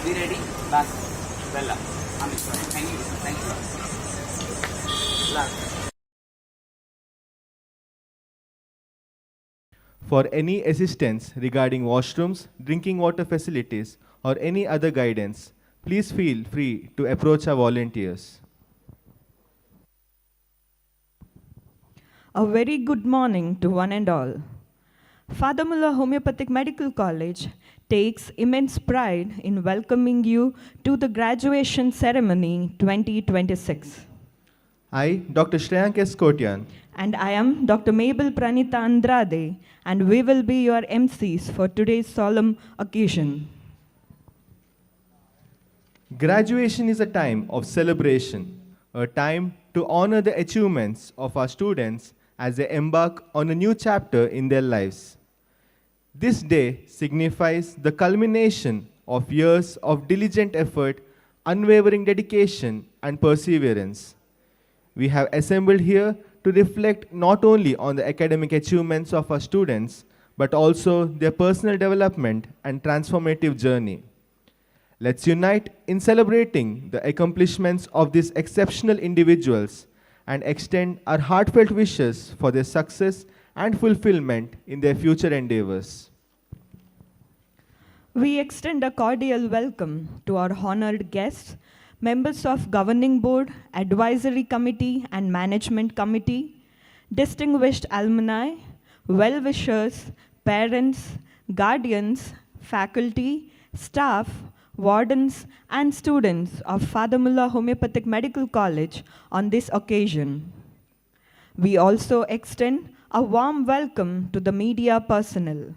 Be ready. Last. Bella. Amit, sorry. Thank you. Thank you. Last. For any assistance regarding washrooms, drinking water facilities, or any other guidance, please feel free to approach our volunteers. A very good morning to one and all. Father Muller Homeopathic Medical College takes immense pride in welcoming you to the graduation ceremony 2026. I, Dr. Shreyank S. Kotian, And I am Dr. Mabel Pranita Andrade, and we will be your MCs for today's solemn occasion. graduation is a time of celebration, a time to honor the achievements of our students as they embark on a new chapter in their lives. This day signifies the culmination of years of diligent effort, unwavering dedication, and perseverance. We have assembled here to reflect not only on the academic achievements of our students, but also their personal development and transformative journey. Let's unite in celebrating the accomplishments of these exceptional individuals and extend our heartfelt wishes for their success and fulfillment in their future endeavors. We extend a cordial welcome to our honored guests, members of Governing Board, Advisory Committee, and Management Committee, distinguished alumni, well-wishers, parents, guardians, faculty, staff, wardens, and students of Father Muller Homeopathic Medical College on this occasion. We also extend a warm welcome to the media personnel.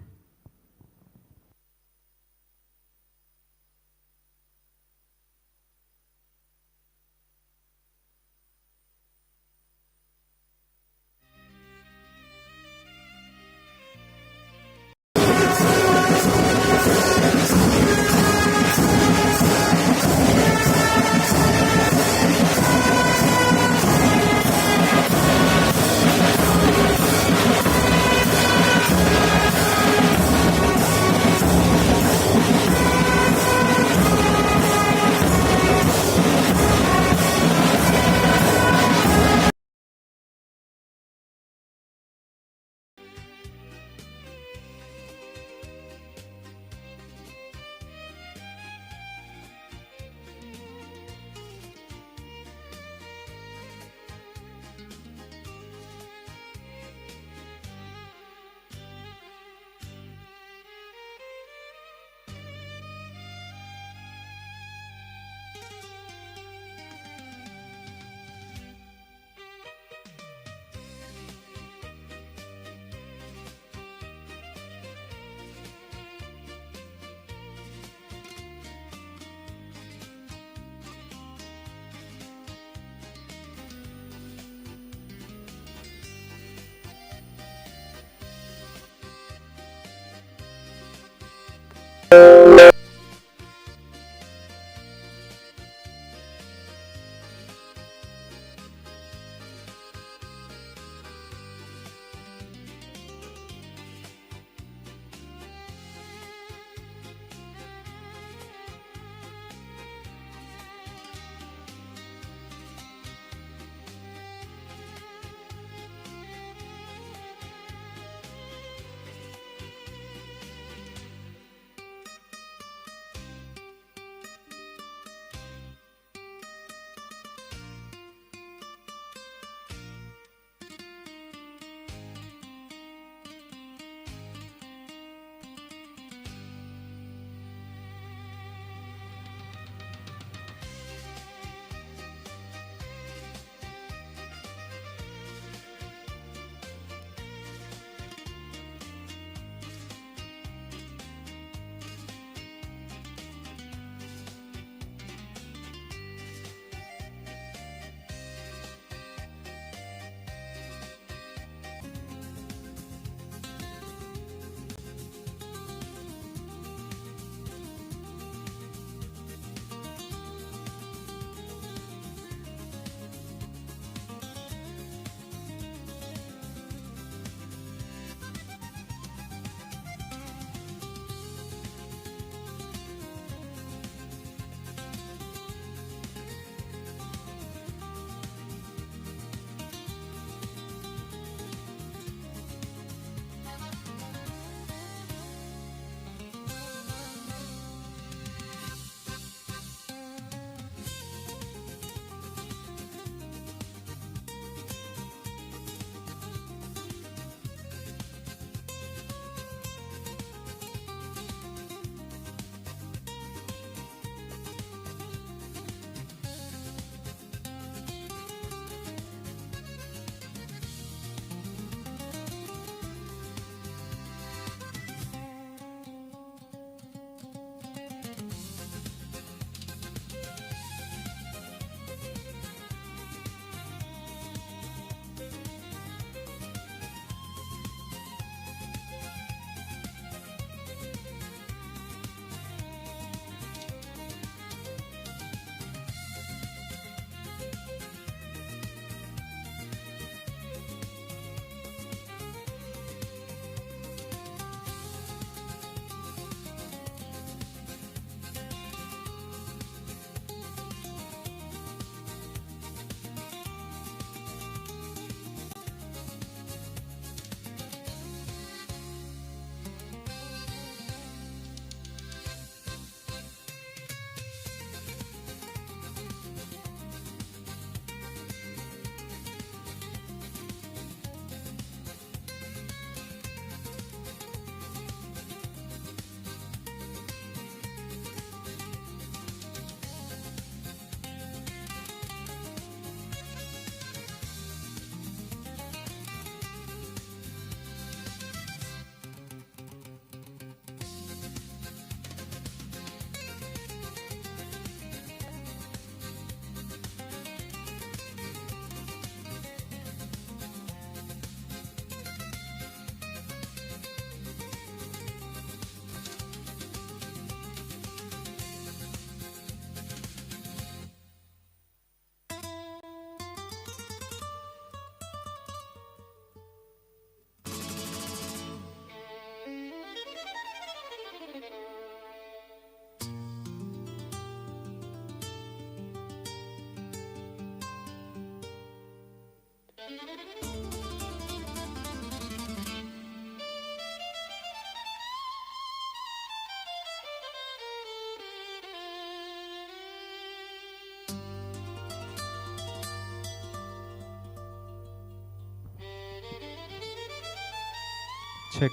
Check.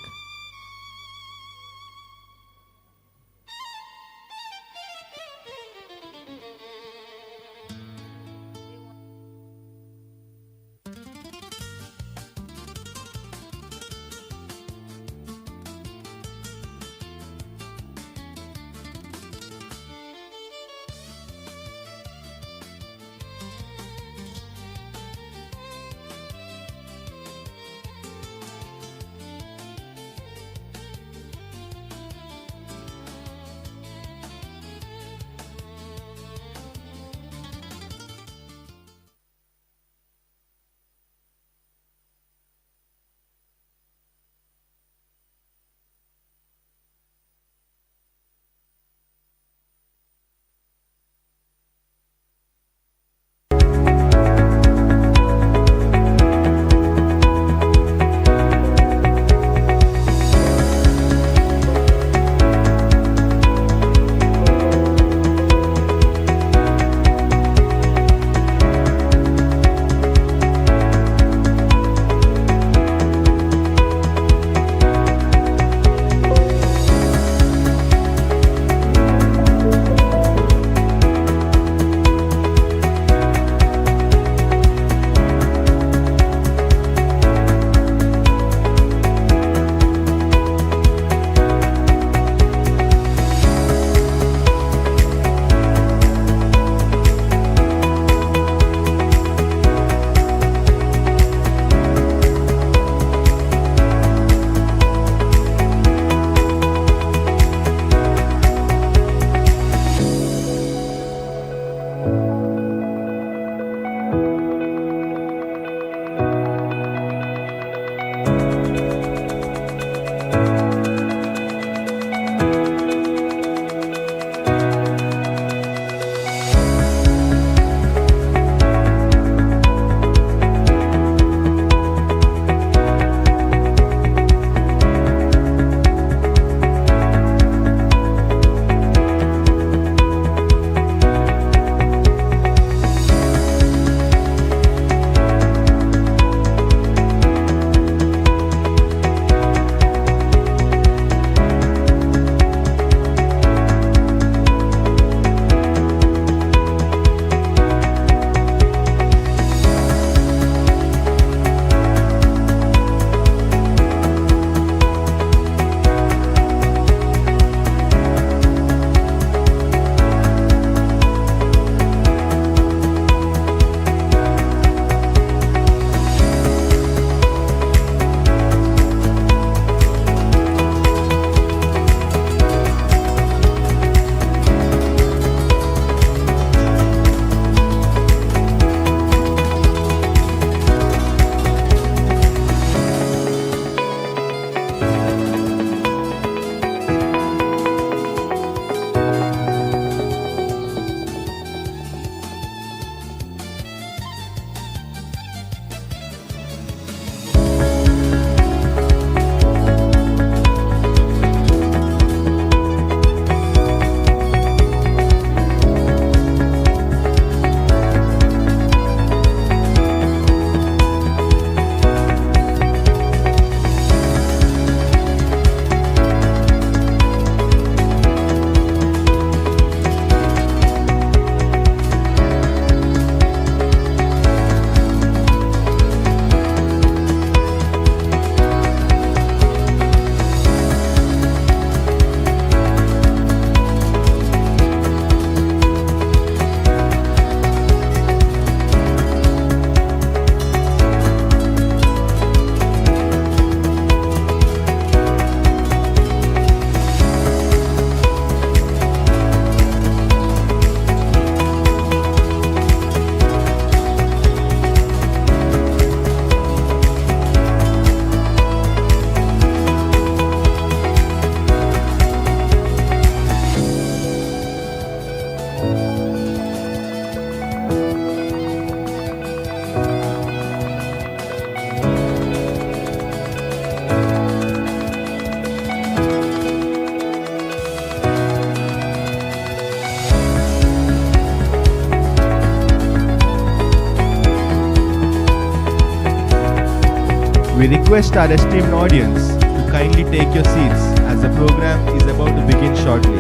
We request our esteemed audience to kindly take your seats as the program is about to begin shortly.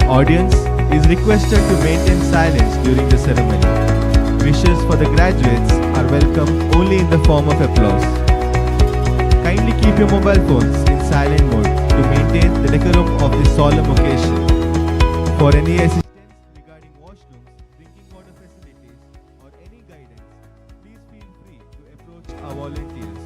Audience is requested to maintain silence during the ceremony. Wishes for the graduates are welcome only in the form of applause. Kindly keep your mobile phones in silent mode to maintain the decorum of this solemn occasion. For any assistance regarding washrooms, drinking water facilities, or any guidance, please feel free to approach our volunteers.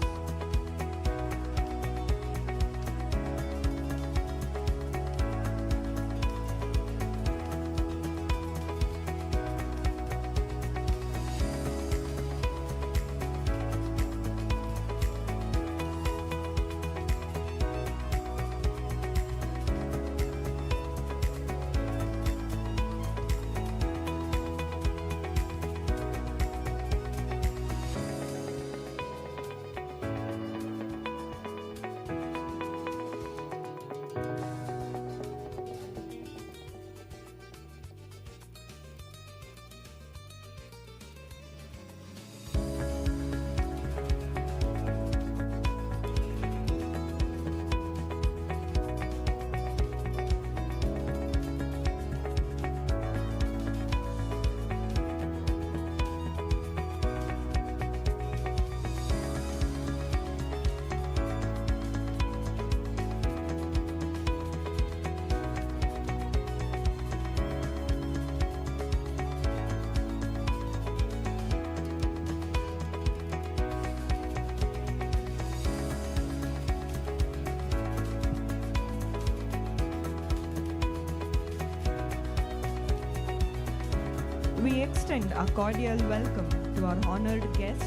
We extend a cordial welcome to our honored guests,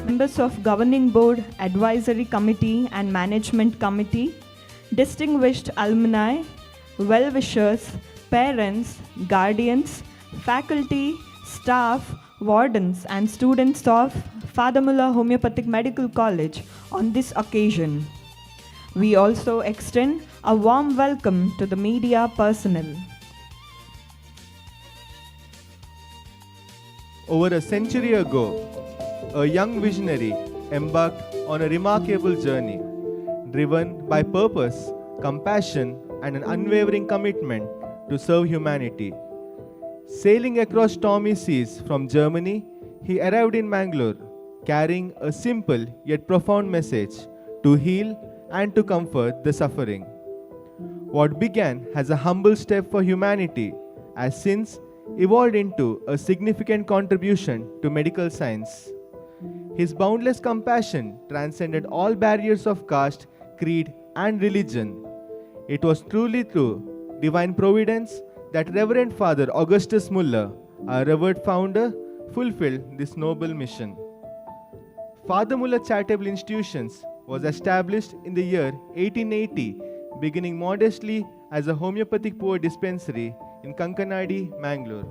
members of Governing Board, Advisory Committee and Management Committee, distinguished alumni, well-wishers, parents, guardians, faculty, staff, wardens and students of Father Muller Homeopathic Medical College on this occasion. We also extend a warm welcome to the media personnel. Over a century ago, a young visionary embarked on a remarkable journey, driven by purpose, compassion, and an unwavering commitment to serve humanity. Sailing across stormy seas from Germany, he arrived in Mangalore, carrying a simple yet profound message to heal and to comfort the suffering. What began as a humble step for humanity has since evolved into a significant contribution to medical science. His boundless compassion transcended all barriers of caste, creed, and religion. It was truly through divine providence that Reverend Father Augustus Muller, our revered founder, fulfilled this noble mission. Father Muller Charitable Institutions was established in the year 1880, beginning modestly as a homeopathic poor dispensary in Kankanadi, Mangalore.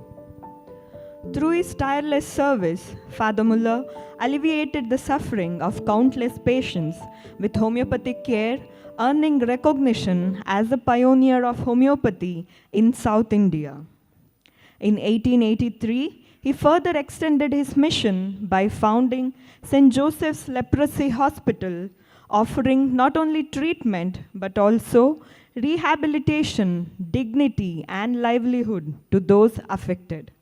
Through his tireless service, Father Muller alleviated the suffering of countless patients with homeopathic care, earning recognition as a pioneer of homeopathy in South India. In 1883, he further extended his mission by founding St. Joseph's Leprosy Hospital, offering not only treatment but also rehabilitation, dignity, and livelihood to those affected.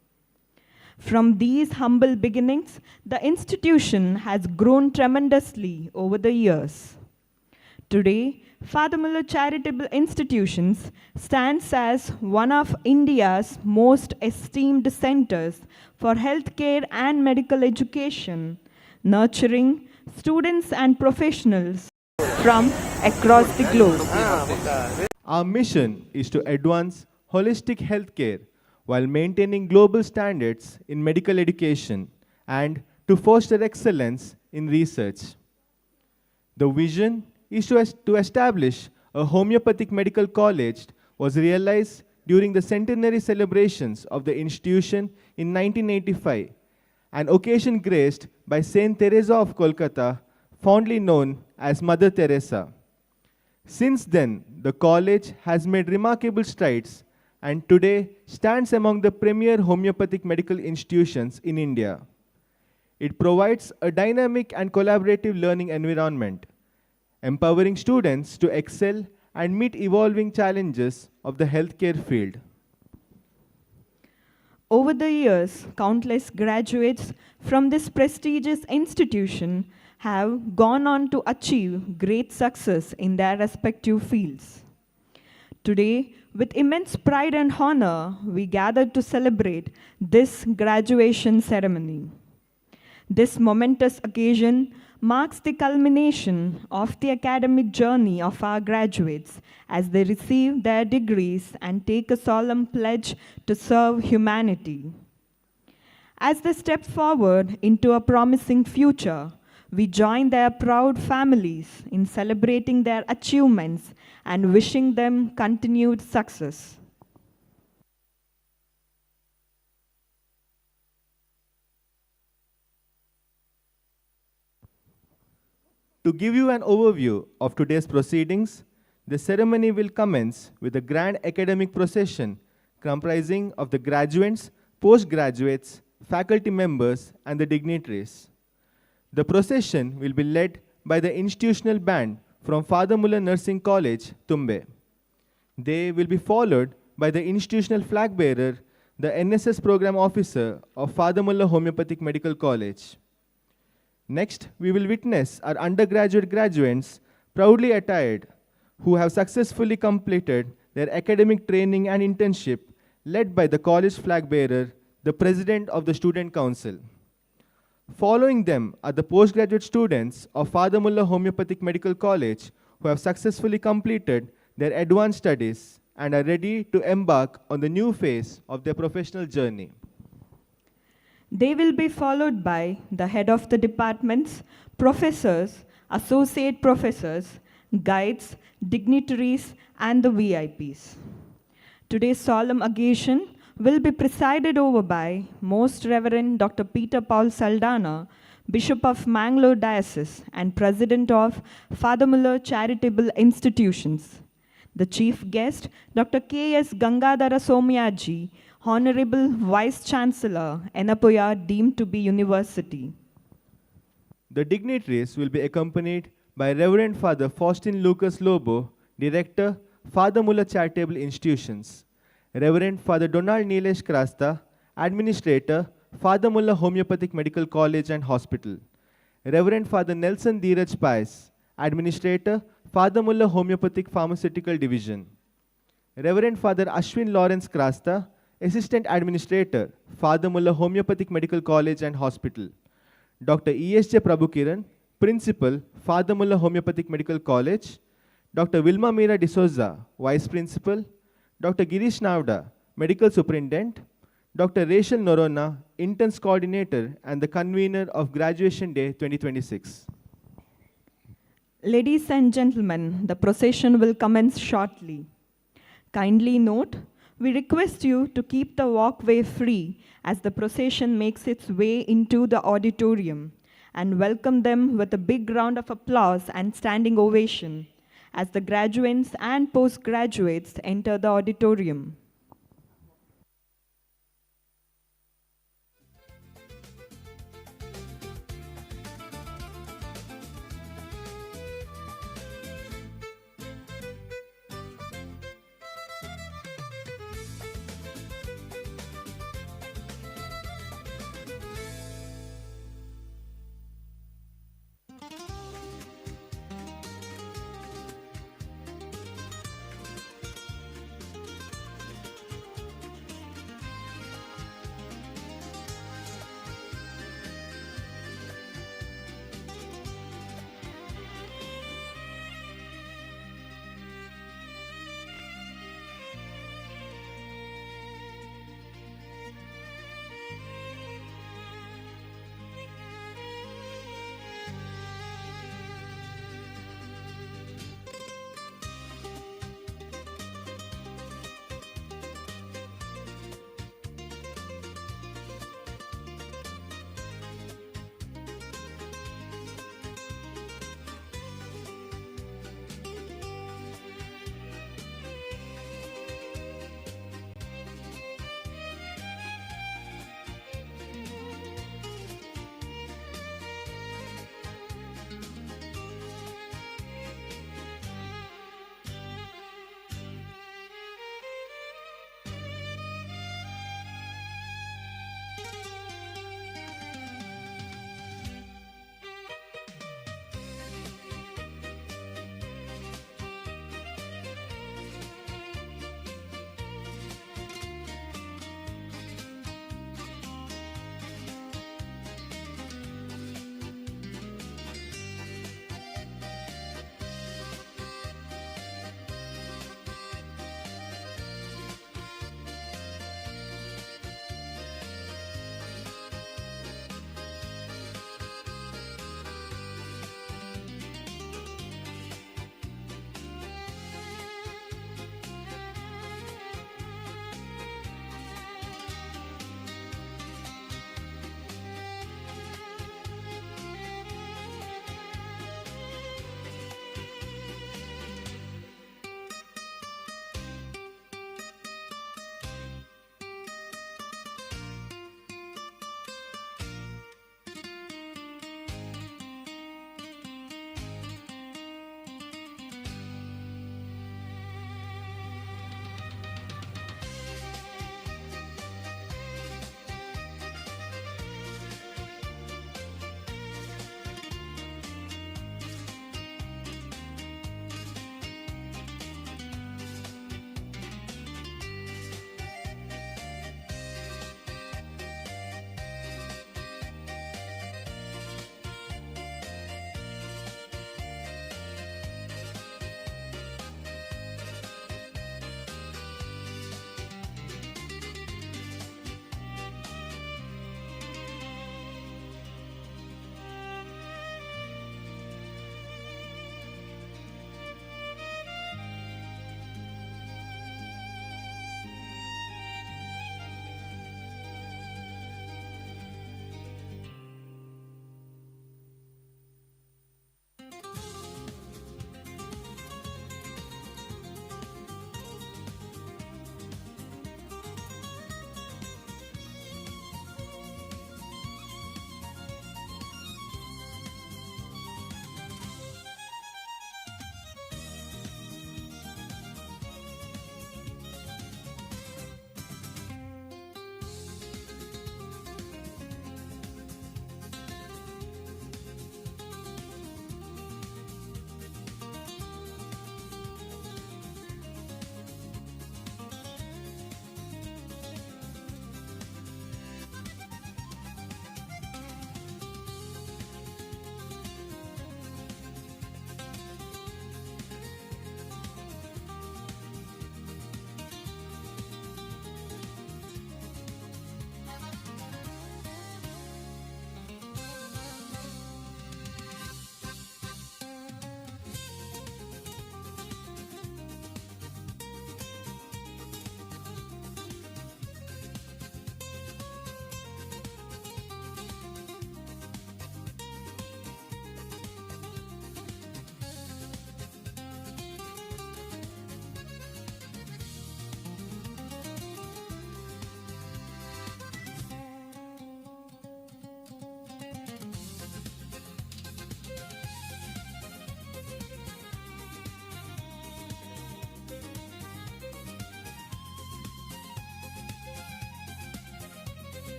From these humble beginnings, the institution has grown tremendously over the years. Today, Father Muller Charitable Institutions stands as one of India's most esteemed centers for healthcare and medical education, nurturing students and professionals from across the globe. Our mission is to advance holistic healthcare while maintaining global standards in medical education and to foster excellence in research. The vision is to establish a homeopathic medical college was realized during the centenary celebrations of the institution in 1985, an occasion graced by Saint Teresa of Kolkata, fondly known as Mother Teresa. Since then, the college has made remarkable strides and today stands among the premier homeopathic medical institutions in India. It provides a dynamic and collaborative learning environment, empowering students to excel and meet evolving challenges of the healthcare field. Over the years, countless graduates from this prestigious institution have gone on to achieve great success in their respective fields. Today, with immense pride and honor, we gather to celebrate this graduation ceremony. This momentous occasion marks the culmination of the academic journey of our graduates as they receive their degrees and take a solemn pledge to serve humanity. As they step forward into a promising future, we join their proud families in celebrating their achievements and wishing them continued success. To give you an overview of today's proceedings, the ceremony will commence with a grand academic procession comprising of the graduates, postgraduates, faculty members, and the dignitaries. The procession will be led by the institutional band from Father Muller Nursing College, Tumbe. They will be followed by the institutional flag bearer, the NSS program officer of Father Muller Homeopathic Medical College. Next, we will witness our undergraduate graduates proudly attired who have successfully completed their academic training and internship led by the college flag bearer, the president of the student council. Following them are the postgraduate students of Father Muller Homeopathic Medical College who have successfully completed their advanced studies and are ready to embark on the new phase of their professional journey. They will be followed by the head of the departments, professors, associate professors, guides, dignitaries, and the VIPs. Today's solemn occasion will be presided over by Most Reverend Dr. Peter Paul Saldana, Bishop of Mangalore Diocese and President of Father Muller Charitable Institutions. The chief guest, Dr. K.S. Gangadhara Somyaji, Honorable Vice Chancellor, Enapoya deemed to be University. The dignitaries will be accompanied by Reverend Father Faustin Lucas Lobo, Director, Father Muller Charitable Institutions, Reverend Father Donald Nilesh Krasta, Administrator, Father Muller Homeopathic Medical College and Hospital, Reverend Father Nelson Dheeraj Pais, Administrator, Father Muller Homeopathic Pharmaceutical Division, Reverend Father Ashwin Lawrence Krasta, Assistant Administrator, Father Muller Homeopathic Medical College and Hospital, Dr. E.S.J. Prabhukiran, Principal, Father Muller Homeopathic Medical College, Dr. Vilma Meera D'Souza, Vice Principal, Dr. Girish Navda, Medical Superintendent, Dr. Rachel Norona, Interns Coordinator and the Convener of Graduation Day 2026. Ladies and gentlemen, the procession will commence shortly. Kindly note, we request you to keep the walkway free as the procession makes its way into the auditorium, and welcome them with a big round of applause and standing ovation as the graduates and postgraduates enter the auditorium.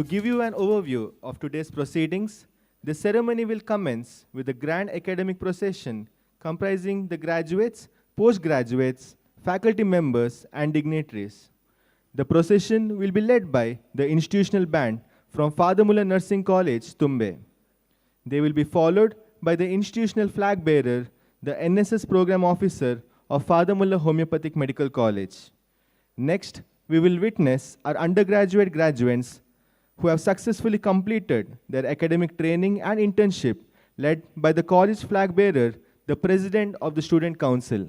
To give you an overview of today's proceedings, the ceremony will commence with a grand academic procession comprising the graduates, postgraduates, faculty members, and dignitaries. The procession will be led by the institutional band from Father Muller Nursing College, Tumbe. They will be followed by the institutional flag bearer, the NSS program officer of Father Muller Homeopathic Medical College. Next, we will witness our undergraduate graduates who have successfully completed their academic training and internship, led by the college flag bearer, the president of the student council.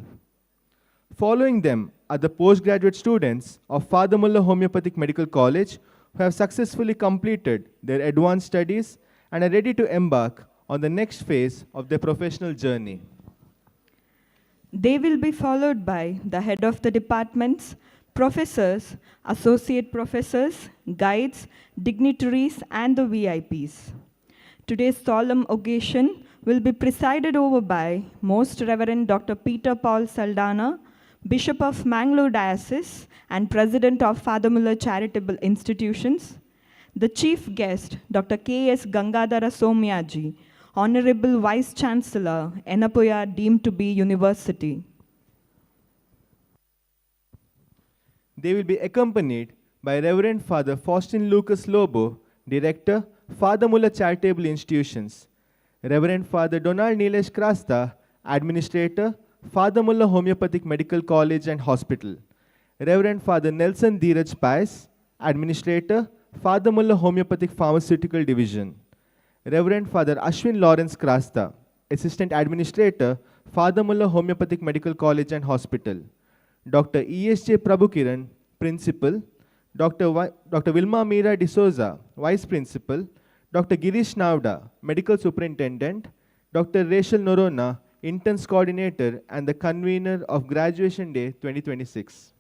Following them are the postgraduate students of Father Muller Homeopathic Medical College who have successfully completed their advanced studies and are ready to embark on the next phase of their professional journey. They will be followed by the head of the departments, professors, associate professors, guides, dignitaries, and the VIPs. Today's solemn occasion will be presided over by Most Reverend Dr. Peter Paul Saldana, Bishop of Mangalore Diocese and President of Father Muller Charitable Institutions, the Chief Guest, Dr. K.S. Gangadhara Somyaji, Honorable Vice Chancellor, Enapoya deemed to be University. They will be accompanied by Reverend Father Faustin Lucas Lobo, Director, Father Muller Charitable Institutions, Reverend Father Donald Nilesh Krasta, Administrator, Father Muller Homeopathic Medical College and Hospital, Reverend Father Nelson Dheeraj Pais, Administrator, Father Muller Homeopathic Pharmaceutical Division, Reverend Father Ashwin Lawrence Krasta, Assistant Administrator, Father Muller Homeopathic Medical College and Hospital, Dr. E.S.J. Prabhukiran, Principal, Dr. Vilma Meera D'Souza, Vice Principal, Dr. Girish Navda, Medical Superintendent, Dr. Rachel Norona, Interns Coordinator and the Convener of Graduation Day 2026.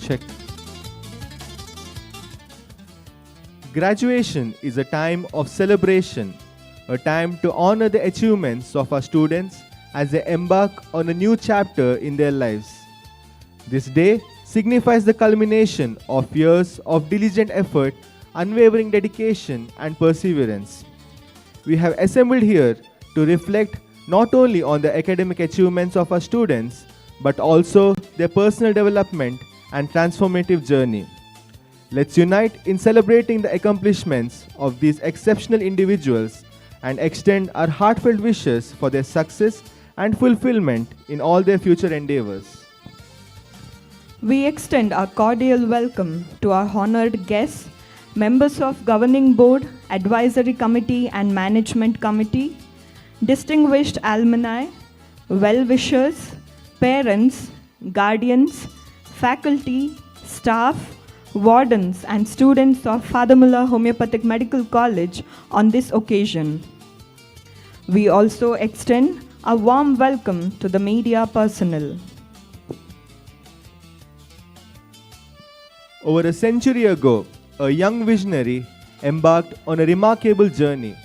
Check. Graduation is a time of celebration, a time to honor the achievements of our students as they embark on a new chapter in their lives. This day signifies the culmination of years of diligent effort, unwavering dedication, and perseverance. We have assembled here to reflect not only on the academic achievements of our students, but also their personal development and transformative journey. Let's unite in celebrating the accomplishments of these exceptional individuals and extend our heartfelt wishes for their success and fulfillment in all their future endeavors. We extend our cordial welcome to our honored guests, members of Governing Board, Advisory Committee and Management Committee, distinguished alumni, well-wishers, parents, guardians, faculty, staff, wardens and students of Father Muller Homeopathic Medical College on this occasion. We also extend A warm welcome to the media personnel. Over a century ago, a young visionary embarked on a remarkable journey,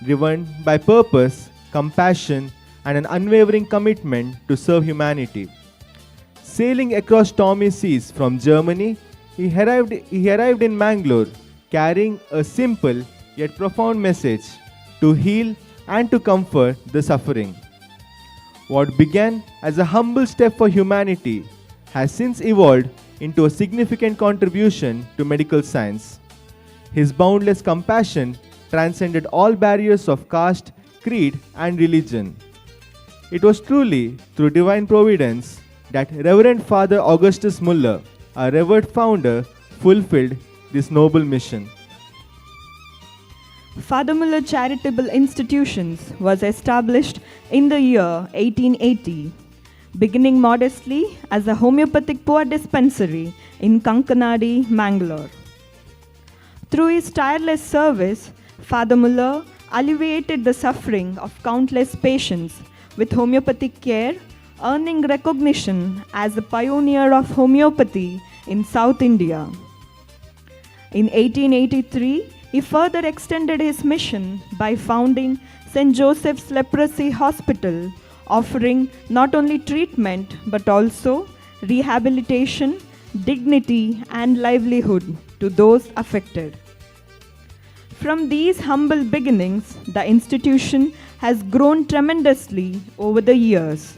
driven by purpose, compassion, and an unwavering commitment to serve humanity. Sailing across stormy seas from Germany, he arrived in Mangalore carrying a simple yet profound message to heal and to comfort the suffering. What began as a humble step for humanity has since evolved into a significant contribution to medical science. His boundless compassion transcended all barriers of caste, creed, and religion. It was truly through divine providence that Reverend Father Augustus Muller, our revered founder, fulfilled this noble mission. Father Muller Charitable Institutions was established in the year 1880, beginning modestly as a homeopathic poor dispensary in Kankanadi, Mangalore. Through his tireless service, Father Muller alleviated the suffering of countless patients with homeopathic care, earning recognition as a pioneer of homeopathy in South India. In 1883, he further extended his mission by founding St. Joseph's Leprosy Hospital, offering not only treatment but also rehabilitation, dignity, and livelihood to those affected. From these humble beginnings, the institution has grown tremendously over the years.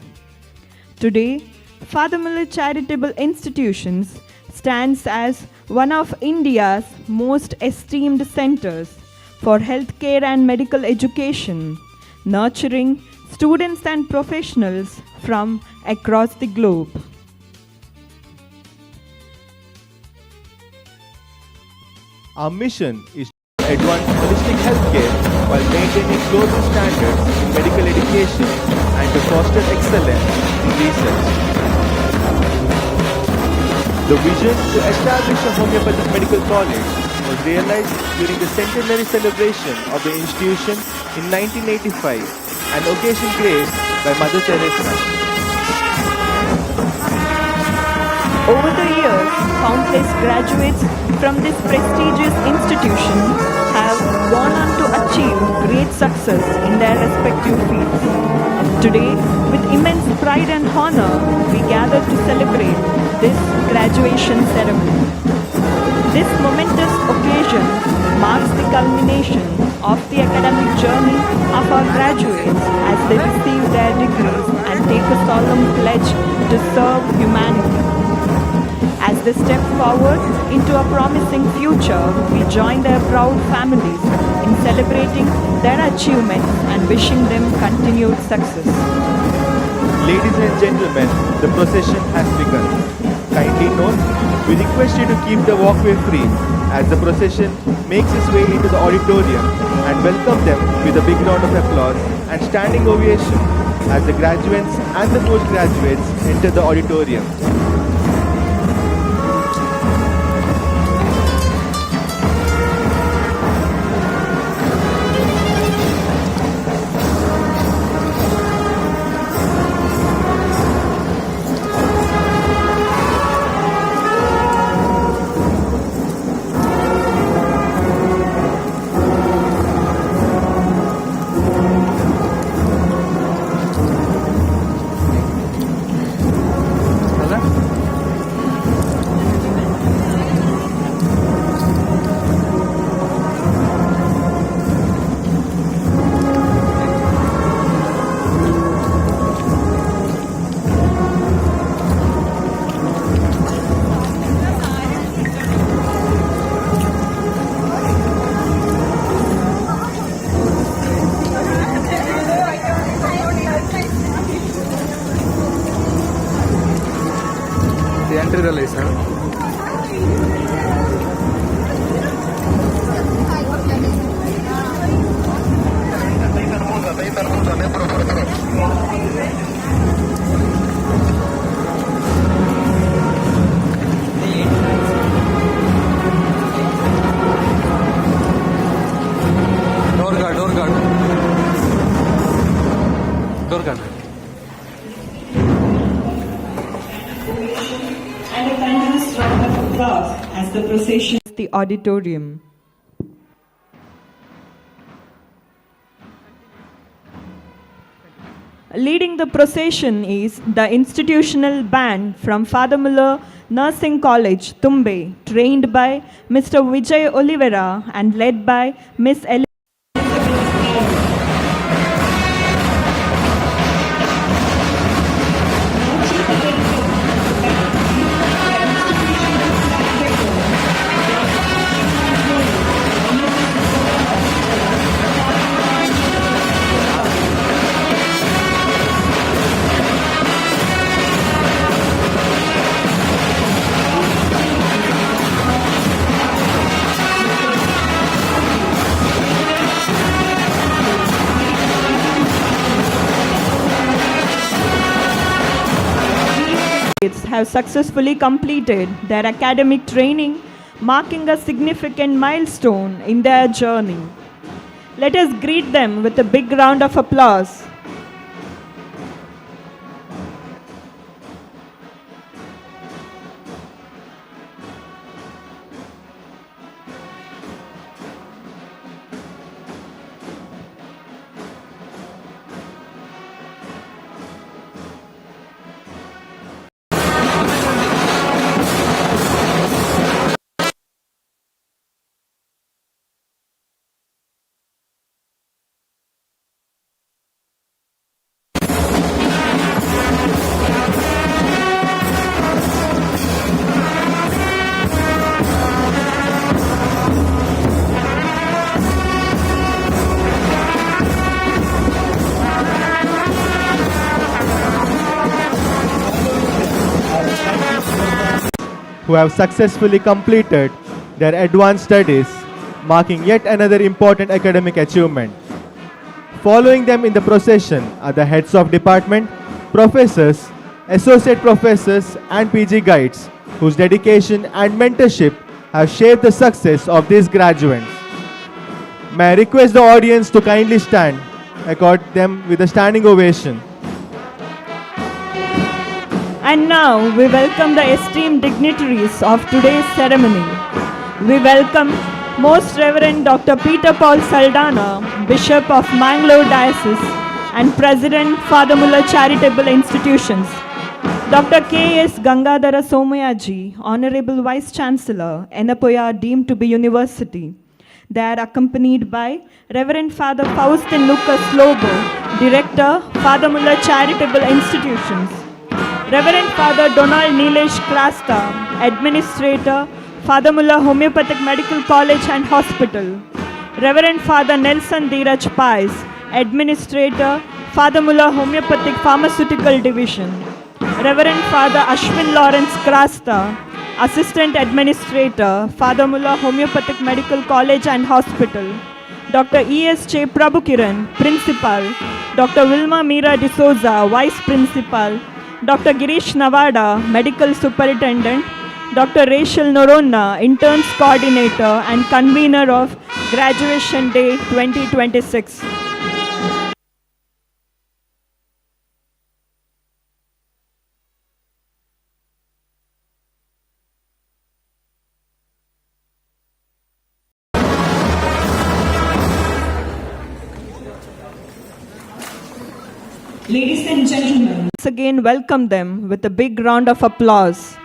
Today, Father Muller Charitable Institutions stands as one of India's most esteemed centers for healthcare and medical education, nurturing students and professionals from across the globe. Our mission is to advance holistic healthcare while maintaining global standards in medical education and to foster excellence in research. The vision to establish a homeopathic medical college was realized during the centenary celebration of the institution in 1985, an occasion graced by Mother Teresa. Over the years, countless graduates from this prestigious institution have gone on to achieve great success in their respective fields. Today, with immense pride and honor, we gather to celebrate this graduation ceremony. This momentous occasion marks the culmination of the academic journey of our graduates as they receive their degrees and take a solemn pledge to serve humanity. As they step forward into a promising future, we join their proud families in celebrating their achievements and wishing them continued success. Ladies and gentlemen, the procession has begun. Kindly note, we request you to keep the walkway free as the procession makes its way into the auditorium, and welcome them with a big round of applause and standing ovation as the graduates and the postgraduates enter the auditorium. entry release, huh? Door guard. And a thunderous round of applause as the procession the auditorium. Leading the procession is the institutional band from Father Muller Nursing College, Tumbe, trained by Mr. Vijay Olivera and led by Miss Elizabeth. Have successfully completed their academic training, marking a significant milestone in their journey. Let us greet them with a big round of applause. who have successfully completed their advanced studies, marking yet another important academic achievement. Following them in the procession are the heads of department, professors, associate professors, and PG guides, whose dedication and mentorship have shaped the success of these graduates. May I request the audience to kindly stand, accord them with a standing ovation. And now we welcome the esteemed dignitaries of today's ceremony. We welcome Most Reverend Dr. Peter Paul Saldana, Bishop of Mangalore Diocese and President, Father Muller Charitable Institutions. Dr. K.S. Gangadhara Somayaji, Honorable Vice Chancellor, Enapoya deemed to be University. They are accompanied by Reverend Father Faustin Lucas Lobo, Director, Father Muller Charitable Institutions. Reverend Father Donald Nilesh Krasta, Administrator, Father Muller Homeopathic Medical College and Hospital. Reverend Father Nelson Dheeraj Pais, Administrator, Father Muller Homeopathic Pharmaceutical Division. Reverend Father Ashwin Lawrence Krasta, Assistant Administrator, Father Muller Homeopathic Medical College and Hospital. Dr. E.S.J. Prabhukiran, Principal. Dr. Wilma Mira D'Souza, Vice Principal. Dr. Girish Navada, Medical Superintendent. Dr. Rachel Noronna, Interns Coordinator and Convener of Graduation Day 2026. Ladies and gentlemen, once again welcome them with a big round of applause.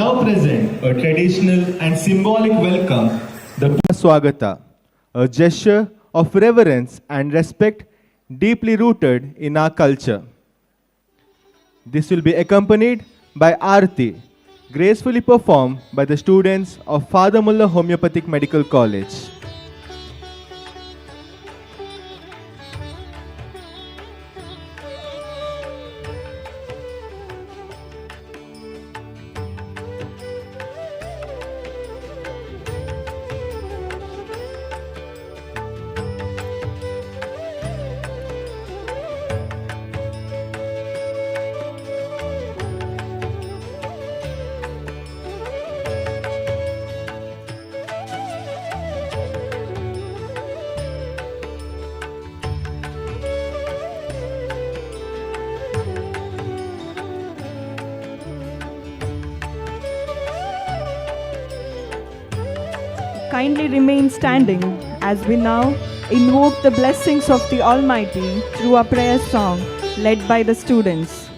now present a traditional and symbolic welcome, the Swagata, a gesture of reverence and respect deeply rooted in our culture. This will be accompanied by Aarti, gracefully performed by the students of Father Muller Homeopathic Medical College. Kindly remain standing as we now invoke the blessings of the Almighty through a prayer song led by the students.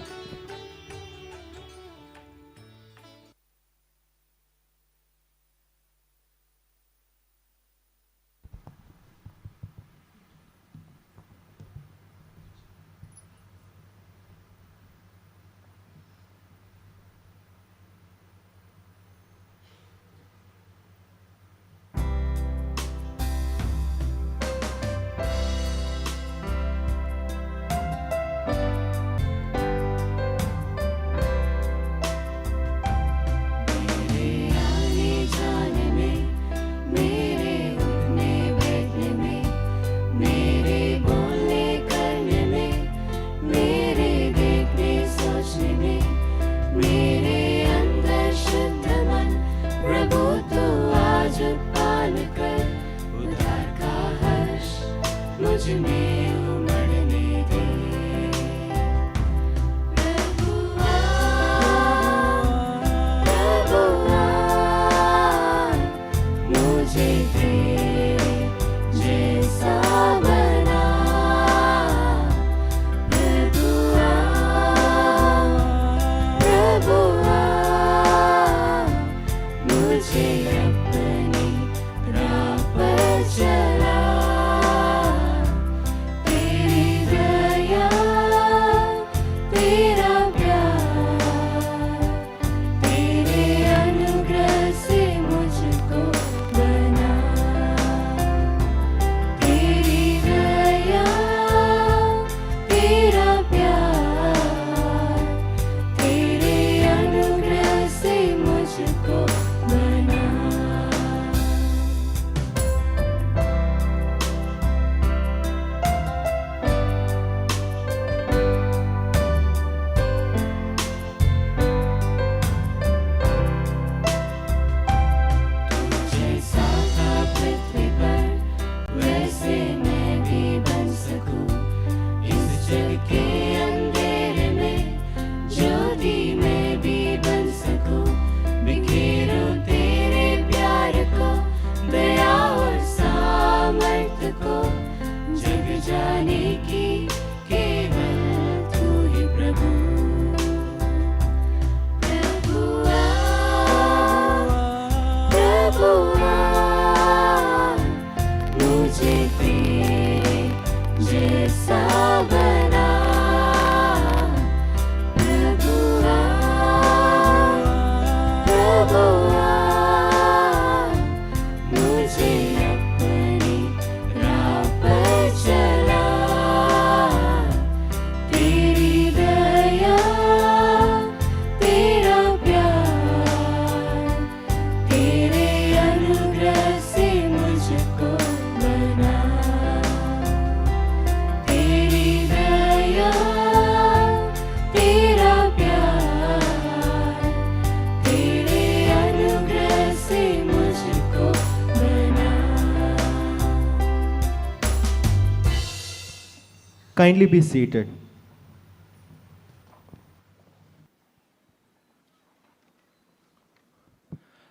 Kindly be seated.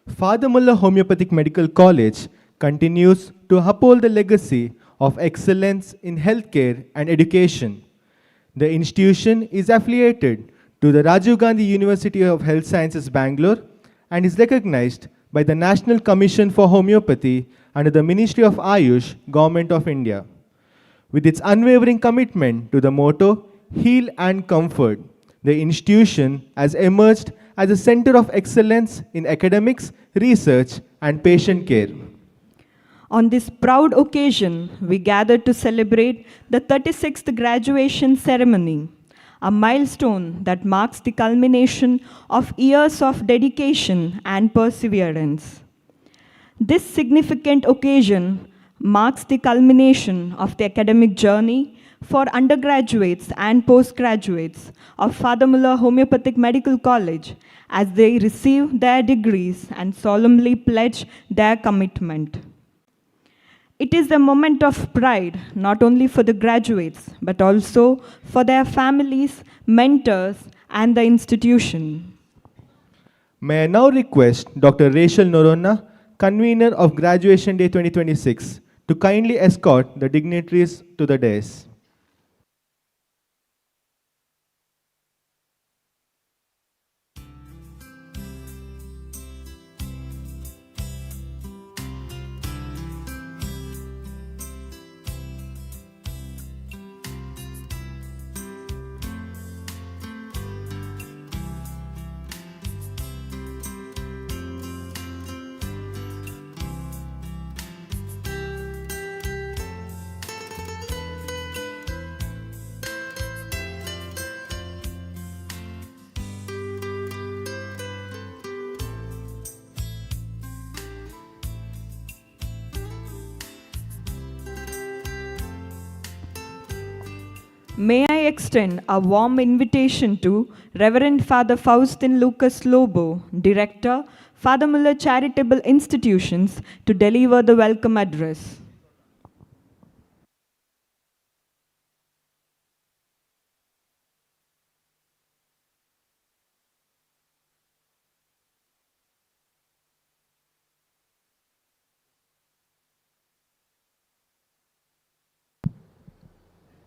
Father Muller Homeopathic Medical College continues to uphold the legacy of excellence in healthcare and education. The institution is affiliated to the Rajiv Gandhi University of Health Sciences, Bangalore, and is recognized by the National Commission for Homeopathy under the Ministry of Ayush, Government of India. With its unwavering commitment to the motto, Heal and Comfort, the institution has emerged as a center of excellence in academics, research, and patient care. On this proud occasion, we gather to celebrate the 36th graduation ceremony, a milestone that marks the culmination of years of dedication and perseverance. This significant occasion marks the culmination of the academic journey for undergraduates and postgraduates of Father Muller Homeopathic Medical College as they receive their degrees and solemnly pledge their commitment. It is a moment of pride, not only for the graduates, but also for their families, mentors, and the institution. May I now request Dr. Rachel Norona, convener of Graduation Day 2026, to kindly escort the dignitaries to the dais. May I extend a warm invitation to Reverend Father Faustin Lucas Lobo, Director, Father Muller Charitable Institutions, to deliver the welcome address.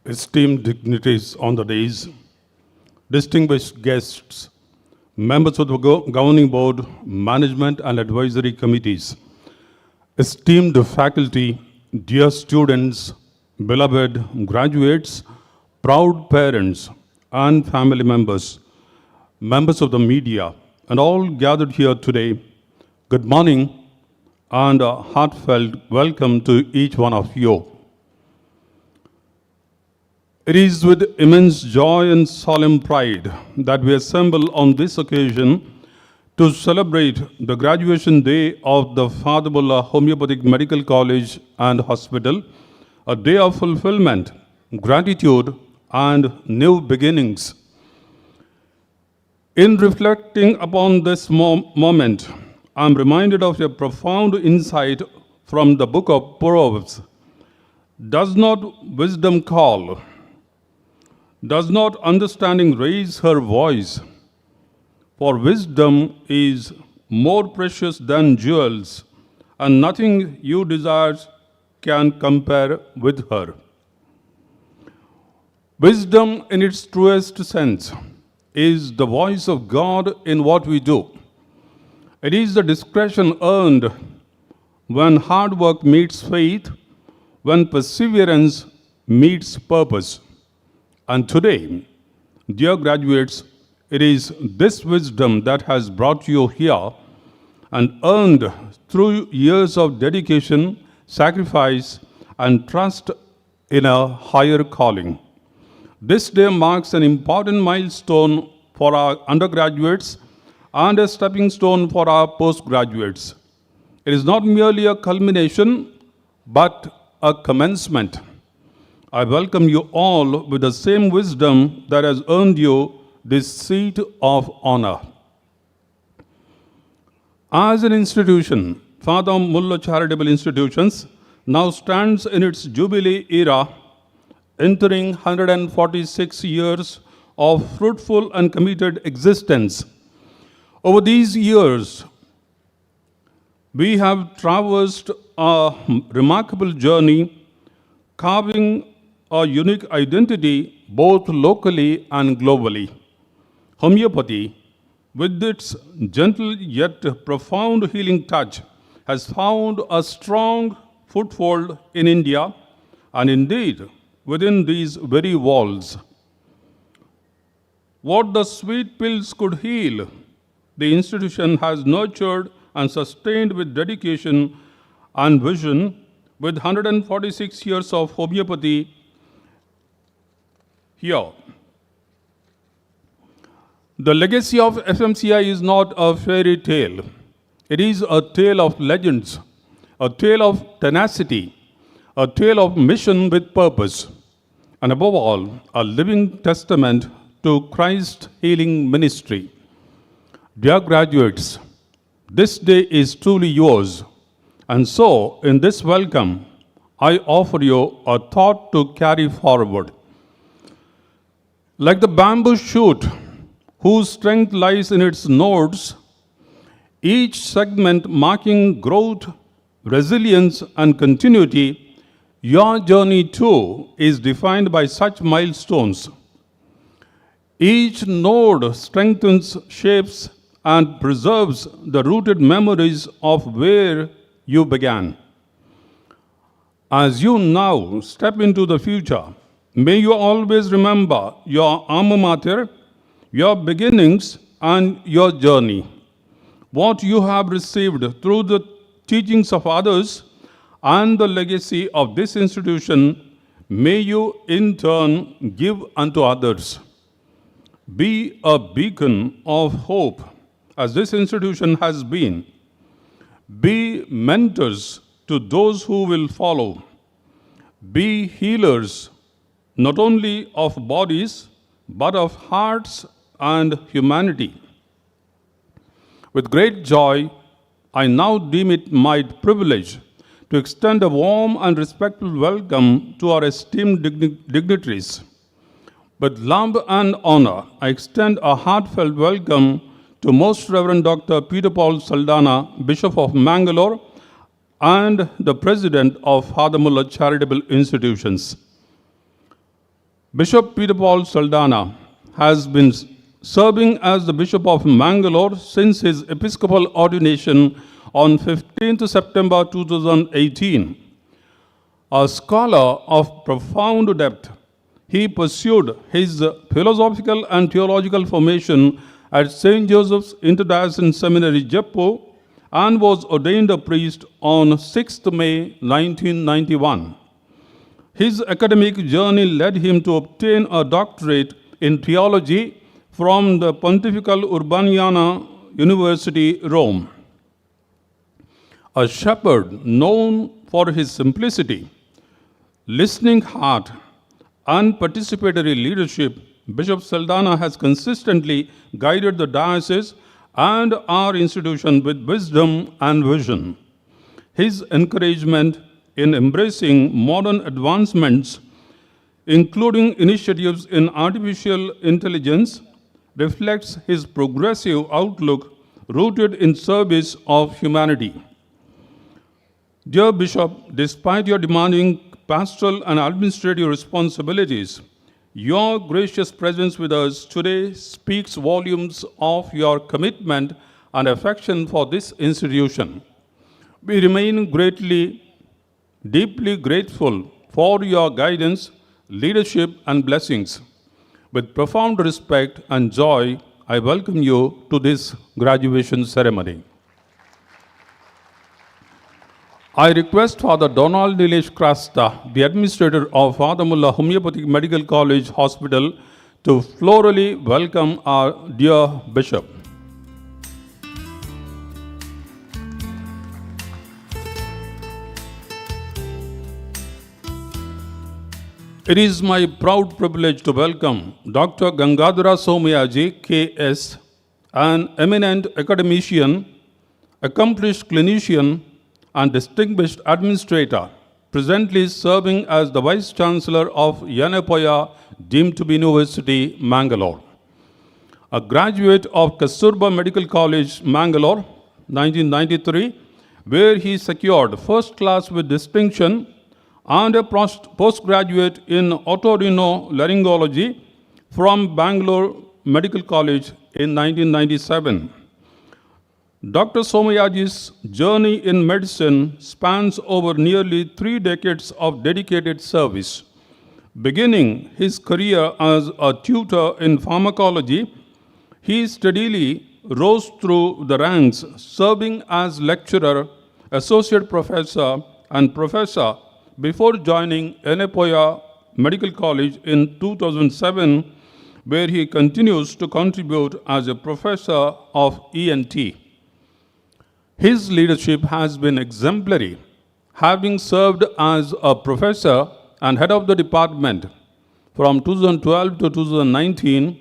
Esteemed dignitaries on the dais, distinguished guests, members of the governing board, management and advisory committees, esteemed faculty, dear students, beloved graduates, proud parents and family members, members of the media, and all gathered here today, good morning and a heartfelt welcome to each one of you. It is with immense joy and solemn pride that we assemble on this occasion to celebrate the graduation day of the Father Muller Homeopathic Medical College and Hospital, a day of fulfillment, gratitude, and new beginnings. In reflecting upon this moment, I am reminded of a profound insight from the book of Proverbs. Does not wisdom call? Does not understanding raise her voice? For wisdom is more precious than jewels, and nothing you desire can compare with her. Wisdom, in its truest sense, is the voice of God in what we do. It is the discretion earned when hard work meets faith, when perseverance meets purpose. And today, dear graduates, it is this wisdom that has brought you here and earned through years of dedication, sacrifice, and trust in a higher calling. This day marks an important milestone for our undergraduates and a stepping stone for our postgraduates. It is not merely a culmination, but a commencement. I welcome you all with the same wisdom that has earned you this seat of honor. As an institution, Father Muller Charitable Institutions now stands in its Jubilee era, entering 146 years of fruitful and committed existence. Over these years, we have traversed a remarkable journey, carving a unique identity both locally and globally. Homeopathy, with its gentle yet profound healing touch, has found a strong foothold in India and indeed within these very walls. What the sweet pills could heal, the institution has nurtured and sustained with dedication and vision. With 146 years of homeopathy here. The legacy of FMCI is not a fairy tale. It is a tale of legends, a tale of tenacity, a tale of mission with purpose, and above all, a living testament to Christ's healing ministry. Dear graduates, this day is truly yours. And so, in this welcome, I offer you a thought to carry forward. Like the bamboo shoot, whose strength lies in its nodes, each segment marking growth, resilience, and continuity, your journey too is defined by such milestones. Each node strengthens, shapes, and preserves the rooted memories of where you began. As you now step into the future, may you always remember your alma mater, your beginnings, and your journey. What you have received through the teachings of others and the legacy of this institution, may you in turn give unto others. Be a beacon of hope, as this institution has been. Be mentors to those who will follow. Be healers, not only of bodies, but of hearts and humanity. With great joy, I now deem it my privilege to extend a warm and respectful welcome to our esteemed dignitaries. With love and honor, I extend a heartfelt welcome to Most Reverend Dr. Peter Paul Saldana, Bishop of Mangalore, and the President of Father Muller Charitable Institutions. Bishop Peter Paul Saldana has been serving as the Bishop of Mangalore since his episcopal ordination on 15th September 2018. A scholar of profound depth, he pursued his philosophical and theological formation at St. Joseph's Interdiocesan Seminary, Jaipur, and was ordained a priest on 6th May 1991. His academic journey led him to obtain a doctorate in theology from the Pontifical Urbaniana University, Rome. A shepherd known for his simplicity, listening heart, and participatory leadership, Bishop Saldana has consistently guided the diocese and our institution with wisdom and vision. His encouragement in embracing modern advancements, including initiatives in artificial intelligence, reflects his progressive outlook rooted in service of humanity. Dear Bishop, despite your demanding pastoral and administrative responsibilities, your gracious presence with us today speaks volumes of your commitment and affection for this institution. We remain deeply grateful for your guidance, leadership, and blessings. With profound respect and joy, I welcome you to this graduation ceremony. I request Father Donald Nilesh Krasta, the administrator of Father Muller Homeopathic Medical College Hospital, to florally welcome our dear Bishop. It is my proud privilege to welcome Dr. Gangadhara Somayaji, KS, an eminent academician, accomplished clinician, and distinguished administrator, presently serving as the Vice Chancellor of Yanapaya deemed to be University, Mangalore. A graduate of Kasturba Medical College, Mangalore, 1993, where he secured first class with distinction, and a postgraduate in otorhinolaryngology from Bangalore Medical College, in 1997. Dr. Somayaji's journey in medicine spans over nearly 3 decades of dedicated service. Beginning his career as a tutor in pharmacology, he steadily rose through the ranks, serving as lecturer, associate professor, and professor before joining Enepoya Medical College in 2007, where he continues to contribute as a professor of ENT. His leadership has been exemplary, having served as a professor and head of the department from 2012 to 2019,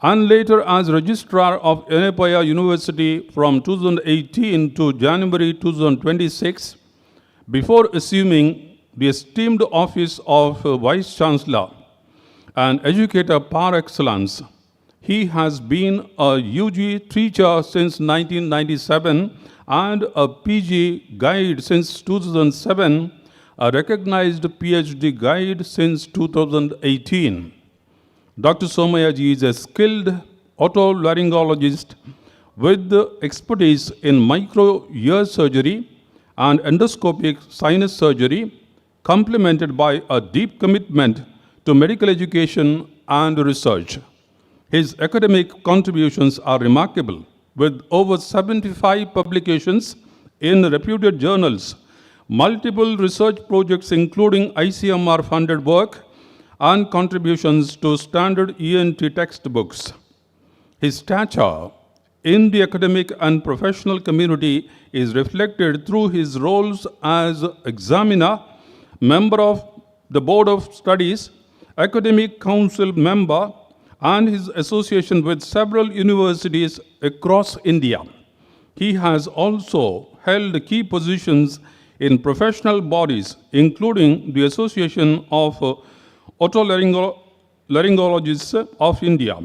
and later as registrar of Enepoya University from 2018 to January 2026, before assuming the esteemed office of Vice Chancellor and educator par excellence. He has been a UG teacher since 1997 and a PG guide since 2007, a recognized PhD guide since 2018. Dr. Somayaji is a skilled otolaryngologist with expertise in micro-ear surgery and endoscopic sinus surgery, complemented by a deep commitment to medical education and research. His academic contributions are remarkable, with over 75 publications in reputed journals, multiple research projects including ICMR-funded work, and contributions to standard ENT textbooks. His stature in the academic and professional community is reflected through his roles as examiner, member of the Board of Studies, academic council member, and his association with several universities across India. He has also held key positions in professional bodies, including the Association of Otolaryngologists of India.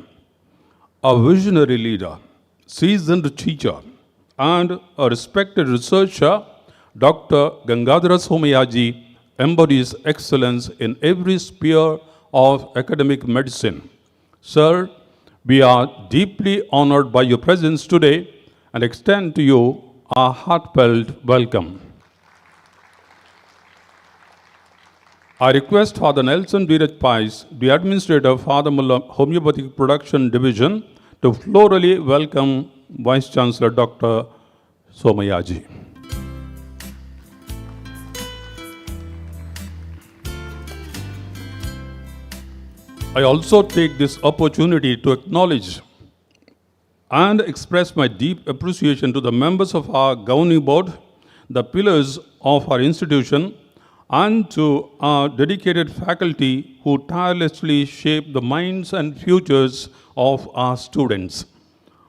A visionary leader, seasoned teacher, and a respected researcher, Dr. Gangadhara Somayaji embodies excellence in every sphere of academic medicine. Sir, we are deeply honored by your presence today and extend to you our heartfelt welcome. I request Father Nelson Dheeraj Pais, the Administrator of Father Muller Homeopathic Production Division, to florally welcome Vice Chancellor Dr. Somayaji. I also take this opportunity to acknowledge and express my deep appreciation to the members of our governing board, the pillars of our institution, and to our dedicated faculty who tirelessly shape the minds and futures of our students.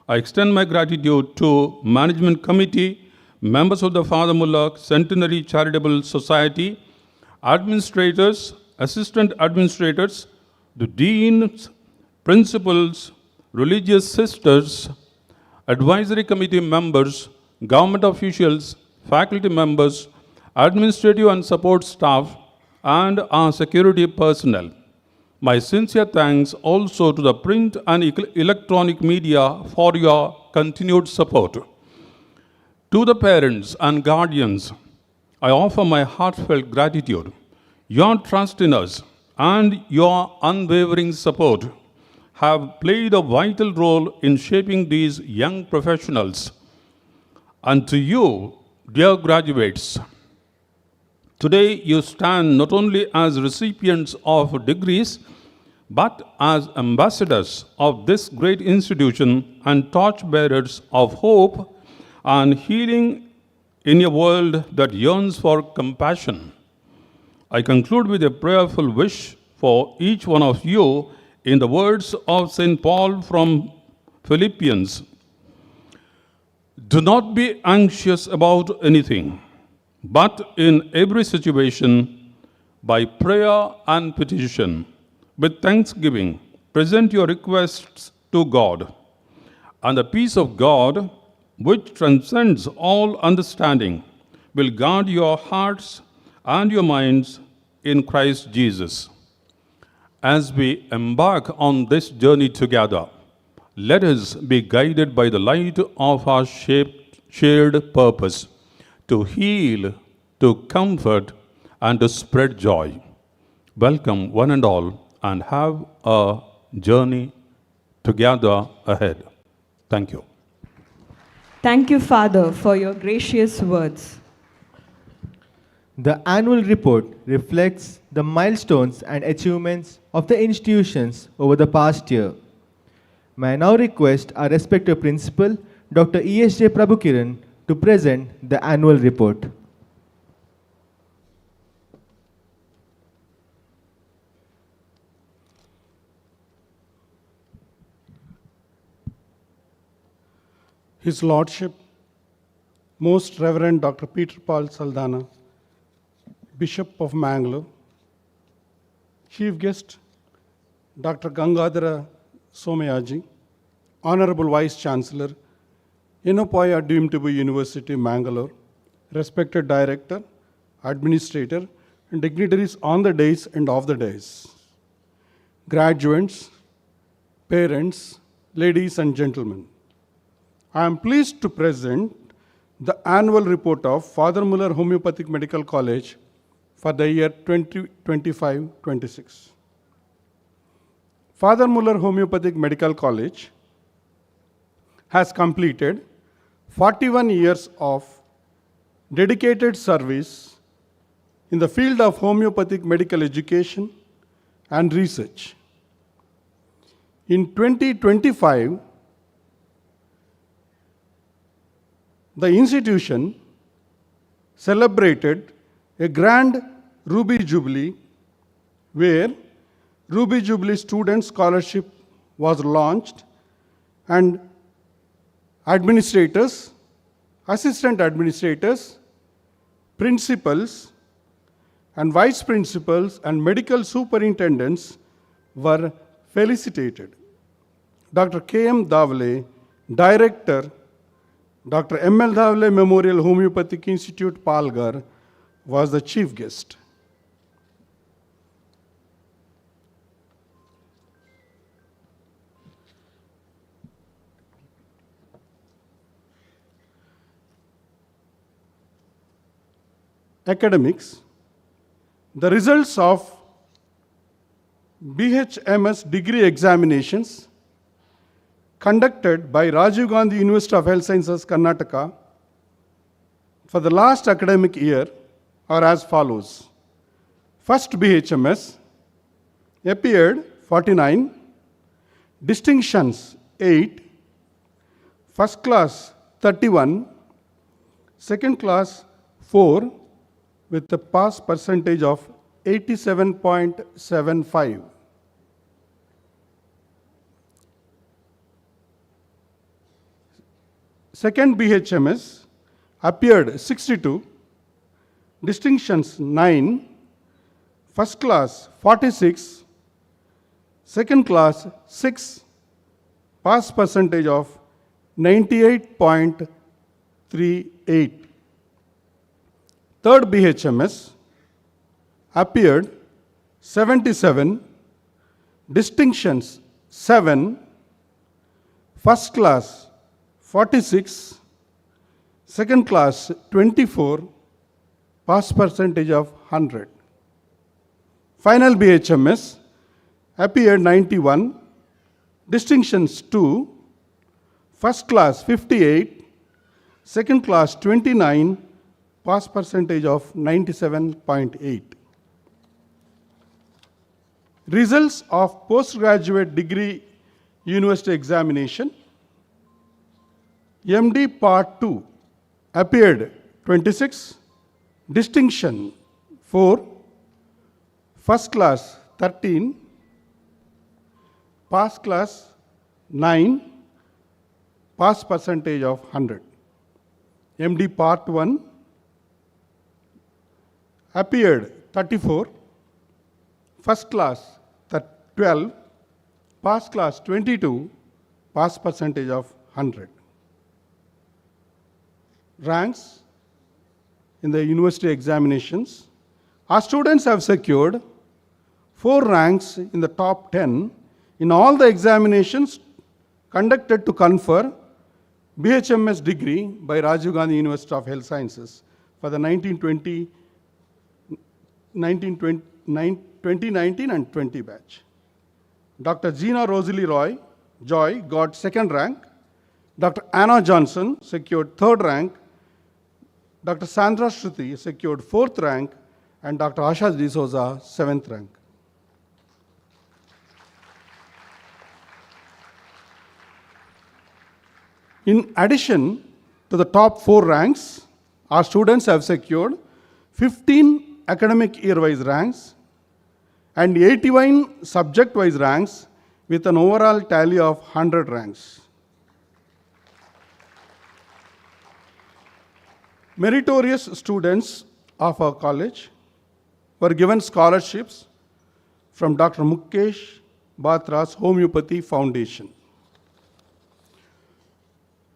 I extend my gratitude to Management Committee, members of the Father Muller Centenary Charitable Society, administrators, assistant administrators, the deans, principals, religious sisters, advisory committee members, government officials, faculty members, administrative and support staff, and our security personnel. My sincere thanks also to the print and electronic media for your continued support. To the parents and guardians, I offer my heartfelt gratitude. Your trust in us and your unwavering support have played a vital role in shaping these young professionals. And to you, dear graduates, today you stand not only as recipients of degrees, but as ambassadors of this great institution and torchbearers of hope and healing in a world that yearns for compassion. I conclude with a prayerful wish for each one of you in the words of St. Paul from Philippians. Do not be anxious about anything, but in every situation, by prayer and petition, with thanksgiving, present your requests to God. And the peace of God, which transcends all understanding, will guard your hearts and your minds in Christ Jesus. As we embark on this journey together, let us be guided by the light of our shared purpose to heal, to comfort, and to spread joy. Welcome, one and all, and have a journey together ahead. Thank you. Thank you, Father, for your gracious words. The annual report reflects the milestones and achievements of the institutions over the past year. May I now request our respected principal, Dr. E.S.J. Prabhukiran, to present the annual report. His Lordship, Most Reverend Dr. Peter Paul Saldana, Bishop of Mangalore, Chief Guest Dr. Gangadhara Somayaji, Honorable Vice Chancellor, Inopoya Dimtibu University, Mangalore, respected Director, Administrator, and dignitaries on the days and off the days, graduates, parents, ladies and gentlemen. I am pleased to present the annual report of Father Muller Homeopathic Medical College for the year 2025-26. Father Muller Homeopathic Medical College has completed 41 years of dedicated service in the field of homeopathic medical education and research. In 2025, the institution celebrated a grand Ruby Jubilee, where Ruby Jubilee Student Scholarship was launched, and administrators, assistant administrators, principals, and vice principals and medical superintendents were felicitated. Dr. K.M. Davle, Director, Dr. M.L. Davle Memorial Homeopathic Institute, Palghar, was the chief guest. Academics, the results of BHMS degree examinations conducted by Rajiv Gandhi University of Health Sciences, Karnataka, for the last academic year are as follows. First BHMS appeared 49, distinctions 8, first class 31, second class 4, with a pass percentage of 87.75. Second BHMS appeared 62, distinctions 9, first class 46, second class 6, pass percentage of 98.38. Third BHMS appeared 77, distinctions 7, first class 46, second class 24, pass percentage of 100. Final BHMS appeared 91, distinctions 2, first class 58, second class 29, pass percentage of 97.8. Results of postgraduate degree university examination. MD Part 2 appeared 26, distinction 4, first class 13, pass class 9, pass percentage of 100. MD Part 1 appeared 34, first class 12, pass class 22, pass percentage of 100. Ranks in the university examinations. Our students have secured 4 ranks in the top 10 in all the examinations conducted to confer BHMS degree by Rajiv Gandhi University of Health Sciences for the 2019 and 20 batch. Dr. Gina Rosalie Joy got second rank. Dr. Anna Johnson secured third rank. Dr. Sandra Shruti secured fourth rank, and Dr. Asha D'Souza seventh rank. In addition to the top 4 ranks, our students have secured 15 academic year-wise ranks and 81 subject-wise ranks with an overall tally of 100 ranks. Meritorious students of our college were given scholarships from Dr. Mukesh Batra's Homeopathy Foundation.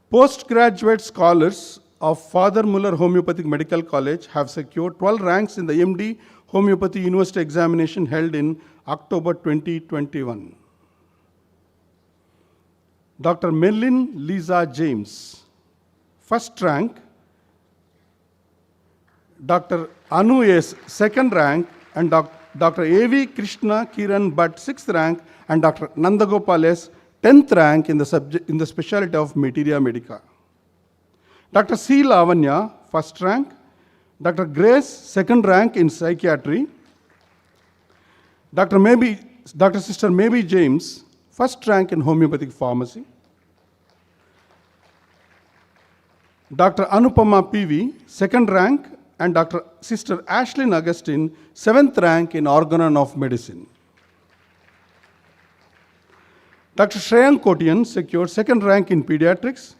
Postgraduate scholars of Father Muller Homeopathic Medical College have secured 12 ranks in the MD Homeopathy University examination held in October 2021. Dr. Merlin Lisa James, first rank. Dr. Anu S, second rank, and Dr. A.V. Krishna Kiran Bhatt, sixth rank, and Dr. Nandagopal S, 10th rank in the specialty of Materia Medica. Dr. C. Lavanya, first rank. Dr. Grace, second rank in psychiatry. Dr. Sister Maybe James, first rank in homeopathic pharmacy. Dr. Anupama PV, second rank, and Dr. Sister Ashlyn Augustine, seventh rank in organon of medicine. Dr. Shreyank Kotian secured second rank in pediatrics.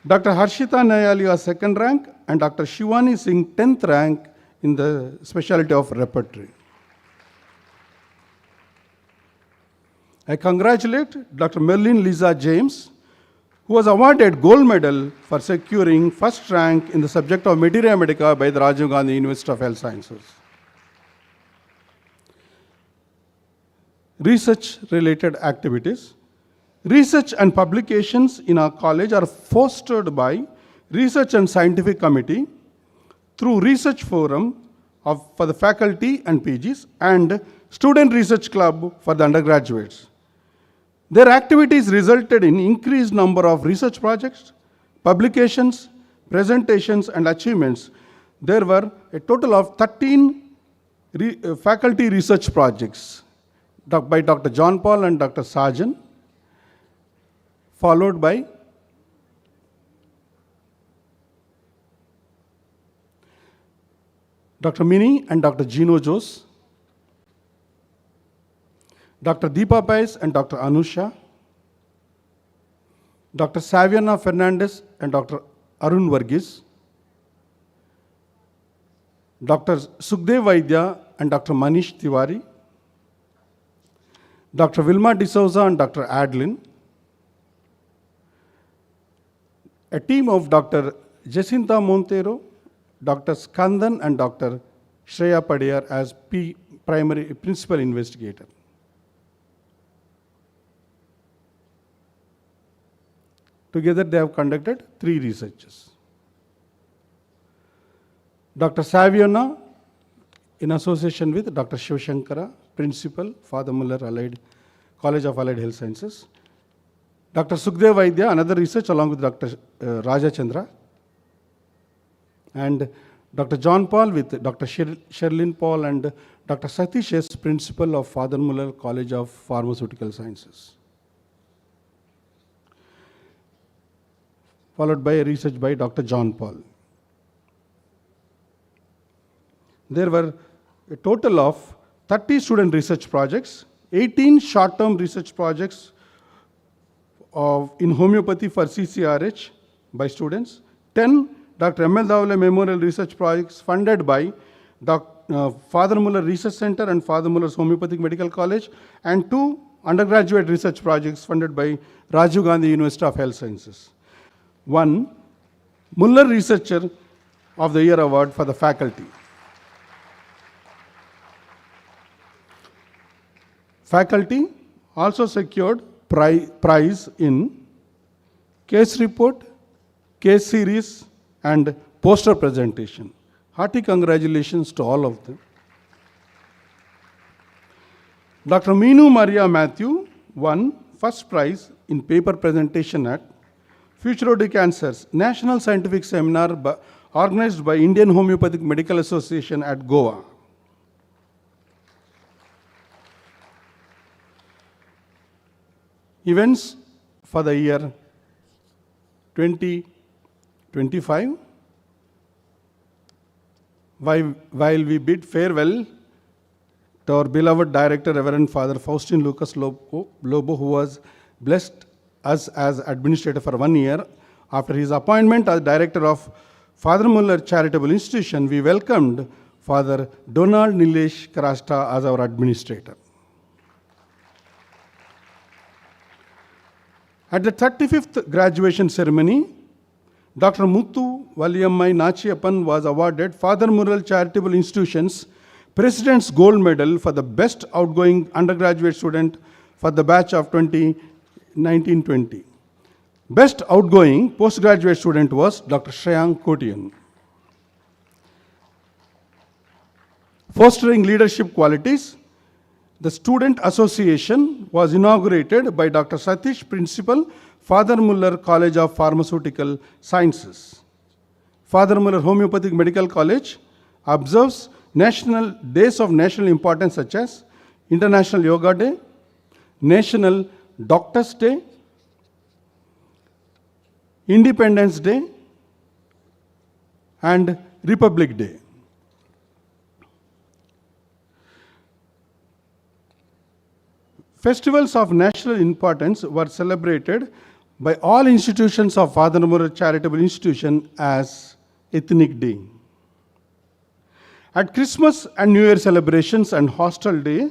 Dr. Harshita Nayalia, second rank, and Dr. Shivani Singh, 10th rank in the specialty of repertory. I congratulate Dr. Merlin Lisa James, who was awarded gold medal for securing first rank in the subject of Materia Medica by the Rajiv Gandhi University of Health Sciences. Research-related activities. Research and publications in our college are fostered by Research and Scientific Committee through Research Forum for the faculty and PGs and Student Research Club for the undergraduates. Their activities resulted in increased number of research projects, publications, presentations, and achievements. There were a total of 13 faculty research projects by Dr. John Paul and Dr. Sarjan, followed by Dr. Mini and Dr. Gino Jose, Dr. Deepa Pais and Dr. Anusha, Dr. Saviana Fernandez and Dr. Arun Varghese, Dr. Sukhdev Vaidya and Dr. Manish Tiwari, Dr. Vilma D'Souza and Dr. Adlin, a team of Dr. Jacinta Montero, Dr. Skandan and Dr. Shreya Padiyar as principal investigator. Together they have conducted 3 researches. Dr. Saviana, in association with Dr. Shivashankara, Principal, Father Muller College of Allied Health Sciences. Dr. Sukhdev Vaidya, another research along with Dr. Raja Chandra. And Dr. John Paul with Dr. Sherlyn Paul and Dr. Satish S., Principal of Father Muller College of Pharmaceutical Sciences. Followed by a research by Dr. John Paul. There were a total of 30 student research projects, 18 short-term research projects in homeopathy for CCRH by students, 10 Dr. M.L. Davle Memorial Research Projects funded by Father Muller Research Center and Father Muller's Homeopathic Medical College, and 2 undergraduate research projects funded by Rajiv Gandhi University of Health Sciences. 1 Muller Researcher of the Year Award for the faculty. Faculty also secured prize in case report, case series, and poster presentation. Hearty congratulations to all of them. Dr. Meenu Maria Matthew won first prize in paper presentation at Future Cancers National Scientific Seminar organized by Indian Homeopathic Medical Association at Goa. Events for the year 2025. While we bid farewell to our beloved director, Reverend Father Faustin Lucas Lobo, who was blessed us as administrator for 1 year. After his appointment as director of Father Muller Charitable Institution, we welcomed Father Donald Nilesh Karasta as our administrator. At the 35th graduation ceremony, Dr. Muthu Valiyammai Nachiyappan was awarded Father Muller Charitable Institution's President's Gold Medal for the best outgoing undergraduate student for the batch of 2019-20. Best outgoing postgraduate student was Dr. Shreyang Kotian. Fostering leadership qualities, the Student Association was inaugurated by Dr. Satish, Principal, Father Muller College of Pharmaceutical Sciences. Father Muller Homeopathic Medical College observes national days of national importance such as International Yoga Day, National Doctors Day, Independence Day, and Republic Day. Festivals of national importance were celebrated by all institutions of Father Muller Charitable Institution as Ethnic Day. At Christmas and New Year celebrations and Hostel Day,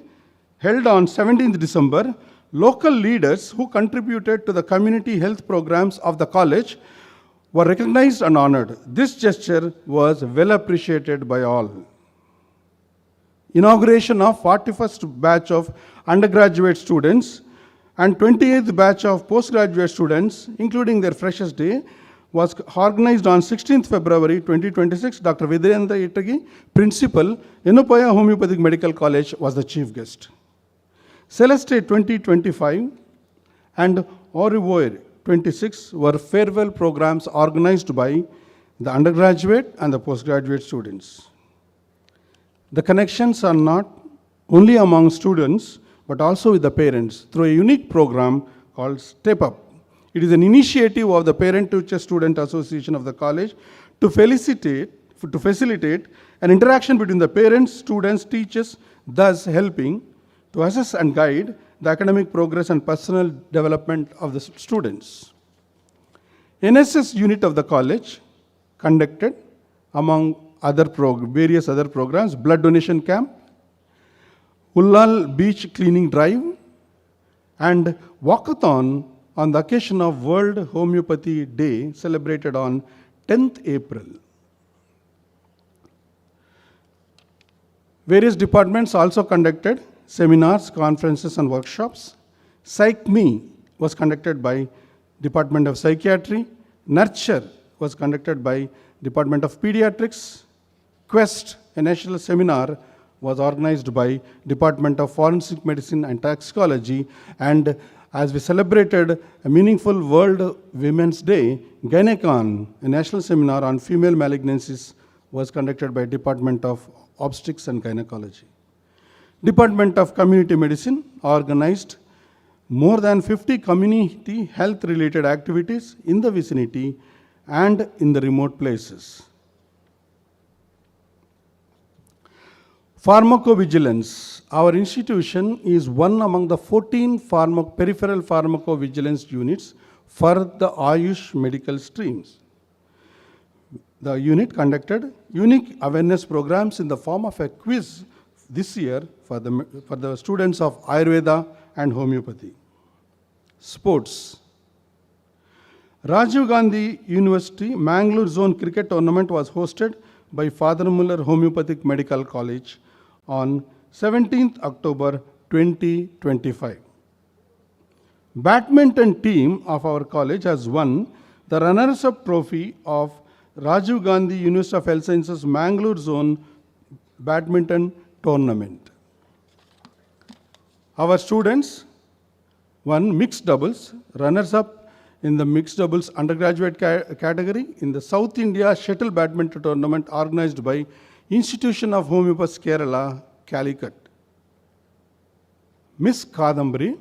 held on 17th December, local leaders who contributed to the community health programs of the college were recognized and honored. This gesture was well appreciated by all. Inauguration of 41st batch of undergraduate students and 28th batch of postgraduate students, including their Freshers' Day, was organized on 16th February 2026. Dr. Videndra Itagi, Principal, Yenupaya Homeopathic Medical College, was the chief guest. Celeste 2025 and Orivoir 26 were farewell programs organized by the undergraduate and the postgraduate students. The connections are not only among students, but also with the parents through a unique program called Step Up. It is an initiative of the Parent-Teacher Student Association of the college to facilitate an interaction between the parents, students, teachers, thus helping to assess and guide the academic progress and personal development of the students. NSS unit of the college conducted, among various other programs, blood donation camp, Ullal beach cleaning drive, and walkathon on the occasion of World Homeopathy Day celebrated on 10th April. Various departments also conducted seminars, conferences, and workshops. Psych Me was conducted by Department of Psychiatry. Nurture was conducted by Department of Pediatrics. Quest, a national seminar, was organized by Department of Forensic Medicine and Toxicology. And as we celebrated a meaningful World Women's Day, Gynecon, a national seminar on female malignancies, was conducted by Department of Obstetrics and Gynecology. Department of Community Medicine organized more than 50 community health-related activities in the vicinity and in the remote places. Pharmacovigilance. Our institution is one among the 14 peripheral pharmacovigilance units for the Ayush medical streams. The unit conducted unique awareness programs in the form of a quiz this year for the students of Ayurveda and Homeopathy. Sports. Rajiv Gandhi University Mangalore Zone Cricket Tournament was hosted by Father Muller Homeopathic Medical College on 17th October 2025. Badminton team of our college has won the runners-up trophy of Rajiv Gandhi University of Health Sciences Mangalore Zone Badminton Tournament. Our students won mixed doubles, runners-up in the mixed doubles undergraduate category in the South India Shuttle Badminton Tournament organized by Institution of Homeopaths Kerala, Calicut. Miss Kadambari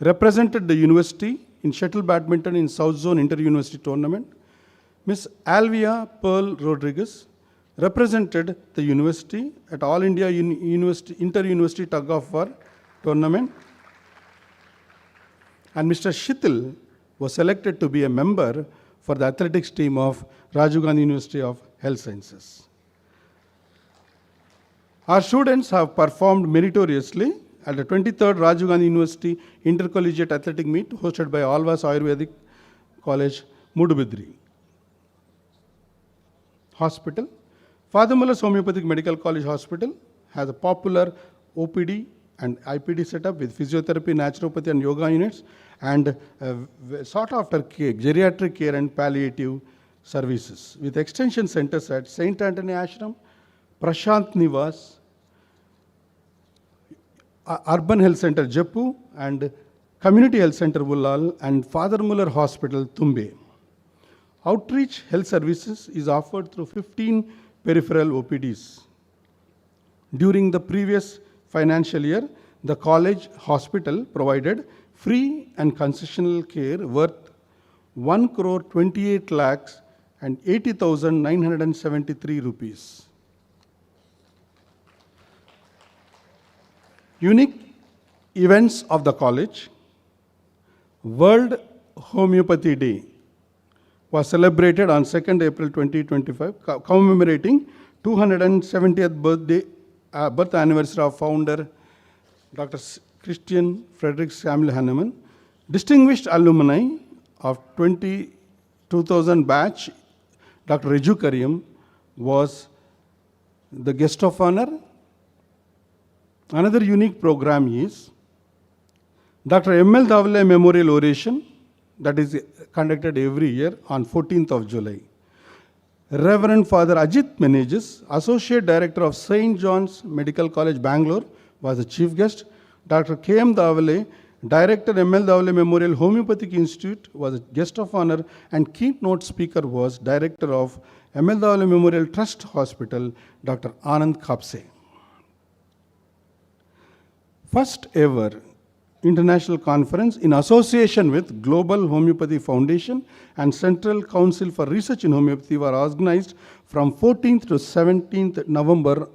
represented the university in shuttle badminton in South Zone Inter-University Tournament. Miss Alvia Pearl Rodriguez represented the university at All India Inter-University Tug of War Tournament. And Mr. Shithil was selected to be a member for the athletics team of Rajiv Gandhi University of Health Sciences. Our students have performed meritoriously at the 23rd Rajiv Gandhi University Intercollegiate Athletic Meet hosted by Alvas Ayurvedic College, Mudubidri. Hospital. Father Muller's Homeopathic Medical College Hospital has a popular OPD and IPD setup with physiotherapy, naturopathy and yoga units and sought after care, geriatric care and palliative services with extension centers at St. Anthony Ashram, Prashant Nivas, Urban Health Center Jappu and Community Health Center Vullal and Father Muller Hospital Tumbe. Outreach health services is offered through 15 peripheral OPDs. During the previous financial year, the college hospital provided free and concessional care worth 1,28 lakhs and 80,973 rupees. Unique events of the college. World Homeopathy Day was celebrated on 2nd April 2025, commemorating 270th birth anniversary of founder Dr. Christian Frederick Samuel Hahnemann. Distinguished alumni of 2000 batch, Dr. Raju Karyam was the guest of honor. Another unique program is Dr. M.L. Davale Memorial Oration that is conducted every year on 14th of July. Reverend Father Ajit Meneges, Associate Director of St. John's Medical College, Bangalore, was the chief guest. Dr. K.M. Davale, Director M.L. Davale Memorial Homeopathic Institute, was a guest of honor, and keynote speaker was Director of M.L. Davale Memorial Trust Hospital, Dr. Anand Kapse. First ever international conference in association with Global Homeopathy Foundation and Central Council for Research in Homeopathy were organized from 14th to 17th November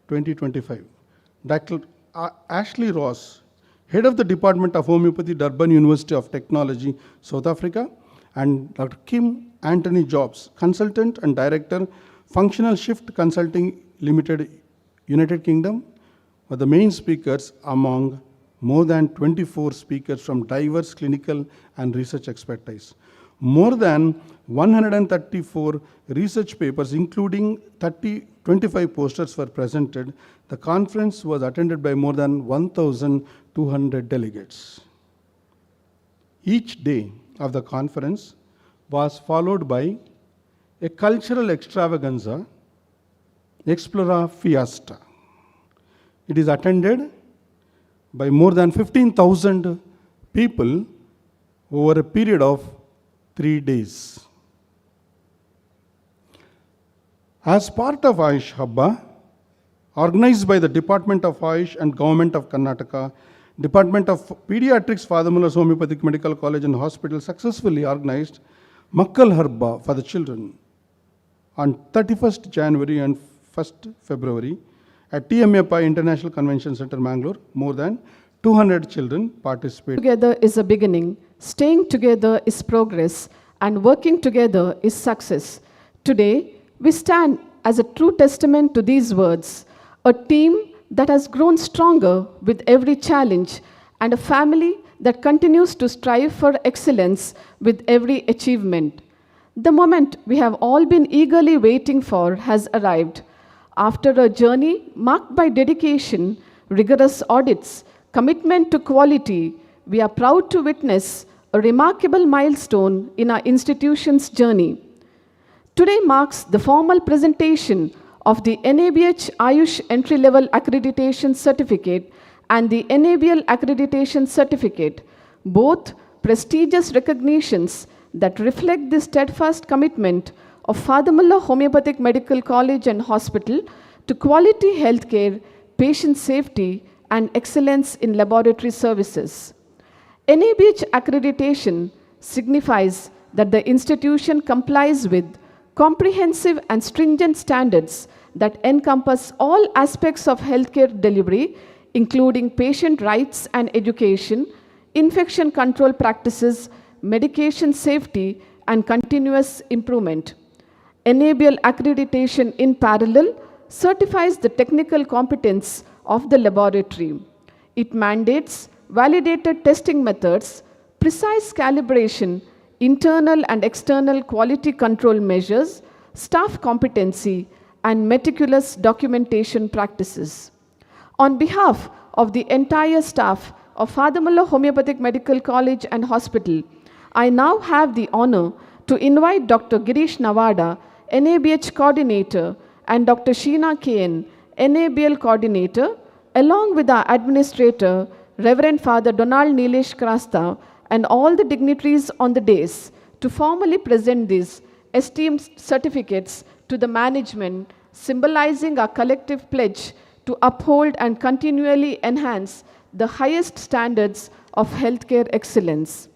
2025. Dr. Ashley Ross, Head of the Department of Homeopathy, Durban University of Technology, South Africa, and Dr. Kim Anthony Jobs, Consultant and Director, Functional Shift Consulting Limited, United Kingdom, were the main speakers among more than 24 speakers from diverse clinical and research expertise. More than 134 research papers, including 25 posters, were presented. The conference was attended by more than 1,200 delegates. Each day of the conference was followed by a cultural extravaganza, Explora Fiesta. It is attended by more than 15,000 people over a period of 3 days. As part of Ayush Habba, organized by the Department of Ayush and Government of Karnataka, Department of Pediatrics, Father Muller's Homeopathic Medical College and Hospital successfully organized Makkal Harba for the children on 31st January and 1st February at TMAPI International Convention Center, Mangalore. More than 200 children participated. Together is a beginning, staying together is progress, and working together is success. Today, we stand as a true testament to these words, a team that has grown stronger with every challenge, and a family that continues to strive for excellence with every achievement. The moment we have all been eagerly waiting for has arrived. After a journey marked by dedication, rigorous audits, commitment to quality, we are proud to witness a remarkable milestone in our institution's journey. Today marks the formal presentation of the NABH Ayush Entry-Level Accreditation Certificate and the NABL Accreditation Certificate, both prestigious recognitions that reflect the steadfast commitment of Father Muller Homeopathic Medical College and Hospital to quality healthcare, patient safety, and excellence in laboratory services. NABH accreditation signifies that the institution complies with comprehensive and stringent standards that encompass all aspects of healthcare delivery, including patient rights and education, infection control practices, medication safety, and continuous improvement. NABL accreditation in parallel certifies the technical competence of the laboratory. It mandates validated testing methods, precise calibration, internal and external quality control measures, staff competency, and meticulous documentation practices. On behalf of the entire staff of Father Muller Homeopathic Medical College and Hospital, I now have the honor to invite Dr. Girish Nawada, NABH Coordinator, and Dr. Sheena Kane, NABL Coordinator, along with our Administrator, Reverend Father Donald Nilesh Krasta, and all the dignitaries on the dais to formally present these esteemed certificates to the management, symbolizing our collective pledge to uphold and continually enhance the highest standards of healthcare excellence.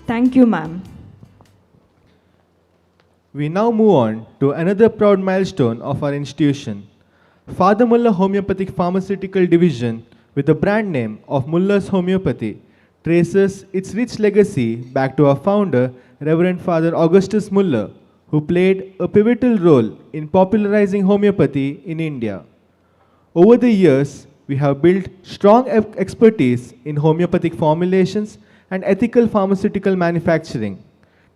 Thank you, ma'am. We now move on to another proud milestone of our institution. Father Muller Homeopathic Pharmaceutical Division, with the brand name of Muller's Homeopathy, traces its rich legacy back to our founder, Reverend Father Augustus Muller, who played a pivotal role in popularizing homeopathy in India. Over the years, we have built strong expertise in homeopathic formulations and ethical pharmaceutical manufacturing.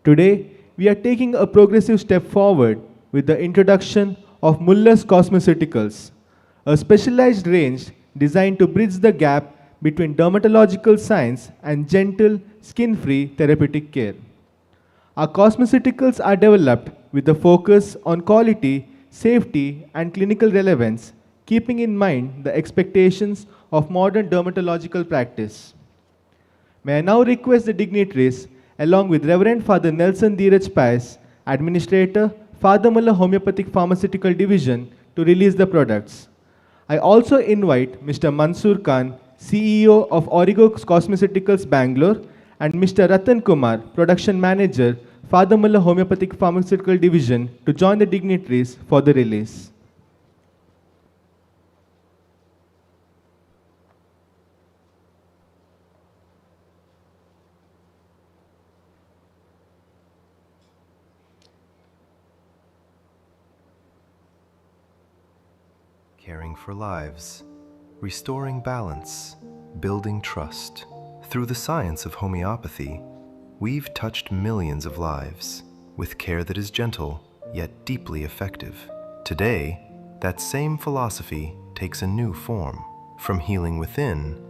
Today, we are taking a progressive step forward with the introduction of Muller's Cosmeceuticals, a specialized range designed to bridge the gap between dermatological science and gentle, skin-free therapeutic care. Our cosmeceuticals are developed with a focus on quality, safety, and clinical relevance, keeping in mind the expectations of modern dermatological practice. May I now request the dignitaries, along with Reverend Father Nelson Dheeraj Pais, Administrator, Father Muller Homeopathic Pharmaceutical Division, to release the products. I also invite Mr. Mansoor Khan, CEO of Origo Cosmeceuticals Bangalore, and Mr. Ratan Kumar, Production Manager, Father Muller Homeopathic Pharmaceutical Division, to join the dignitaries for the release. Caring for lives, restoring balance, building trust. Through the science of homeopathy, we've touched millions of lives with care that is gentle yet deeply effective. Today, that same philosophy takes a new form, from healing within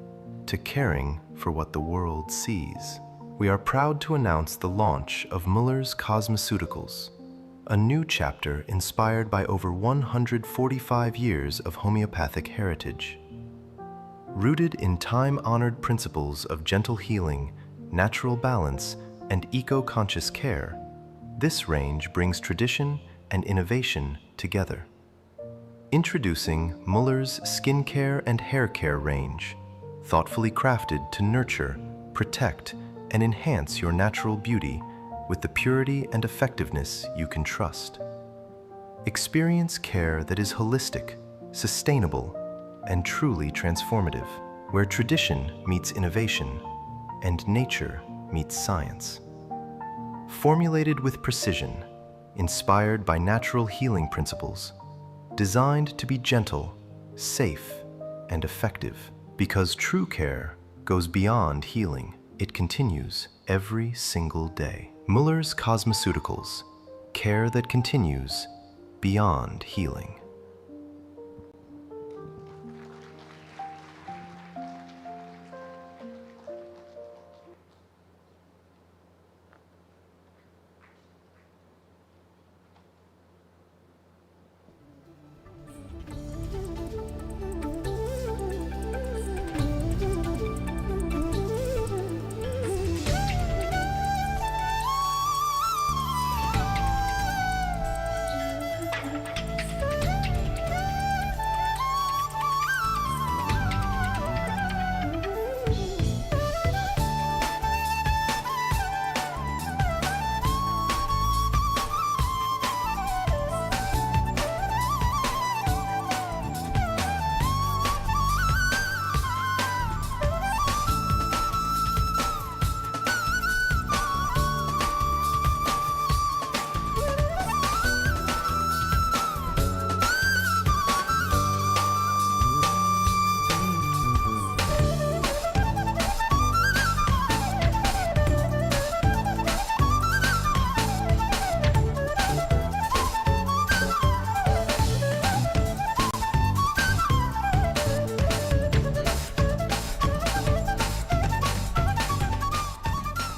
to caring for what the world sees. We are proud to announce the launch of Muller's Cosmeceuticals, a new chapter inspired by over 145 years of homeopathic heritage. Rooted in time-honored principles of gentle healing, natural balance, and eco-conscious care, this range brings tradition and innovation together. Introducing Muller's Skincare and Hair Care range, thoughtfully crafted to nurture, protect, and enhance your natural beauty with the purity and effectiveness you can trust. Experience care that is holistic, sustainable, and truly transformative, where tradition meets innovation and nature meets science. Formulated with precision, inspired by natural healing principles, designed to be gentle, safe, and effective. Because true care goes beyond healing, it continues every single day. Muller's Cosmeceuticals, care that continues beyond healing.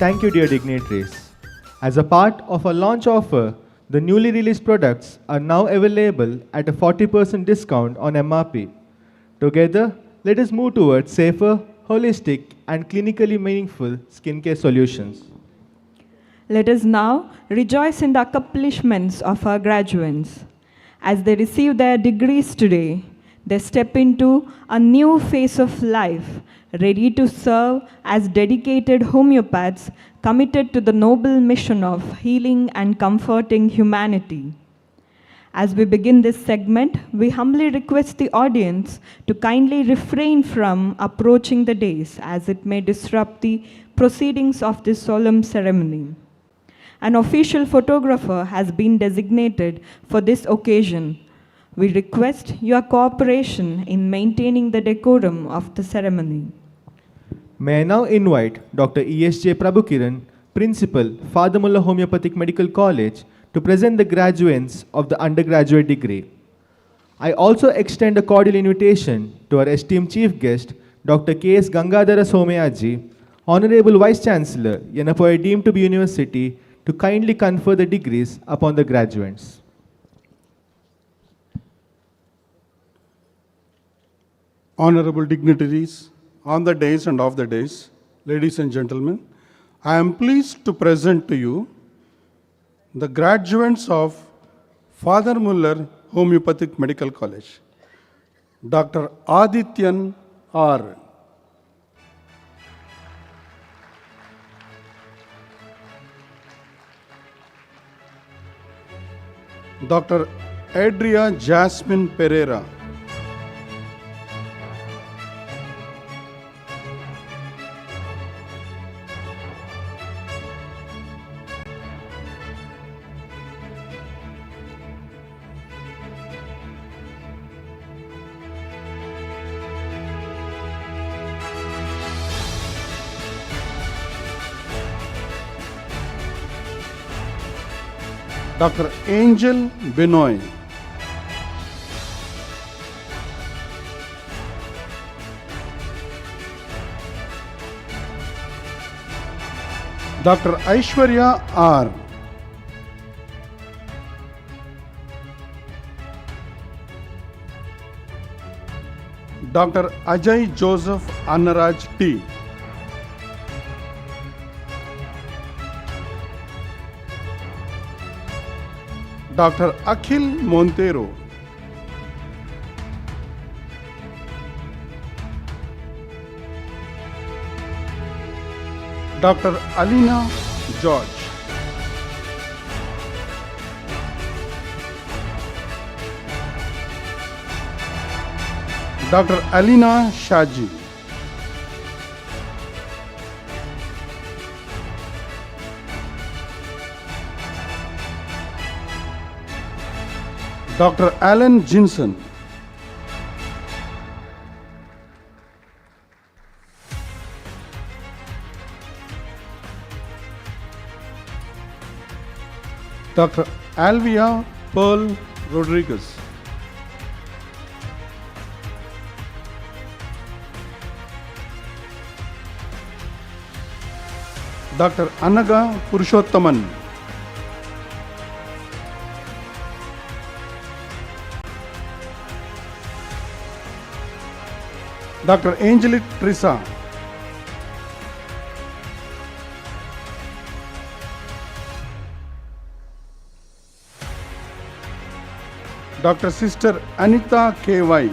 Thank you, dear dignitaries. As a part of our launch offer, the newly released products are now available at a 40% discount on MRP. Together, let us move towards safer, holistic, and clinically meaningful skincare solutions. Let us now rejoice in the accomplishments of our graduates. As they receive their degrees today, they step into a new phase of life, ready to serve as dedicated homeopaths committed to the noble mission of healing and comforting humanity. As we begin this segment, we humbly request the audience to kindly refrain from approaching the dais, as it may disrupt the proceedings of this solemn ceremony. An official photographer has been designated for this occasion. We request your cooperation in maintaining the decorum of the ceremony. May I now invite Dr. E.S.J. Prabhukiran, Principal, Father Muller Homeopathic Medical College, to present the graduates of the undergraduate degree. I also extend a cordial invitation to our esteemed Chief Guest, Dr. K.S. Gangadhara Somayaji, Honorable Vice Chancellor, Yenapoya deemed to be University, to kindly confer the degrees upon the graduates. Honorable dignitaries, on the days and off the days, ladies and gentlemen, I am pleased to present to you the graduates of Father Muller Homeopathic Medical College. Dr. Adityan R. Dr. Adria Jasmine Pereira. Dr. Angel Benoy. Dr. Aishwarya R. Dr. Ajay Joseph Annaraj T. Dr. Akhil Montero. Dr. Alina George. Dr. Alina Shaji. Dr. Alan Jinson. Dr. Alvia Pearl Rodriguez. Dr. Anaga Purushottaman. Dr. Angelic Trisa. Dr. Sister Anita K.Y.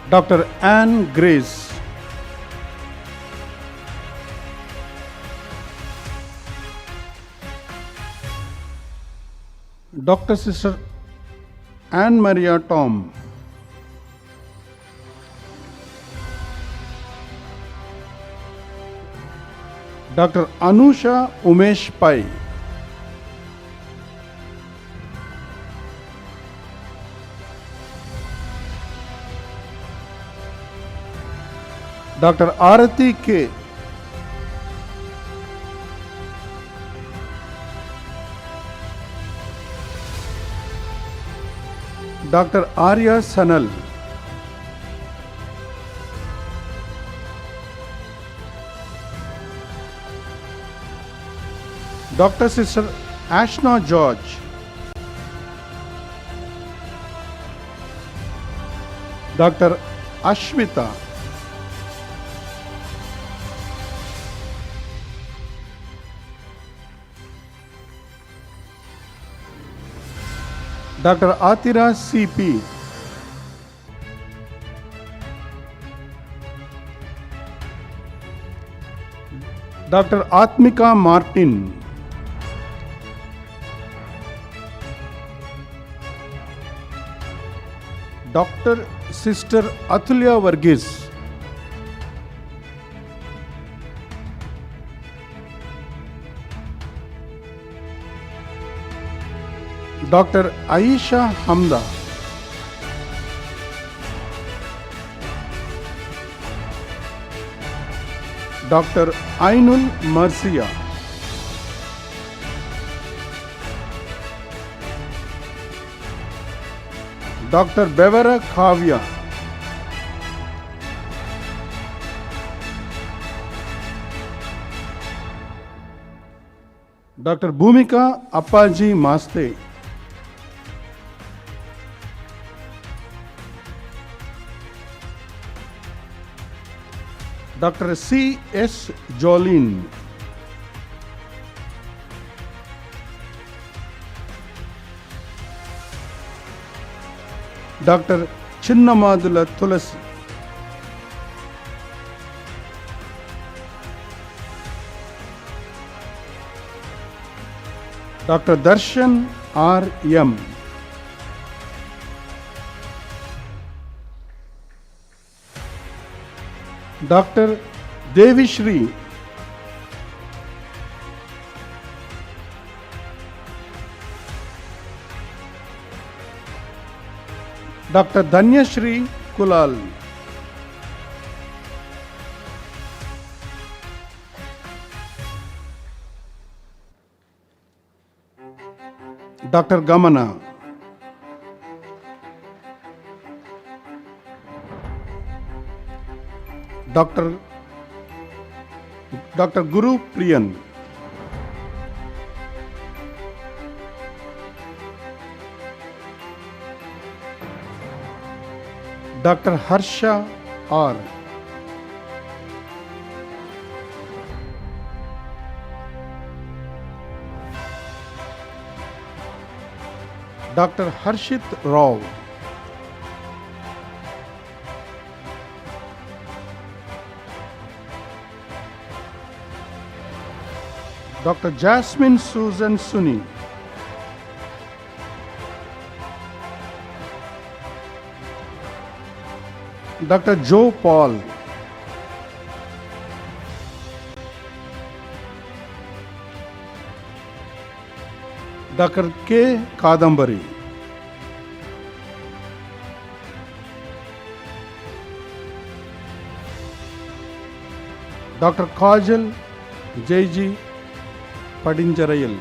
Dr. Anne Grace. Dr. Sister Anne Maria Tom. Dr. Anusha Umesh Pai. Dr. Arati K. Dr. Arya Sanal. Dr. Sister Ashna George. Dr. Ashmita. Dr. Atira C.P. Dr. Atmika Martin. Dr. Sister Atulya Varghese. Dr. Aisha Hamda. Dr. Ainul Marcia. Dr. Bevara Kavya. Dr. Bhumika Appaji Maste. Dr. C. S. Jolene. Dr. Chinnamadula Tulasi. Dr. Darshan R. M. Dr. Devi Shri. Dr. Dhanya Shri Kulal. Dr. Gamana. Dr. Guru Priyan. Dr. Harsha R. Dr. Harshit Rao. Dr. Jasmine Susan Suni, Dr. Joe Paul, Dr. K. Kadambari, Dr. Kajal J.G. Padinjarayal,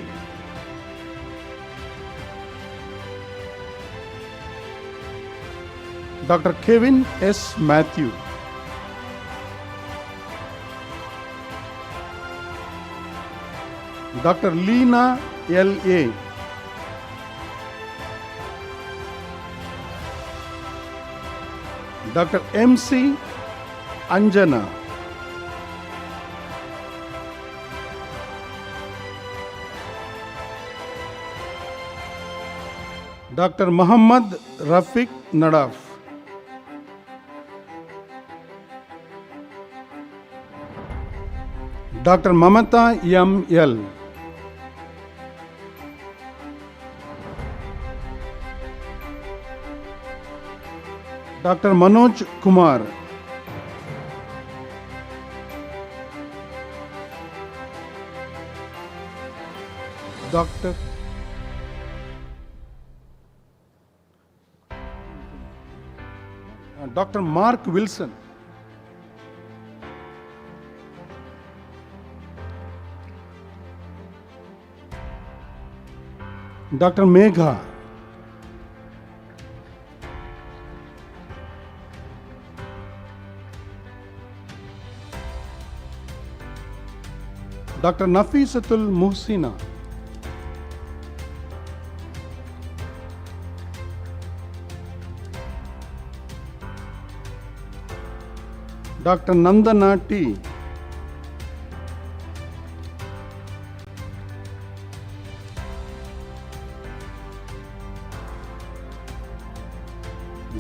Dr. Kevin S. Matthew, Dr. Leena L.A., Dr. M.C. Anjana, Dr. Muhammad Rafiq Nadaf, Dr. Mamata M.L., Dr. Manoj Kumar, Dr. Mark Wilson, Dr. Megha, Dr. Nafisatul Muhsina, Dr. Nandana T,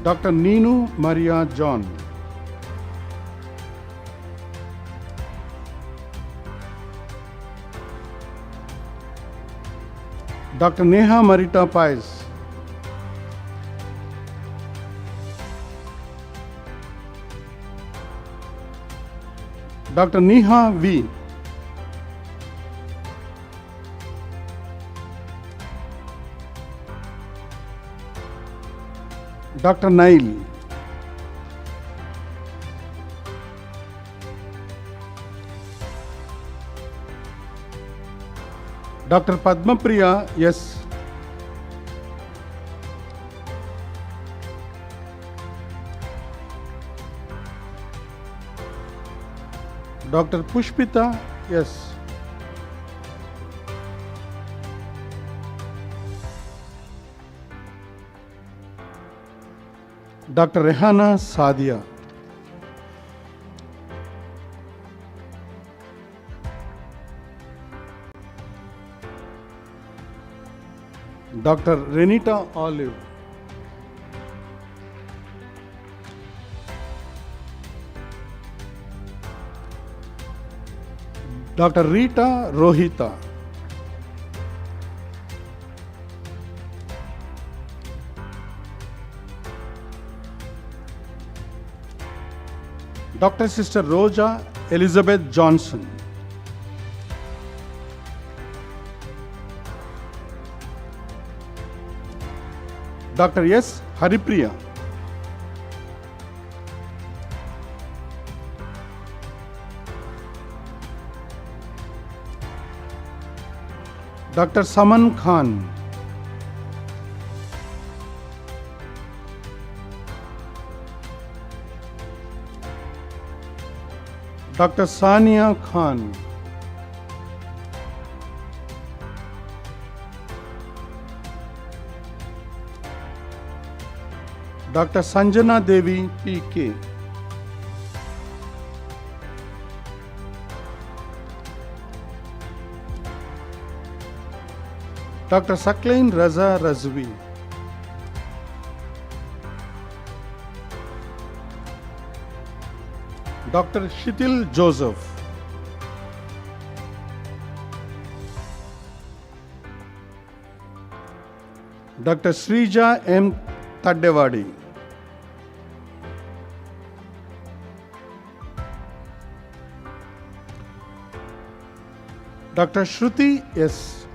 Dr. Ninu Maria John, Dr. Neha Marita Pais, Dr. Neha V, Dr. Nail, Dr. Padmapriya S, Dr. Pushpita S, Dr. Rehana Sadia, Dr. Renita Olive, Dr. Rita Rohita, Dr. Sister Roja Elizabeth Johnson, Dr. S. Haripriya, Dr. Saman Khan, Dr. Sania Khan, Dr. Sanjana Devi P.K., Dr. Saklain Raza Razvi, Dr. Shitil Joseph, Dr. Srija M. Taddewadi. Dr. Shruti S.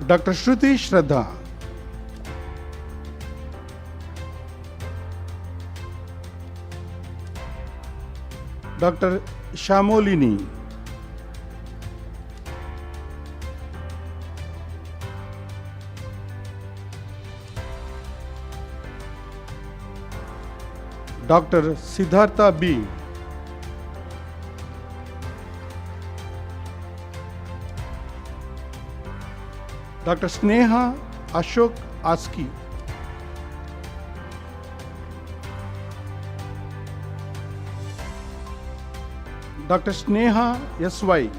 Dr. Shruti Shraddha. Dr. Shamolini. Dr. Siddhartha B. Dr. Sneha Ashok Aski. Dr. Sneha S.Y.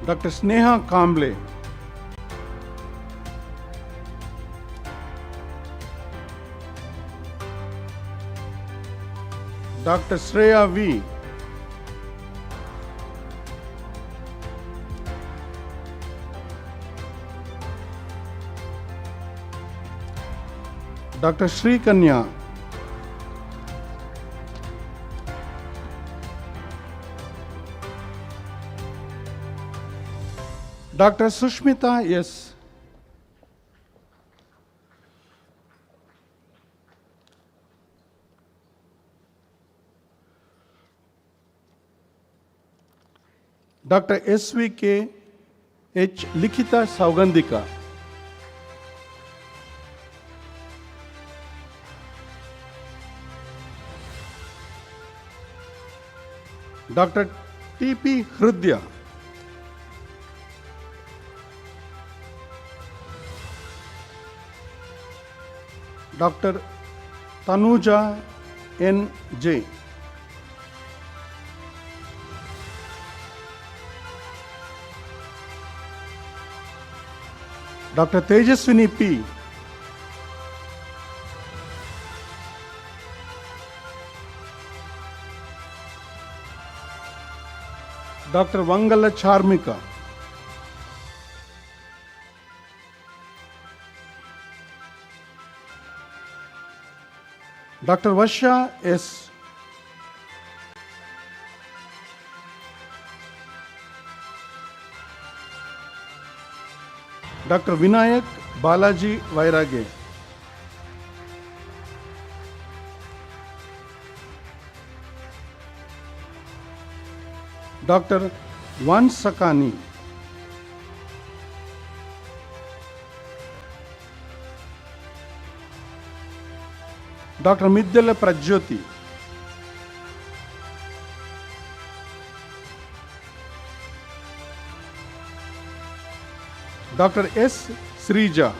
Dr. Sneha Kamble. Dr. Shreya V. Dr. Sri Kanya. Dr. Sushmita S. Dr. SVK H. Likhita Saugandika. Dr. T.P. Hrudya. Dr. Tanuja N.J. Dr. Tejaswini P. Dr. Vangala Charmika. Dr. Vasha S. Dr. Vinayak Balaji Vairage. Dr. Vansakani. Dr. Midyala Prajyoti. Dr. S. Srija.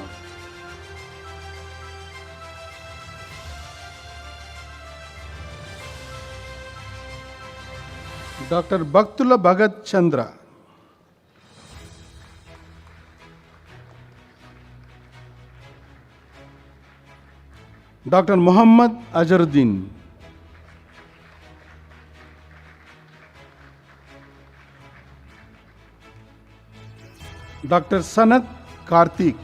Dr. Bhaktula Bhagat Chandra. Dr. Muhammad Azharuddin. Dr. Sanat Karthik.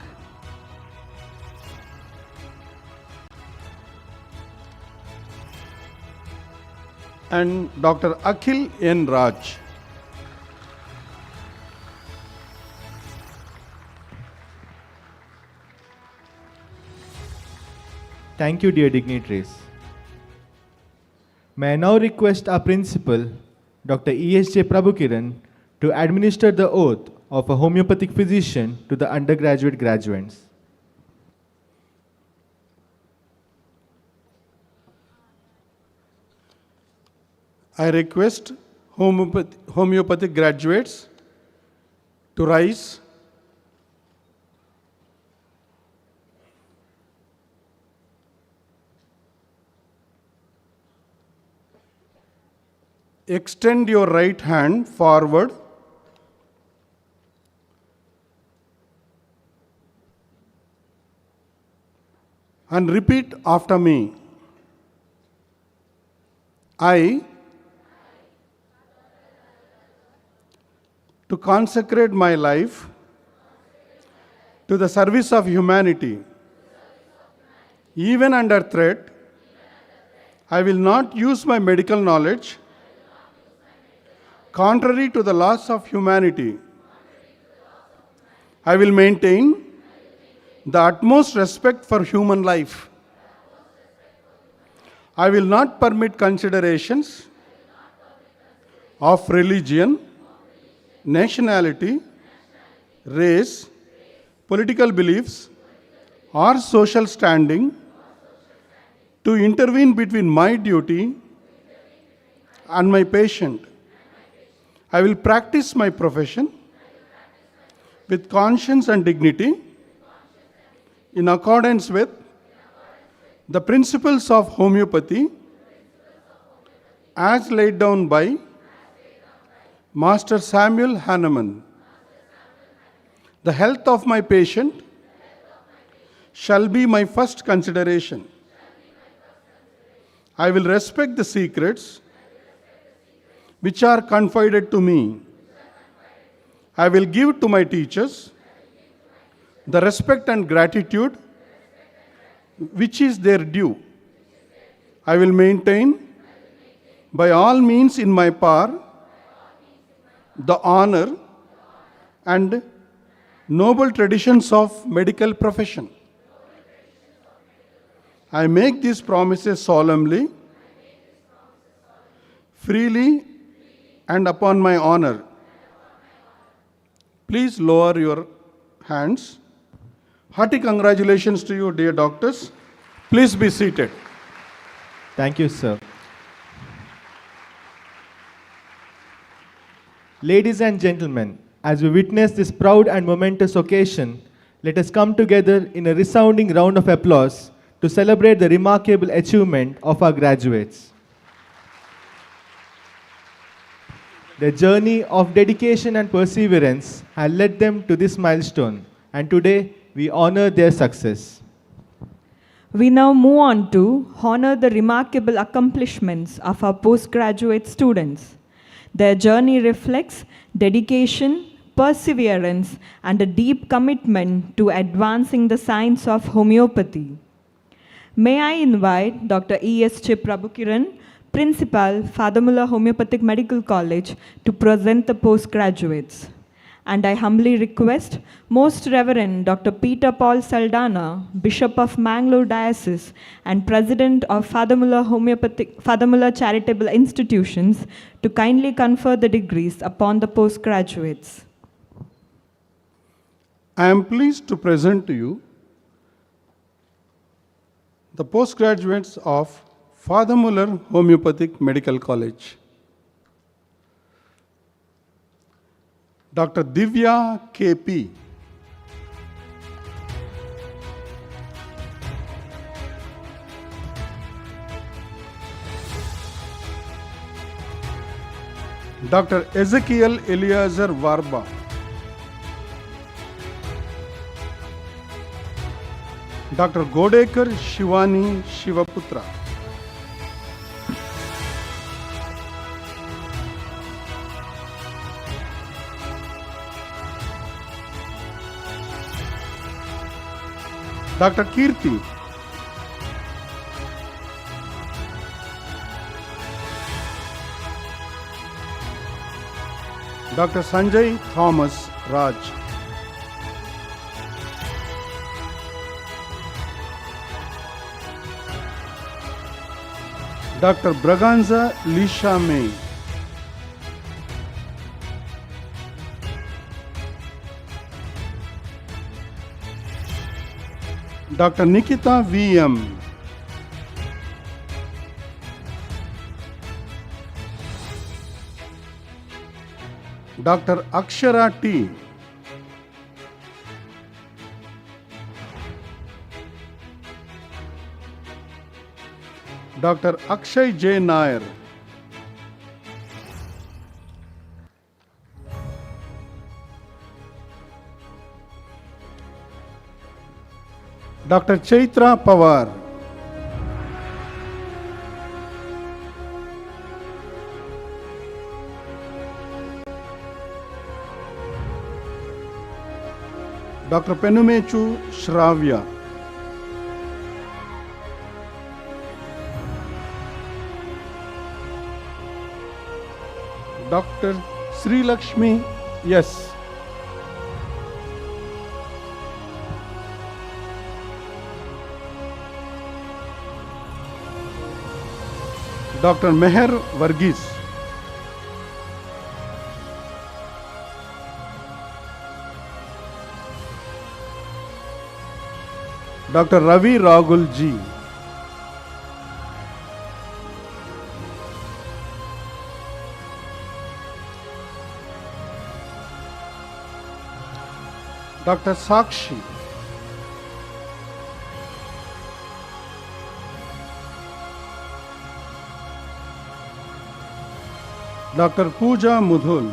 And Dr. Akhil N. Raj. Thank you, dear dignitaries. May I now request our principal, Dr. E.S.J. Prabhukiran, to administer the oath of a homeopathic physician to the undergraduate graduates. I request homeopathic graduates to rise. Extend your right hand forward. and repeat after me. I, to consecrate my life to the service of humanity, even under threat, I will not use my medical knowledge contrary to the laws of humanity. I will maintain the utmost respect for human life. I will not permit considerations of religion, nationality, race, political beliefs, or social standing to intervene between my duty and my patient. I will practice my profession with conscience and dignity in accordance with the principles of homeopathy as laid down by Master Samuel Hahnemann. The health of my patient shall be my first consideration. I will respect the secrets which are confided to me. I will give to my teachers the respect and gratitude which is their due. I will maintain by all means in my power the honor and noble traditions of medical profession. I make these promises solemnly, freely, and upon my honor. Please lower your hands. Hearty congratulations to you, dear doctors. Please be seated. Thank you, sir. Ladies and gentlemen, as we witness this proud and momentous occasion, let us come together in a resounding round of applause to celebrate the remarkable achievement of our graduates. Their journey of dedication and perseverance has led them to this milestone, and today we honor their success. We now move on to honor the remarkable accomplishments of our postgraduate students. Their journey reflects dedication, perseverance, and a deep commitment to advancing the science of homeopathy. May I invite Dr. E.S. Prabhukiran, Principal, Father Muller Homeopathic Medical College, to present the postgraduates. And I humbly request Most Reverend Dr. Peter Paul Saldana, Bishop of Mangalore Diocese and President of Father Muller Charitable Institutions, to kindly confer the degrees upon the postgraduates. I am pleased to present to you the postgraduates of Father Muller Homeopathic Medical College. Dr. Divya K.P. Dr. Ezekiel Eliezer Varba. Dr. Godekar Shivani Shivaputra. Dr. Kirti. Dr. Sanjay Thomas Raj. Dr. Braganza Lisha May. Dr. Nikita V.M. Dr. Akshara T. Dr. Akshay J. Nair. Dr. Chaitra Pawar. Dr. Penumechu Shravya. Dr. Sri Lakshmi S. Dr. Meher Varghese. Dr. Ravi Raghul G. Dr. Sakshi. Dr. Pooja Mudhul.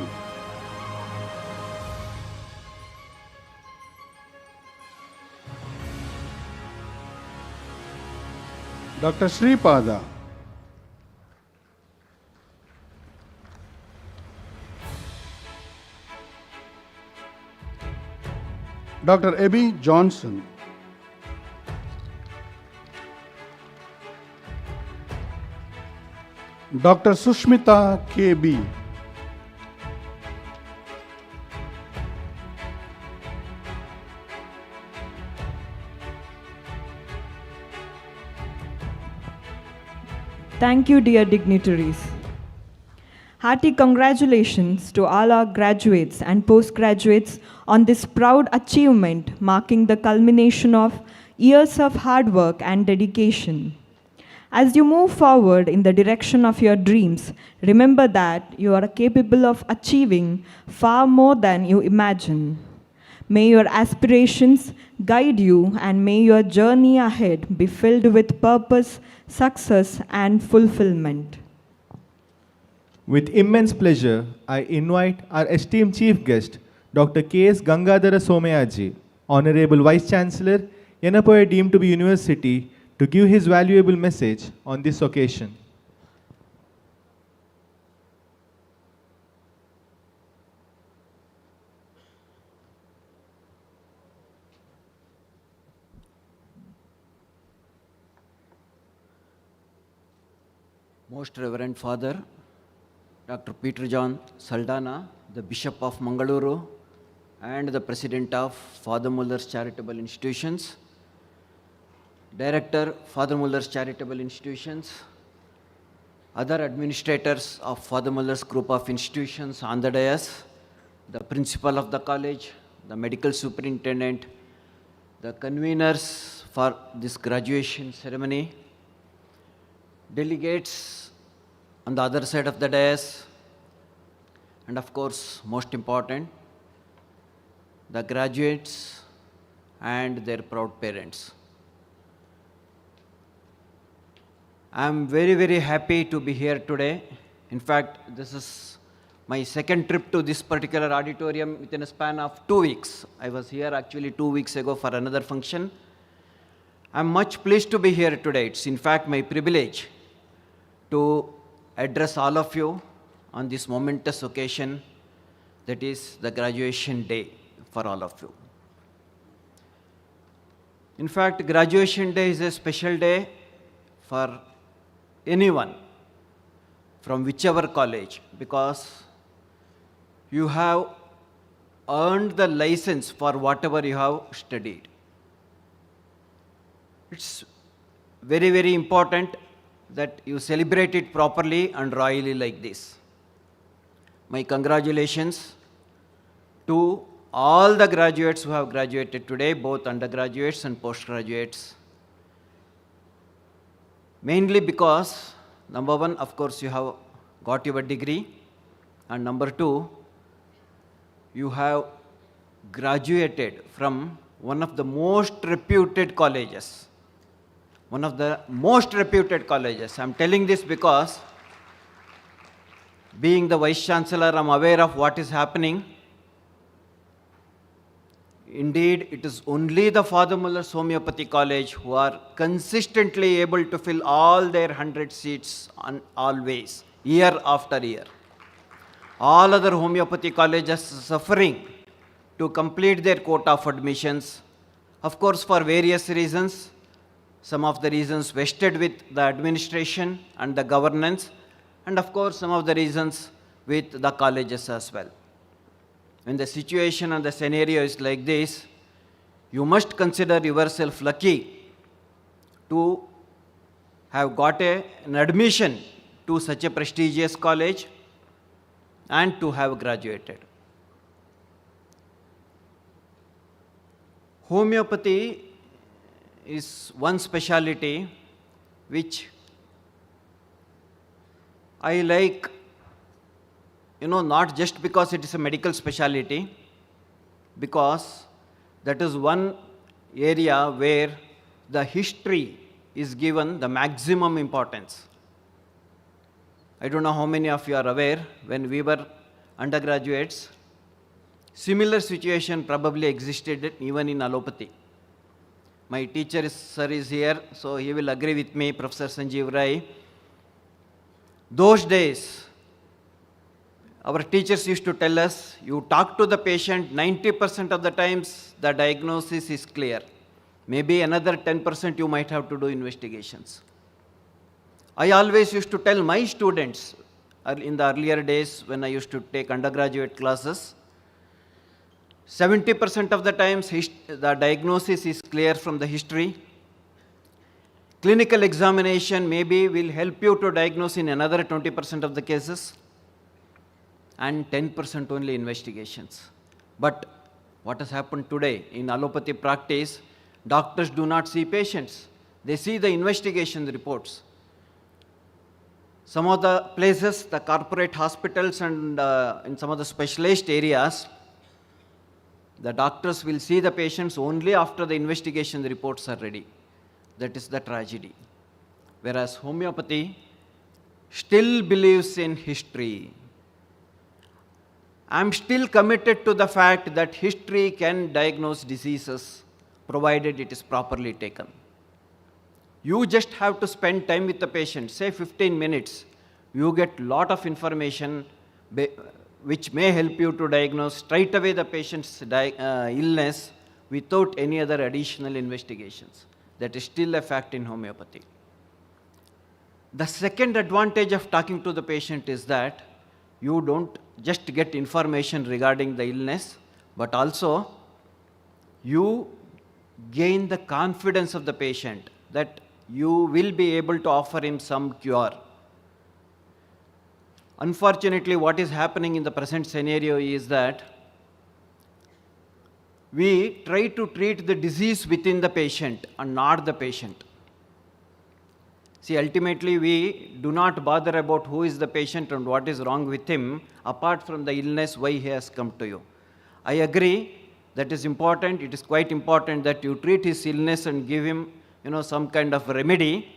Dr. Sripada. Dr. Abby Johnson. Dr. Sushmita KB. Thank you, dear dignitaries. Hearty congratulations to all our graduates and postgraduates on this proud achievement marking the culmination of years of hard work and dedication. As you move forward in the direction of your dreams, remember that you are capable of achieving far more than you imagine. May your aspirations guide you and may your journey ahead be filled with purpose, success, and fulfillment. With immense pleasure, I invite our esteemed Chief Guest, Dr. K.S. Gangadhara Somayaji, Honorable Vice Chancellor, Yenapoya deemed to be University, to give his valuable message on this occasion. Most Reverend Father, Dr. Peter John Saldana, the Bishop of Mangalore and the President of Father Muller's Charitable Institutions, Director, Father Muller's Charitable Institutions, other administrators of Father Muller's group of institutions on the dais, the principal of the college, the medical superintendent, the conveners for this graduation ceremony, delegates on the other side of the dais, and of course, most important, the graduates and their proud parents. I am very, very happy to be here today. In fact, this is my second trip to this particular auditorium within a span of 2 weeks. I was here actually 2 weeks ago for another function. I'm much pleased to be here today. It's in fact my privilege to address all of you on this momentous occasion, that is the graduation day for all of you. In fact, graduation day is a special day for anyone from whichever college, because you have earned the license for whatever you have studied. It's very, very important that you celebrate it properly and royally like this. My congratulations to all the graduates who have graduated today, both undergraduates and postgraduates. Mainly because, number one, of course, you have got your degree, and number two, you have graduated from one of the most reputed colleges. One of the most reputed colleges. I'm telling this because, being the Vice Chancellor, I'm aware of what is happening indeed, it is only the Father Muller's Homeopathy College who are consistently able to fill all their 100 seats on always, year after year. All other homeopathy colleges are suffering to complete their quota of admissions, of course, for various reasons. Some of the reasons vested with the administration and the governance, and of course, some of the reasons with the colleges as well. When the situation and the scenario is like this, you must consider yourself lucky to have got an admission to such a prestigious college and to have graduated. Homeopathy is one specialty which I like, not just because it is a medical specialty, because that is one area where the history is given the maximum importance. I don't know how many of you are aware, when we were undergraduates, similar situation probably existed even in allopathy. My teacher, sir, is here, so he will agree with me, Professor Sanjeev Rai. Those days, our teachers used to tell us, you talk to the patient, 90% of the times the diagnosis is clear. Maybe another 10% you might have to do investigations. I always used to tell my students in the earlier days when I used to take undergraduate classes, 70% of the times the diagnosis is clear from the history. Clinical examination maybe will help you to diagnose in another 20% of the cases, and 10% only investigations. But what has happened today in allopathy practice, doctors do not see patients. They see the investigation reports. Some of the places, the corporate hospitals and in some of the specialized areas, the doctors will see the patients only after the investigation reports are ready. That is the tragedy. Whereas homeopathy still believes in history. I am still committed to the fact that history can diagnose diseases provided it is properly taken. You just have to spend time with the patient, say 15 minutes. You get lot of information which may help you to diagnose straight away the patient's illness without any other additional investigations. That is still a fact in homeopathy. The second advantage of talking to the patient is that you don't just get information regarding the illness, but also you gain the confidence of the patient that you will be able to offer him some cure. Unfortunately, what is happening in the present scenario is that we try to treat the disease within the patient and not the patient. See, ultimately, we do not bother about who is the patient and what is wrong with him, apart from the illness, why he has come to you. I agree, that is important. It is quite important that you treat his illness and give him, some kind of remedy,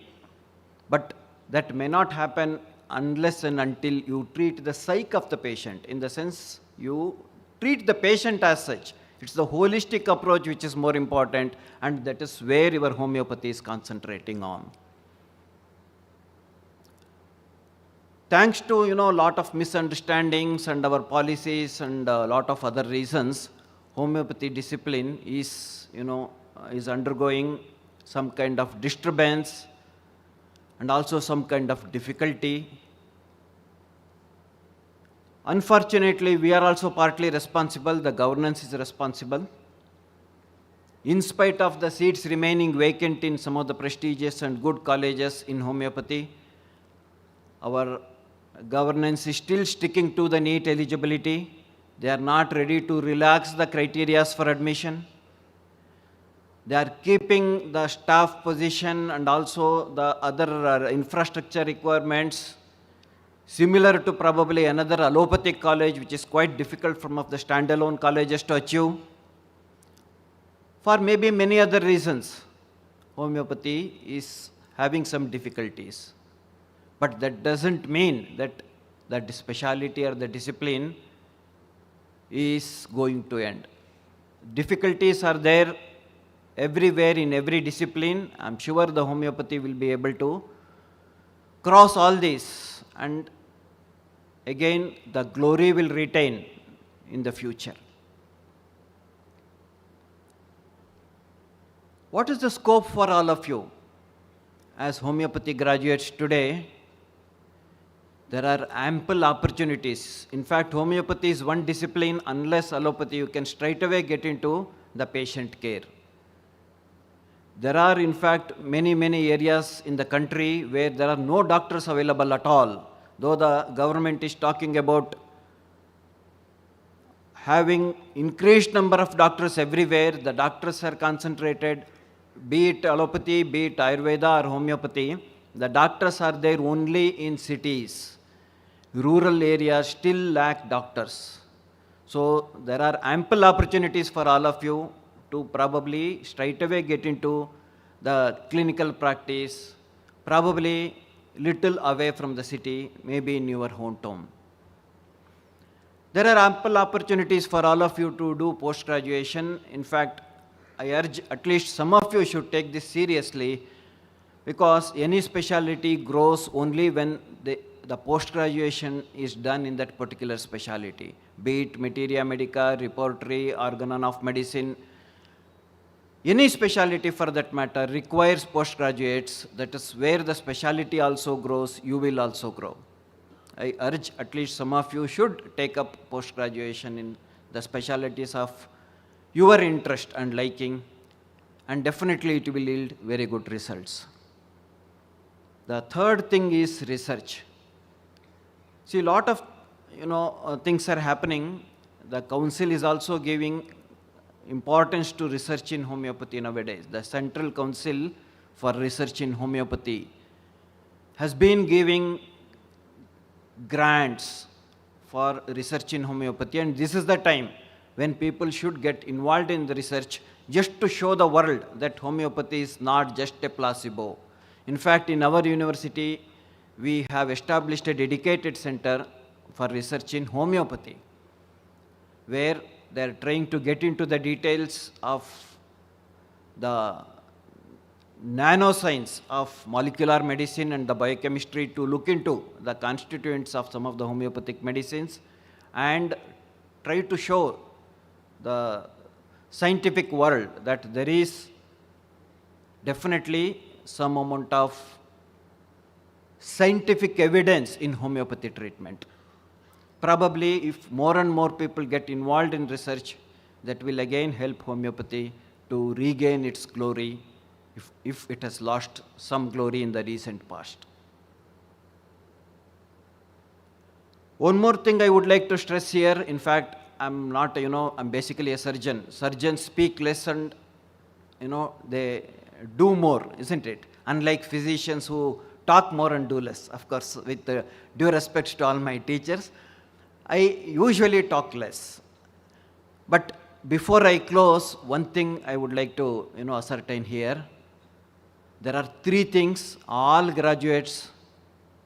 but that may not happen unless and until you treat the psyche of the patient. In the sense, you treat the patient as such. It's the holistic approach which is more important, and that is where your homeopathy is concentrating on. Thanks to a lot of misunderstandings and our policies and a lot of other reasons, homeopathy discipline is undergoing some kind of disturbance and also some kind of difficulty. Unfortunately, we are also partly responsible. The governance is responsible. In spite of the seats remaining vacant in some of the prestigious and good colleges in homeopathy, our governance is still sticking to the NEET eligibility. They are not ready to relax the criteria for admission. They are keeping the staff position and also the other infrastructure requirements similar to probably another allopathic college, which is quite difficult from of the standalone colleges to achieve. For maybe many other reasons, homeopathy is having some difficulties. But that doesn't mean that the specialty or the discipline is going to end. difficulties are there everywhere in every discipline. I'm sure the homeopathy will be able to cross all these, and again the glory will retain in the future. What is the scope for all of you? As homeopathy graduates today, there are ample opportunities. In fact, homeopathy is one discipline, unless allopathy, you can straight away get into the patient care. There are, in fact, many areas in the country where there are no doctors available at all. Though the government is talking about having increased number of doctors everywhere, the doctors are concentrated, be it allopathy, be it Ayurveda or homeopathy, the doctors are there only in cities. Rural areas still lack doctors. So there are ample opportunities for all of you to probably straight away get into the clinical practice, probably little away from the city, maybe in your hometown. There are ample opportunities for all of you to do post-graduation. In fact, I urge at least some of you should take this seriously, because any specialty grows only when the post-graduation is done in that particular specialty, be it materia medica, repertory, organon of medicine. Any specialty for that matter requires postgraduates. That is where the specialty also grows, you will also grow. I urge at least some of you should take up post-graduation in the specialties of your interest and liking, and definitely it will yield very good results. The third thing is research. See, a lot of things are happening. The council is also giving importance to research in homeopathy nowadays. The Central Council for Research in Homeopathy has been giving grants for research in homeopathy, and this is the time when people should get involved in the research, just to show the world that homeopathy is not just a placebo. In fact, in our university, we have established a dedicated center for research in homeopathy, where they are trying to get into the details of the nanoscience of molecular medicine and the biochemistry, to look into the constituents of some of the homeopathic medicines and try to show the scientific world that there is definitely some amount of scientific evidence in homeopathy treatment. Probably if more and more people get involved in research, that will again help homeopathy to regain its glory, if it has lost some glory in the recent past. One more thing I would like to stress here. In fact, I'm not, I'm basically a surgeon. Surgeons speak less and, they do more, isn't it? Unlike physicians who talk more and do less. Of course, with due respect to all my teachers, I usually talk less. But before I close, one thing I would like to, ascertain here. There are three things all graduates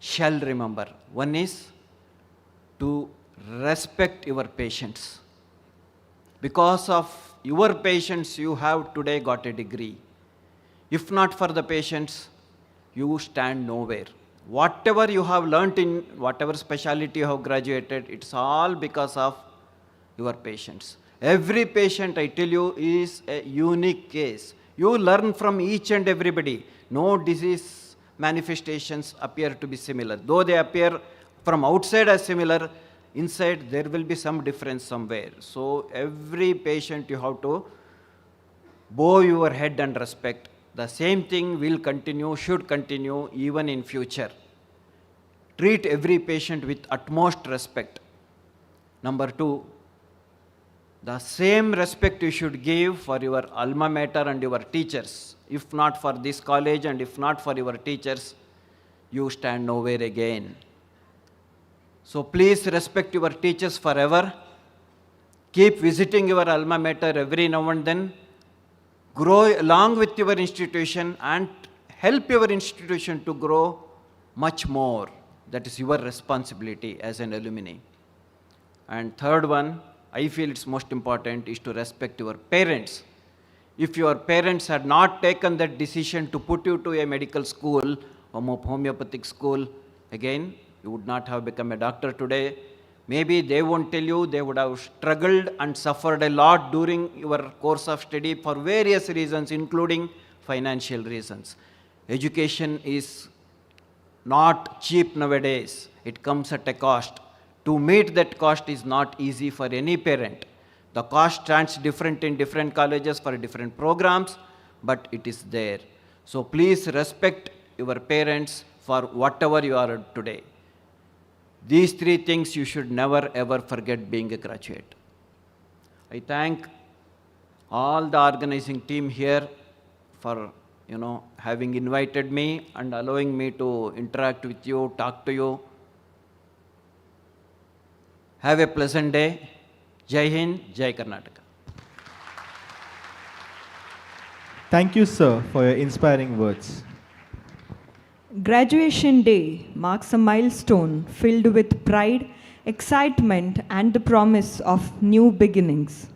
shall remember. One is to respect your patients. Because of your patients, you have today got a degree. If not for the patients, you stand nowhere. Whatever you have learnt in whatever specialty you have graduated, it's all because of your patients. Every patient, I tell you, is a unique case. You learn from each and everybody. No disease manifestations appear to be similar. Though they appear from outside as similar, inside there will be some difference somewhere. So every patient you have to bow your head and respect. The same thing will continue, should continue even in future. Treat every patient with utmost respect. Number two, the same respect you should give for your alma mater and your teachers. If not for this college and if not for your teachers, you stand nowhere again. So please respect your teachers forever. Keep visiting your alma mater every now and then. Grow along with your institution and help your institution to grow much more. That is your responsibility as an alumni. And third one, I feel it's most important is to respect your parents. If your parents had not taken that decision to put you to a medical school, homeopathic school, again, you would not have become a doctor today. Maybe they won't tell you, they would have struggled and suffered a lot during your course of study for various reasons, including financial reasons. Education is not cheap nowadays. It comes at a cost. To meet that cost is not easy for any parent. The cost stands different in different colleges for different programs, but it is there. So please respect your parents for whatever you are today. These three things you should never ever forget being a graduate. I thank all the organizing team here for having invited me and allowing me to interact with you, talk to you. Have a pleasant day. Jai Hind, Jai Karnataka. Thank you, sir, for your inspiring words. Graduation Day marks a milestone filled with pride, excitement, and the promise of new beginnings.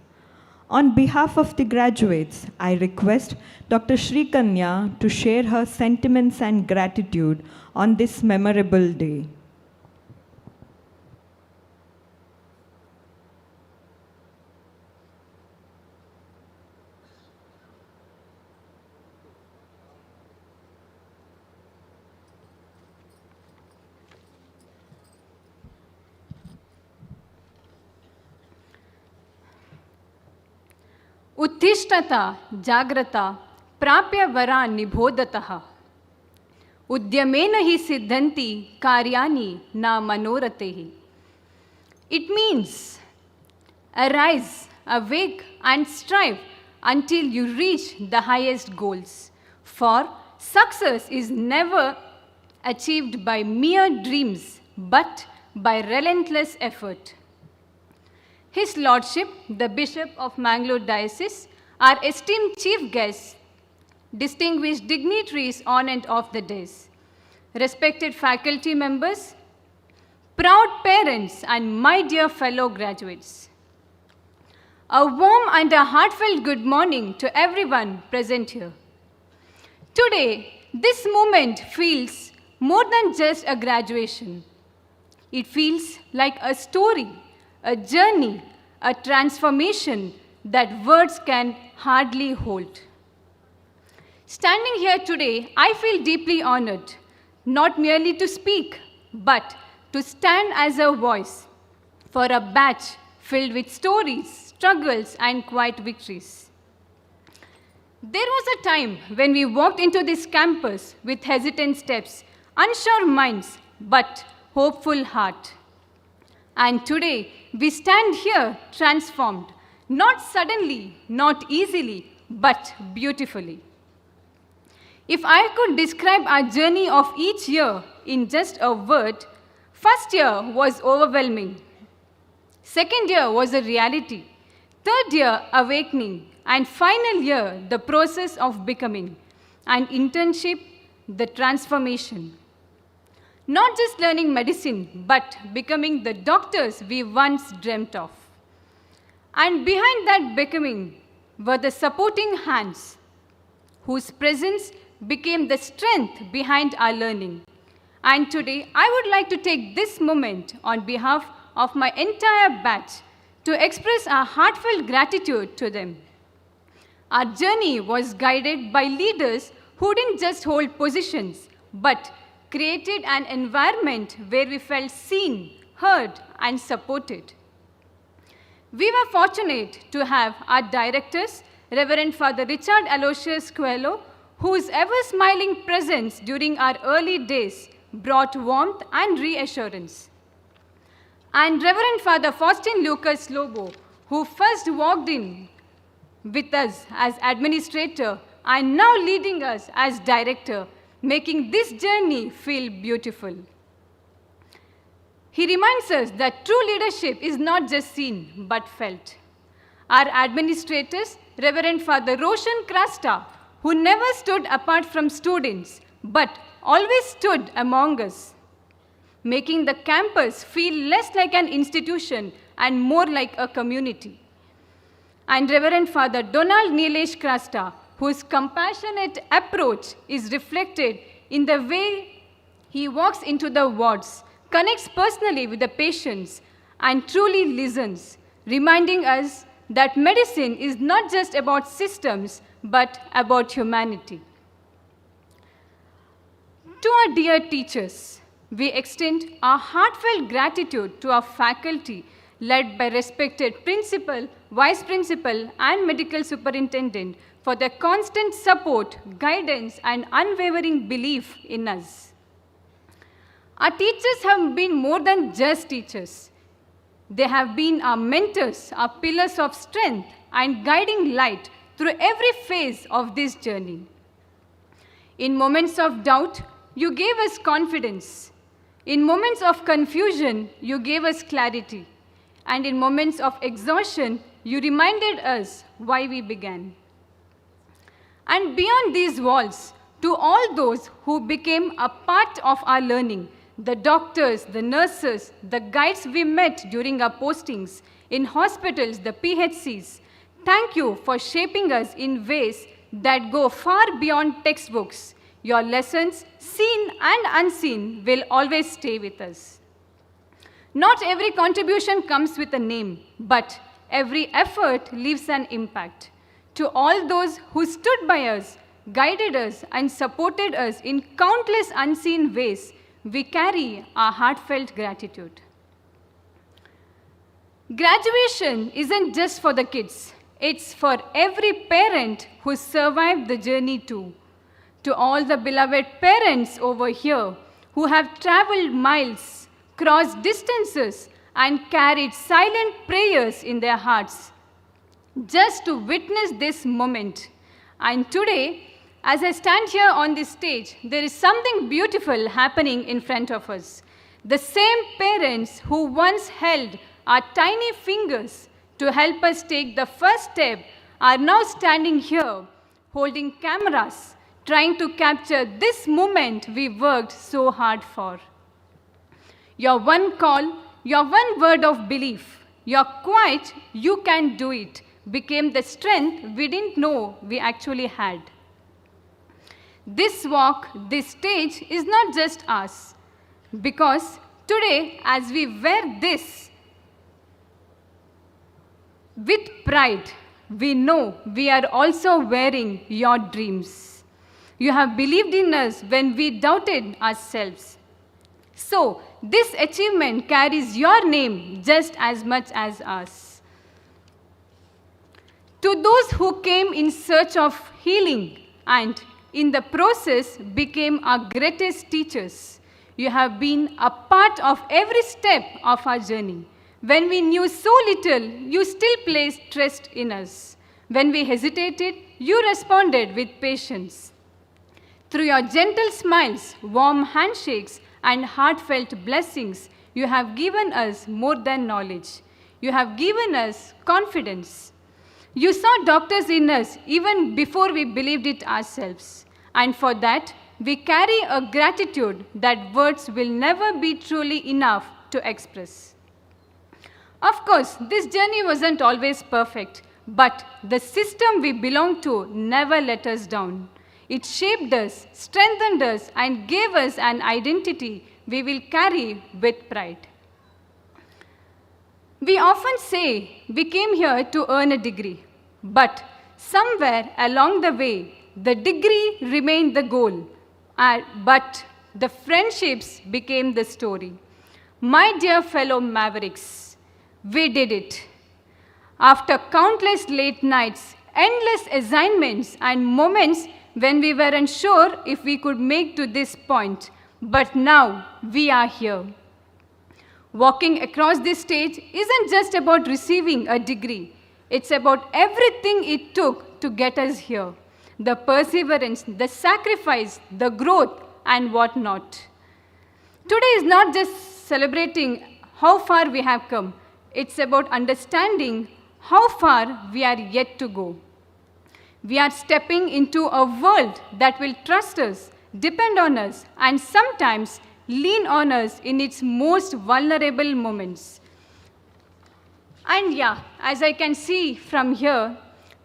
On behalf of the graduates, I request Dr. Sri Kanya to share her sentiments and gratitude on this memorable day. उत्तिष्ठता जाग्रता प्राप्य वरा निबोधतः उद्यमेन हि सिद्धन्ति कार्याणि न मनोरथैः. It means arise, awake and strive until you reach the highest goals. For success is never achieved by mere dreams but by relentless effort. His Lordship, the Bishop of Mangalore Diocese, our esteemed chief guests, distinguished dignitaries on and off the dais, respected faculty members, proud parents, and my dear fellow graduates. A warm and a heartfelt good morning to everyone present here. Today, this moment feels more than just a graduation. It feels like a story, a journey, a transformation that words can hardly hold. Standing here today, I feel deeply honored, not merely to speak, but to stand as a voice for a batch filled with stories, struggles, and quiet victories. There was a time when we walked into this campus with hesitant steps, unsure minds, but hopeful heart. And today, we stand here transformed, not suddenly, not easily, but beautifully. If I could describe our journey of each year in just a word, first year was overwhelming. Second year was a reality. Third year, awakening. And final year, the process of becoming. And internship, the transformation. Not just learning medicine, but becoming the doctors we once dreamt of. And behind that becoming were the supporting hands, whose presence became the strength behind our learning. And today, I would like to take this moment on behalf of my entire batch to express our heartfelt gratitude to them. Our journey was guided by leaders who didn't just hold positions, but created an environment where we felt seen, heard, and supported. We were fortunate to have our directors, Reverend Father Richard Aloysius Coelho, whose ever-smiling presence during our early days brought warmth and reassurance. And Reverend Father Faustin Lucas Lobo, who first walked in with us as administrator and now leading us as director, making this journey feel beautiful. He reminds us that true leadership is not just seen, but felt. Our administrators, Reverend Father Roshan Krasta, who never stood apart from students, but always stood among us, making the campus feel less like an institution and more like a community. And Reverend Father Donald Nilesh Krasta, whose compassionate approach is reflected in the way he walks into the wards, connects personally with the patients, and truly listens, reminding us that medicine is not just about systems, but about humanity. To our dear teachers, we extend our heartfelt gratitude to our faculty, led by respected principal, vice principal, and medical superintendent, for their constant support, guidance, and unwavering belief in us. Our teachers have been more than just teachers. They have been our mentors, our pillars of strength, and guiding light through every phase of this journey. In moments of doubt, you gave us confidence. In moments of confusion, you gave us clarity. And in moments of exhaustion, you reminded us why we began. And beyond these walls, to all those who became a part of our learning, the doctors, the nurses, the guides we met during our postings, in hospitals, the PHCs, thank you for shaping us in ways that go far beyond textbooks. Your lessons, seen and unseen, will always stay with us. Not every contribution comes with a name, but every effort leaves an impact. To all those who stood by us, guided us, and supported us in countless unseen ways, we carry our heartfelt gratitude. Graduation isn't just for the kids. It's for every parent who survived the journey too. To all the beloved parents over here who have traveled miles, crossed distances, and carried silent prayers in their hearts just to witness this moment. And today, as I stand here on this stage, there is something beautiful happening in front of us. The same parents who once held our tiny fingers to help us take the first step are now standing here, holding cameras, trying to capture this moment we worked so hard for. Your one call, your one word of belief, your quiet, you can do it, became the strength we didn't know we actually had. This walk, this stage is not just ours, because today, as we wear this with pride, we know we are also wearing your dreams. You have believed in us when we doubted ourselves. So, this achievement carries your name just as much as ours. To those who came in search of healing and in the process became our greatest teachers, you have been a part of every step of our journey. When we knew so little, you still placed trust in us. When we hesitated, you responded with patience. Through your gentle smiles, warm handshakes, and heartfelt blessings, you have given us more than knowledge. You have given us confidence. You saw doctors in us even before we believed it ourselves. And for that, we carry a gratitude that words will never be truly enough to express. Of course, this journey wasn't always perfect, but the system we belong to never let us down. It shaped us, strengthened us, and gave us an identity we will carry with pride. We often say we came here to earn a degree, but somewhere along the way, the degree remained the goal, but the friendships became the story. My dear fellow Mavericks, we did it. After countless late nights, endless assignments, and moments when we weren't sure if we could make to this point, but now we are here. Walking across this stage isn't just about receiving a degree. It's about everything it took to get us here. The perseverance, the sacrifice, the growth, and whatnot. Today is not just celebrating how far we have come. It's about understanding how far we are yet to go. We are stepping into a world that will trust us, depend on us, and sometimes lean on us in its most vulnerable moments. And yeah, as I can see from here,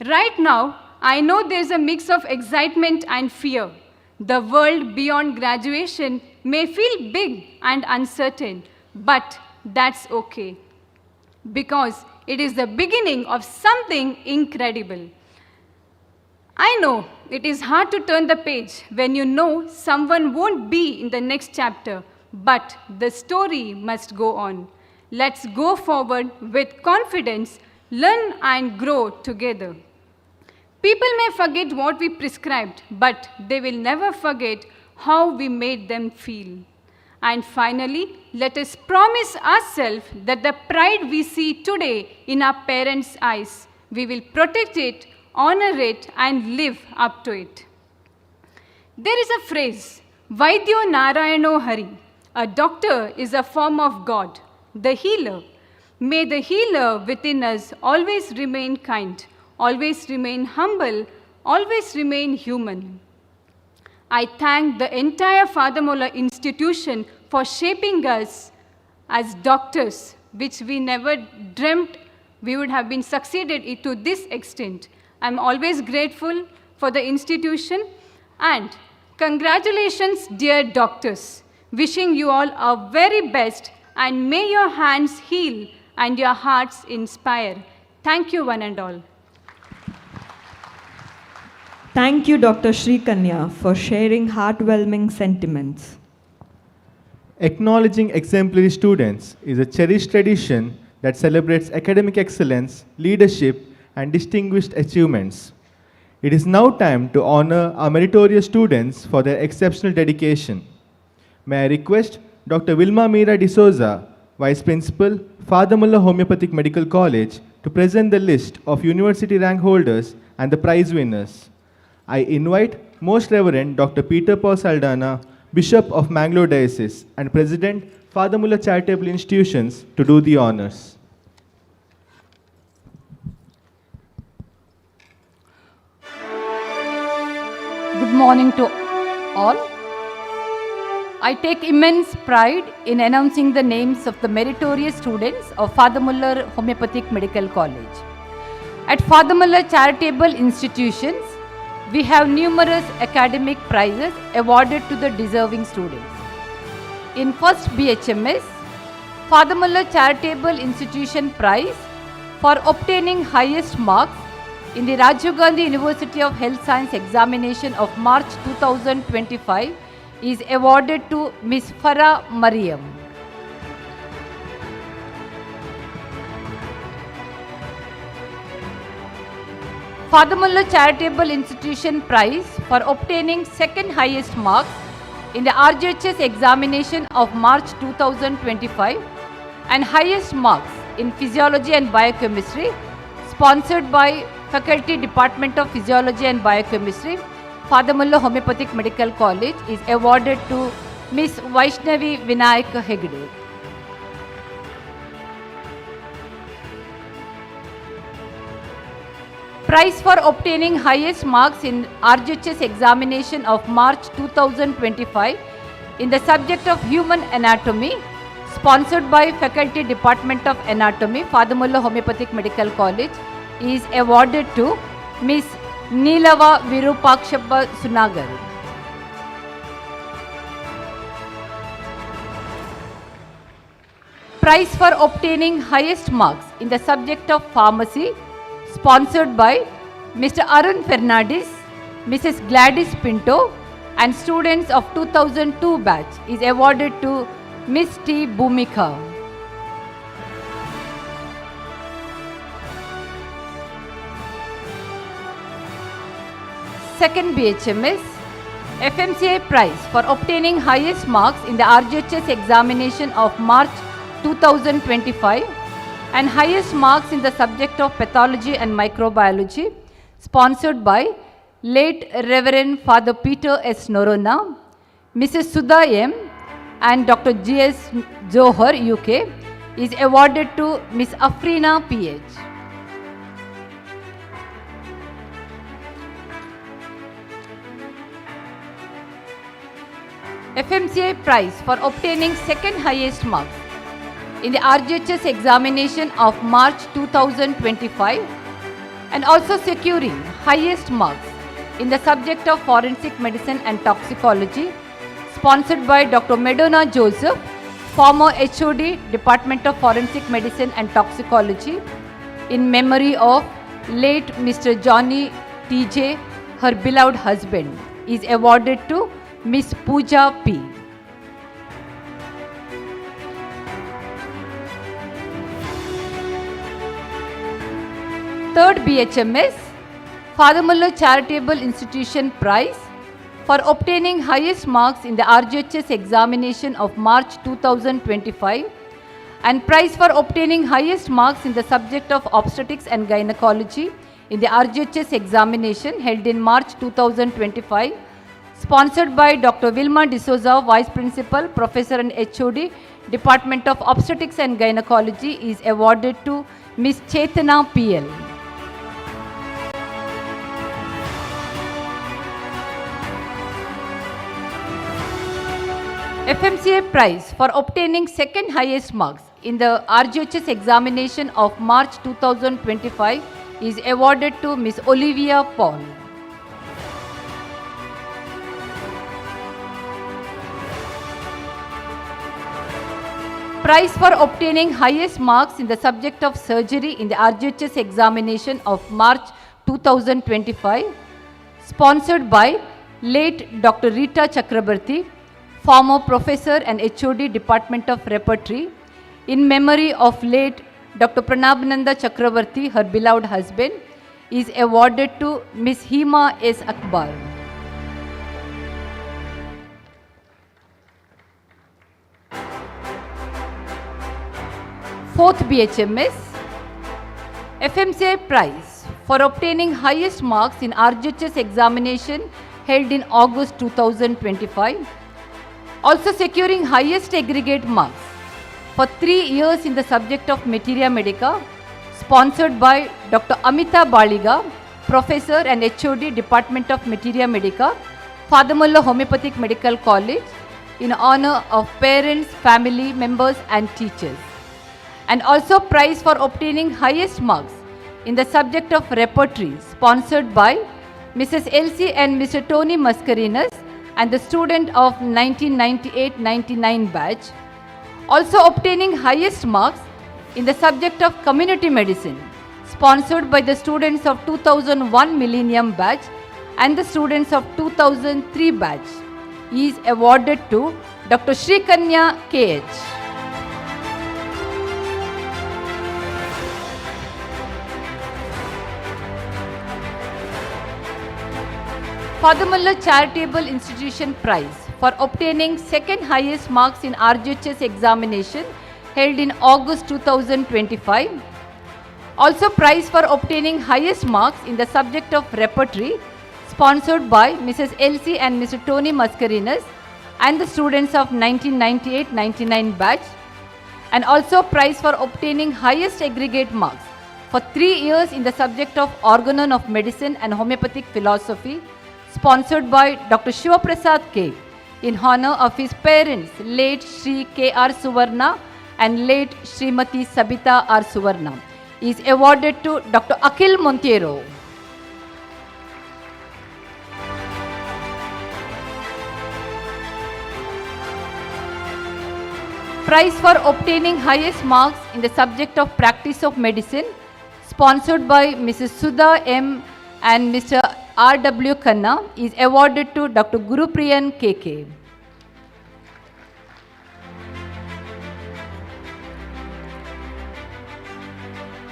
right now, I know there's a mix of excitement and fear. The world beyond graduation may feel big and uncertain, but that's okay, because it is the beginning of something incredible. I know it is hard to turn the page when you know someone won't be in the next chapter, but the story must go on. Let's go forward with confidence, learn and grow together. People may forget what we prescribed, but they will never forget how we made them feel. And finally, let us promise ourselves that the pride we see today in our parents' eyes, we will protect it, honor it, and live up to it. There is a phrase, Vaidyo Narayano Hari, a doctor is a form of God, the healer. May the healer within us always remain kind, always remain humble, always remain human. I thank the entire Father Muller institution for shaping us as doctors, which we never dreamt we would have been succeeded to this extent. I'm always grateful for the institution, and congratulations, dear doctors. Wishing you all our very best, and may your hands heal and your hearts inspire. Thank you, one and all. Thank you, Dr. Sri Kanya, for sharing heartwarming sentiments. Acknowledging exemplary students is a cherished tradition that celebrates academic excellence, leadership, and distinguished achievements. It is now time to honor our meritorious students for their exceptional dedication. May I request Dr. Vilma Mira D'Souza, Vice Principal, Father Muller Homeopathic Medical College, to present the list of university rank holders and the prize winners. I invite Most Reverend Dr. Peter Paul Saldana, Bishop of Mangalore Diocese and President, Father Muller Charitable Institutions, to do the honors. Good morning to all. I take immense pride in announcing the names of the meritorious students of Father Muller Homeopathic Medical College. At Father Muller Charitable Institutions, we have numerous academic prizes awarded to the deserving students. In first BHMS, Father Muller Charitable Institution Prize for obtaining highest marks in the Rajiv Gandhi University of Health Science examination of March 2025 is awarded to Ms. Farah Mariam. Father Muller Charitable Institution Prize for obtaining second highest marks in the RGHS examination of March 2025 and highest marks in Physiology and Biochemistry, sponsored by Faculty Department of Physiology and Biochemistry, Father Muller Homeopathic Medical College, is awarded to Ms. Vaishnavi Vinayak Hegde. Prize for obtaining highest marks in RGHS examination of March 2025 in the subject of Human Anatomy, sponsored by Faculty Department of Anatomy, Father Muller Homeopathic Medical College, is awarded to Ms. Neelava Virupakshappa Sunagar. Prize for obtaining highest marks in the subject of Pharmacy, sponsored by Mr. Arun Fernandez, Mrs. Gladys Pinto, and students of 2002 batch, is awarded to Ms. T. Bhumika. Second BHMS, FMCI prize for obtaining highest marks in the RGHS examination of March 2025 and highest marks in the subject of Pathology and Microbiology, sponsored by late Reverend Father Peter S. Norona, Mrs. Sudha M. and Dr. G.S. Johar, UK, is awarded to Ms. Afrina P.H. FMCI prize for obtaining second highest marks in the RGHS examination of March 2025 and also securing highest marks in the subject of forensic medicine and toxicology, sponsored by Dr. Medona Joseph, former HOD, Department of Forensic Medicine and Toxicology, in memory of late Mr. Johnny TJ, her beloved husband, is awarded to Miss Pooja P. Third BHMS, Father Muller Charitable Institution Prize for obtaining highest marks in the RGHS examination of March 2025 and prize for obtaining highest marks in the subject of obstetrics and gynecology in the RGHS examination held in March 2025, sponsored by Dr. Vilma D'Souza, Vice Principal, Professor and HOD, Department of Obstetrics and Gynecology, is awarded to Miss Chetana PL. FMCA prize for obtaining second highest marks in the RGHS examination of March 2025 is awarded to Miss Olivia Paul. Prize for obtaining highest marks in the subject of surgery in the RGHS examination of March 2025, sponsored by late Dr. Rita Chakrabarti, former Professor and HOD, Department of Repertory, in memory of late Dr. Pranabnanda Chakrabarti, her beloved husband, is awarded to Miss Hima S. Akbar. Fourth BHMS, FMCI prize for obtaining highest marks in RGHS examination held in August 2025, also securing highest aggregate marks for 3 years in the subject of Materia Medica, sponsored by Dr. Amita Baliga, Professor and HOD, Department of Materia Medica, Father Muller Homeopathic Medical College, in honor of parents, family members and teachers. And also prize for obtaining highest marks in the subject of repertory, sponsored by Mrs. Elsie and Mr. Tony Mascarenas and the student of 1998-99 batch. Also obtaining highest marks in the subject of community medicine, sponsored by the students of 2001 millennium batch and the students of 2003 batch, is awarded to Dr. Shrikanya KH. Father Muller Charitable Institution Prize for obtaining second highest marks in RGHS examination held in August 2025. Also prize for obtaining highest marks in the subject of repertory, sponsored by Mrs. Elsie and Mr. Tony Mascarenas and the students of 1998-99 batch. And also prize for obtaining highest aggregate marks for 3 years in the subject of organon of medicine and homeopathic philosophy, sponsored by Dr. Shiva Prasad K, in honor of his parents, late Shri K.R. Suvarna and late Srimati Sabita R. Suvarna, is awarded to Dr. Akhil Monteiro. Prize for obtaining highest marks in the subject of practice of medicine, sponsored by Mrs. Sudha M. and Mr. R.W. Khanna, is awarded to Dr. Gurupriyan K.K.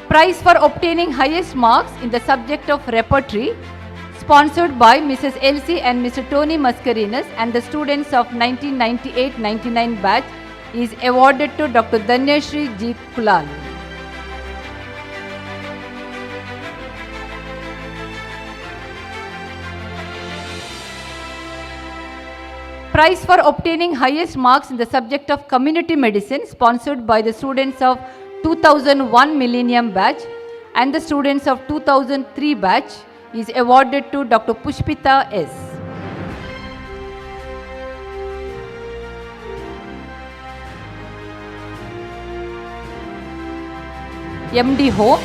Prize for obtaining highest marks in the subject of repertory, sponsored by Mrs. Elsie and Mr. Tony Mascarenas and the students of 1998-99 batch, is awarded to Dr. Danyashri G. Kulal. Prize for obtaining highest marks in the subject of community medicine, sponsored by the students of 2001 millennium batch and the students of 2003 batch, is awarded to Dr. Pushpita S. MD Home,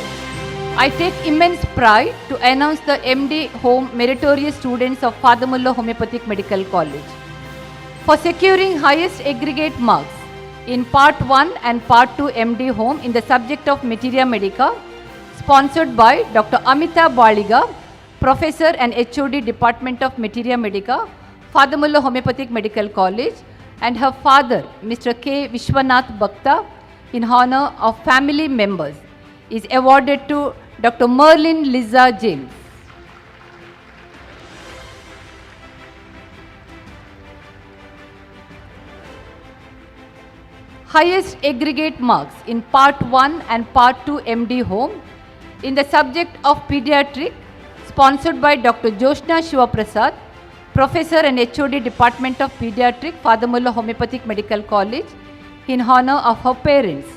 I take immense pride to announce the MD Home meritorious students of Father Muller Homeopathic Medical College for securing highest aggregate marks in Part 1 and Part 2 MD Home in the subject of Materia Medica, sponsored by Dr. Amita Baliga, Professor and HOD Department of Materia Medica, Father Muller Homeopathic Medical College, and her father, Mr. K. Vishwanath Bhakta, in honor of family members, is awarded to Dr. Merlin Liza James. Highest aggregate marks in Part 1 and Part 2 MD Home in the subject of Pediatric, sponsored by Dr. Joshna Shivaprasad, Professor and HOD Department of Pediatric, Father Muller Homeopathic Medical College, in honor of her parents,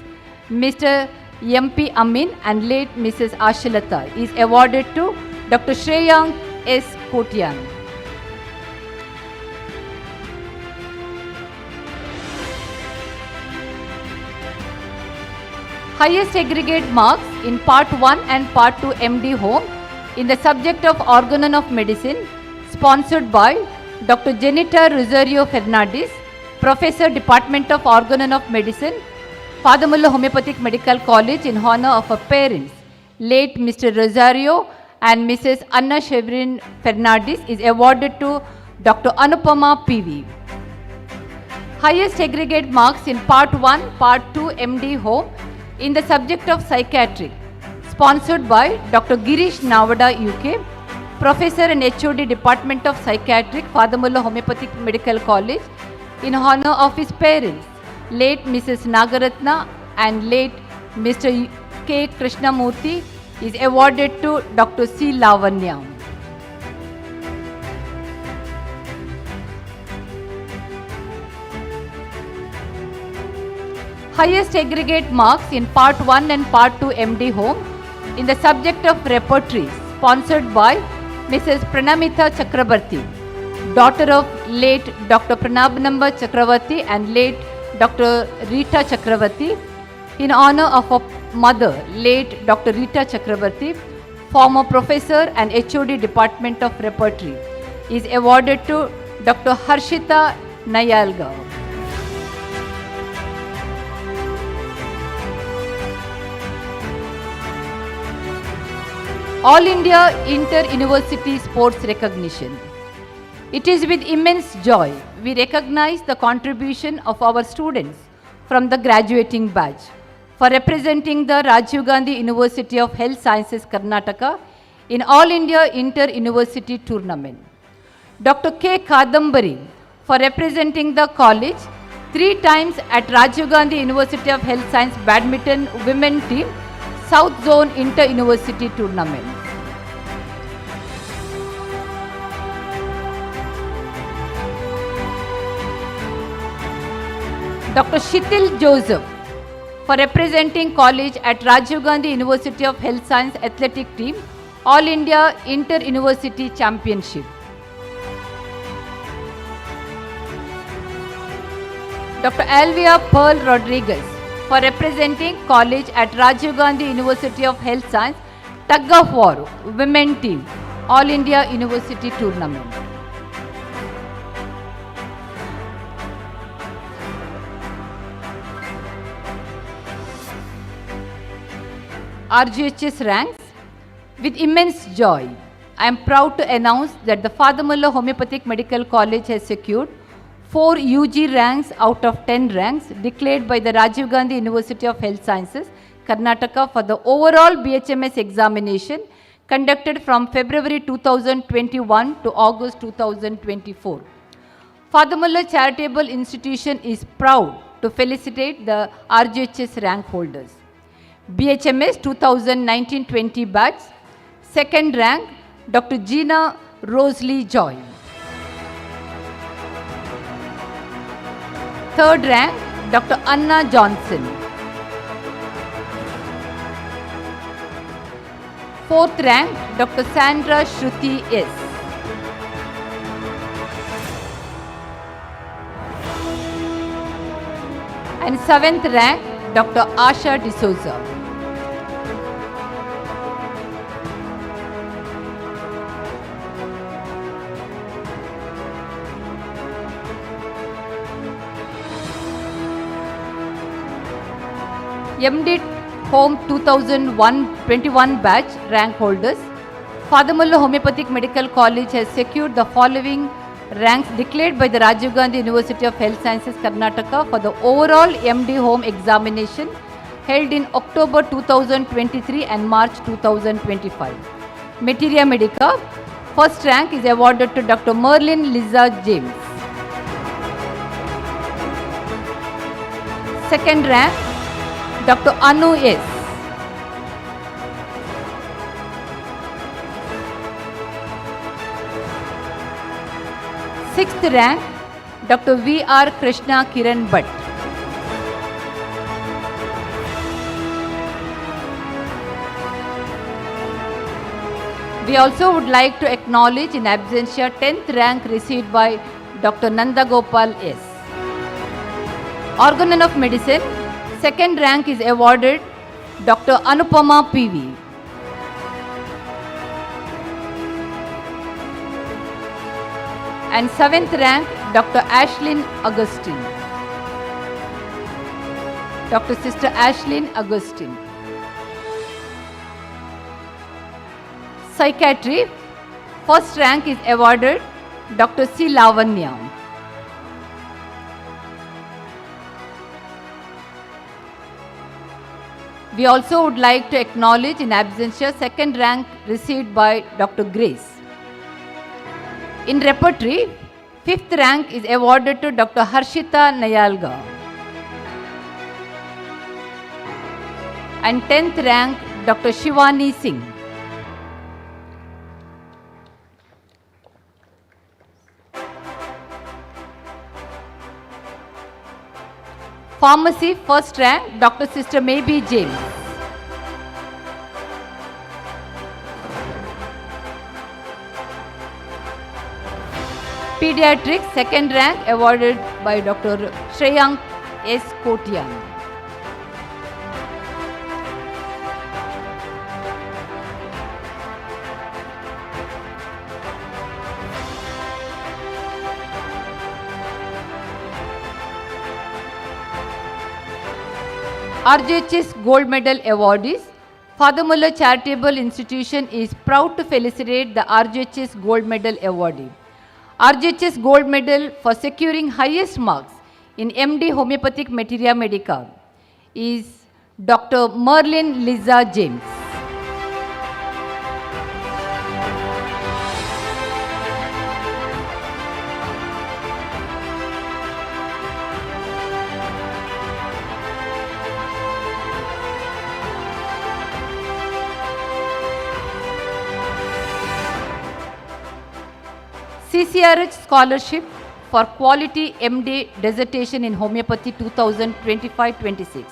Mr. M.P. Amin and late Mrs. Ashilata, is awarded to Dr. Shreyang S. Kotian. Highest aggregate marks in Part 1 and Part 2 MD Home in the subject of Organon of Medicine, sponsored by Dr. Jenita Rosario Fernandez, Professor, Department of Organon of Medicine, Father Muller Homeopathic Medical College, in honor of her parents, late Mr. Rosario and Mrs. Anna Shevrin Fernandez, is awarded to Dr. Anupama PV. Highest aggregate marks in Part 1, Part 2 MD Home in the subject of Psychiatric, sponsored by Dr. Girish Navada, UK, Professor and HOD Department of Psychiatric, Father Muller Homeopathic Medical College, in honor of his parents, late Mrs. Nagaratna and late Mr. K. Krishnamurthy, is awarded to Dr. C. Lavanya. Highest aggregate marks in Part 1 and Part 2 MD Home in the subject of Repertories, sponsored by Mrs. Pranamita Chakrabarti, daughter of late Dr. Pranabnamba Chakravarti and late Dr. Rita Chakravarti, in honor of her mother, late Dr. Rita Chakravarti, former professor and HOD Department of Repertory, is awarded to Dr. Harshita Nayalga. All India Inter-University Sports Recognition. It is with immense joy we recognize the contribution of our students from the graduating batch for representing the Rajiv Gandhi University of Health Sciences Karnataka in All India Inter-University Tournament. Dr. K. Kadambari for representing the college 3 times at Rajiv Gandhi University of Health Science Badminton Women Team South Zone Inter-University Tournament. Dr. Shithil Joseph for representing college at Rajiv Gandhi University of Health Science Athletic Team All India Inter-University Championship. Dr. Alvia Pearl Rodriguez for representing college at Rajiv Gandhi University of Health Science Tug of War Women Team All India University Tournament. RGHS ranks. With immense joy, I am proud to announce that the Father Muller Homeopathic Medical College has secured 4 UG ranks out of 10 ranks declared by the Rajiv Gandhi University of Health Sciences, Karnataka, for the overall BHMS examination conducted from February 2021 to August 2024. Father Muller Charitable Institution is proud to felicitate the RGHS rank holders. BHMS 2019-20 batch, second rank, Dr. Gina Rosalie Joy. Third rank, Dr. Anna Johnson. Fourth rank, Dr. Sandra Shruti S. And seventh rank, Dr. Asha D'Souza. MD Home 2021 batch rank holders. Father Muller Homeopathic Medical College has secured the following ranks declared by the Rajiv Gandhi University of Health Sciences, Karnataka for the overall MD Home examination held in October 2023 and March 2025. Materia Medica, first rank is awarded to Dr. Merlin Liza James. Second rank, Dr. Anu S. Sixth rank, Dr. V.R. Krishna Kiran Bhatt. We also would like to acknowledge in absentia 10th rank received by Dr. Nanda Gopal S. Organon of Medicine, second rank is awarded Dr. Anupama P.V. And 7th rank, Dr. Ashlyn Augustine. Dr. Sister Ashlyn Augustine. Psychiatry, first rank is awarded Dr. C. Lavanya. We also would like to acknowledge in absentia second rank received by Dr. Grace. In repertory, fifth rank is awarded to Dr. Harshita Nayalga. And 10th rank, Dr. Shivani Singh. Pharmacy, first rank, Dr. Sister Maybe James. Pediatrics, second rank, awarded by Dr. Shreyank S. Kotian. RJHS Gold Medal awardees. Father Muller Charitable Institution is proud to felicitate the RJHS Gold Medal awardee. RJHS Gold Medal for securing highest marks in MD Homeopathic Materia Medica is Dr. Merlin Liza James. CCRH Scholarship for Quality MD Dissertation in Homeopathy 2025-26.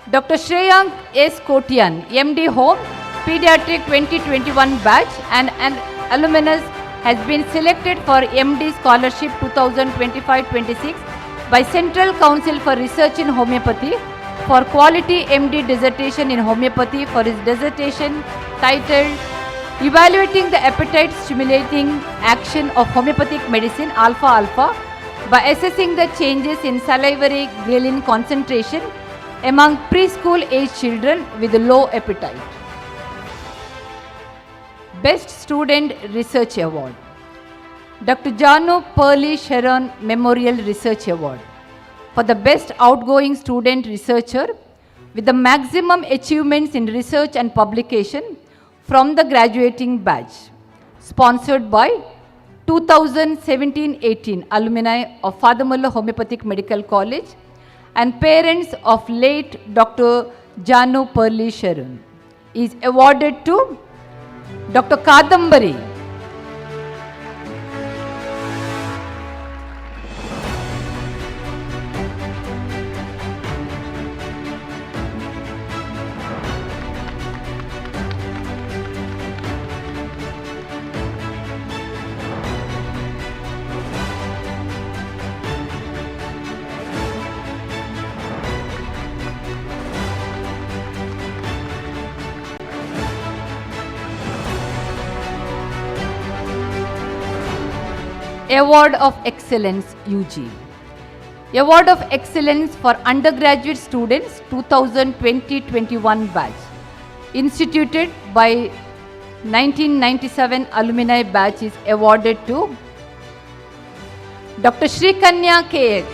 Dr. Shreyank S. Kotian, MD Home, Pediatric 2021 batch and an alumnus has been selected for MD Scholarship 2025-26 by Central Council for Research in Homeopathy for Quality MD Dissertation in Homeopathy for his dissertation titled Evaluating the Appetite Stimulating Action of Homeopathic Medicine Alpha Alpha by assessing the changes in salivary ghrelin concentration among preschool age children with low appetite. Best Student Research Award. Dr. Janu Pearly Sharon Memorial Research Award for the Best Outgoing Student Researcher with the maximum achievements in research and publication from the graduating batch, sponsored by 2017-18 alumni of Father Muller Homeopathic Medical College and parents of late Dr. Janu Pearly Sharon, is awarded to Dr. Kadambari. Award of Excellence UG. Award of Excellence for Undergraduate Students 2020-21 batch. Instituted by 1997 alumni batch is awarded to Dr. Shrikanya K.H.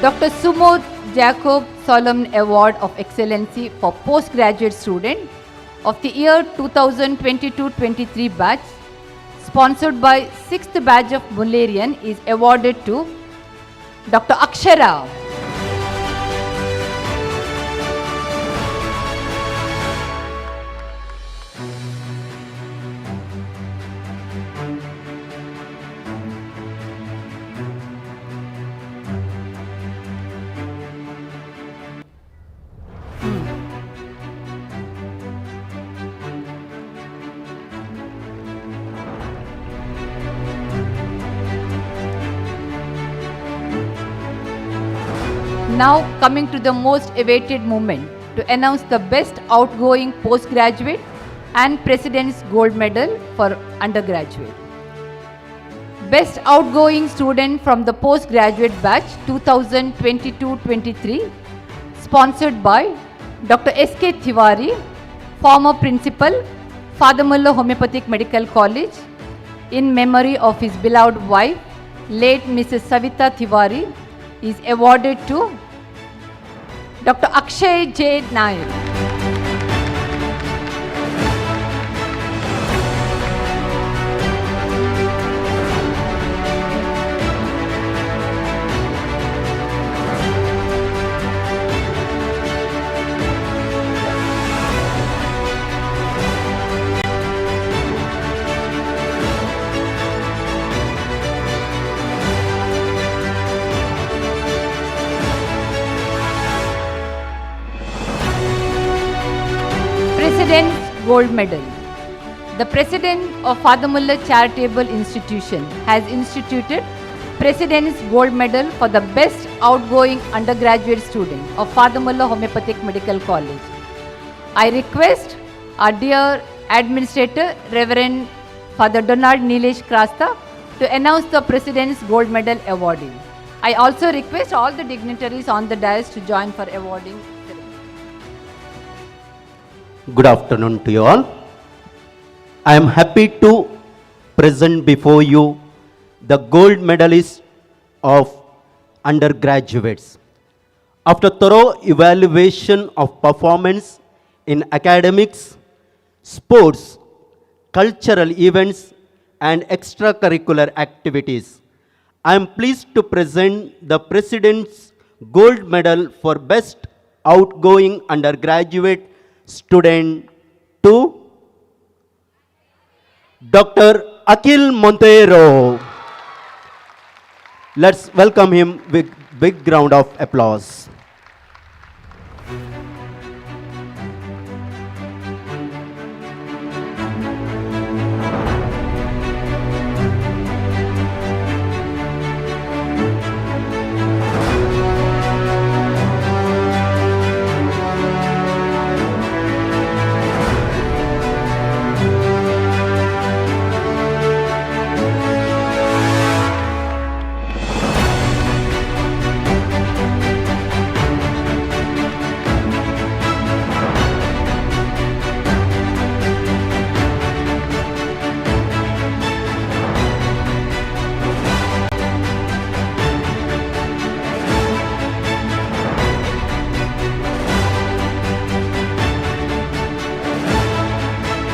Dr. Sumod Jacob Solomon Award of Excellency for Postgraduate Student of the year 2022-23 batch, sponsored by 6th batch of Mullerian, is awarded to Dr. Akshara. Now coming to the most awaited moment to announce the best outgoing postgraduate and President's Gold Medal for undergraduate. Best outgoing student from the postgraduate batch 2022-23, sponsored by Dr. S.K. Tiwari, former principal, Father Muller Homeopathic Medical College, in memory of his beloved wife, late Mrs. Savita Tiwari, is awarded to Dr. Akshay J. Nair. President's Gold Medal. The President of Father Muller Charitable Institution has instituted President's Gold Medal for the best outgoing undergraduate student of Father Muller Homeopathic Medical College. I request our dear Administrator, Reverend Father Donald Nilesh Krasta, to announce the President's Gold Medal awarding. I also request all the dignitaries on the dais to join for awarding. Good afternoon to you all. I am happy to present before you the gold medalists of undergraduates. After thorough evaluation of performance in academics, sports, cultural events, and extracurricular activities, I am pleased to present the President's Gold Medal for Best Outgoing Undergraduate Student to Dr. Akhil Montero. Let's welcome him with big round of applause.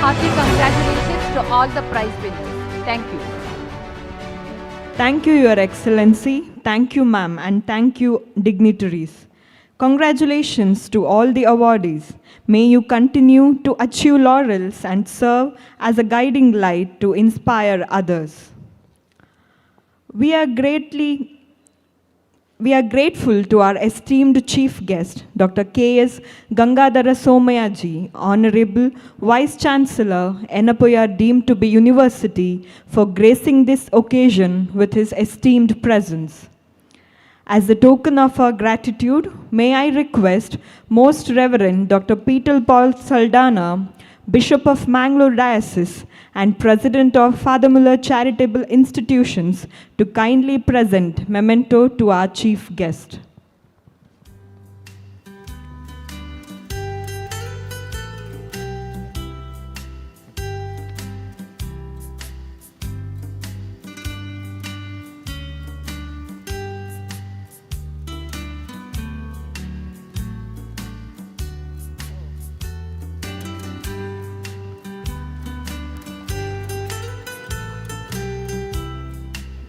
Hearty congratulations to all the prize winners. Thank you. Thank you, Your Excellency. Thank you, ma'am, and thank you, dignitaries. Congratulations to all the awardees. May you continue to achieve laurels and serve as a guiding light to inspire others. We are greatly We are grateful to our esteemed chief guest, Dr. K.S. Gangadhara Somayaji, Honorable Vice Chancellor, Ennapoya deemed to be University, for gracing this occasion with his esteemed presence. As a token of our gratitude, may I request Most Reverend Dr. Peter Paul Saldana, Bishop of Mangalore Diocese and President of Father Muller Charitable Institutions, to kindly present memento to our chief guest.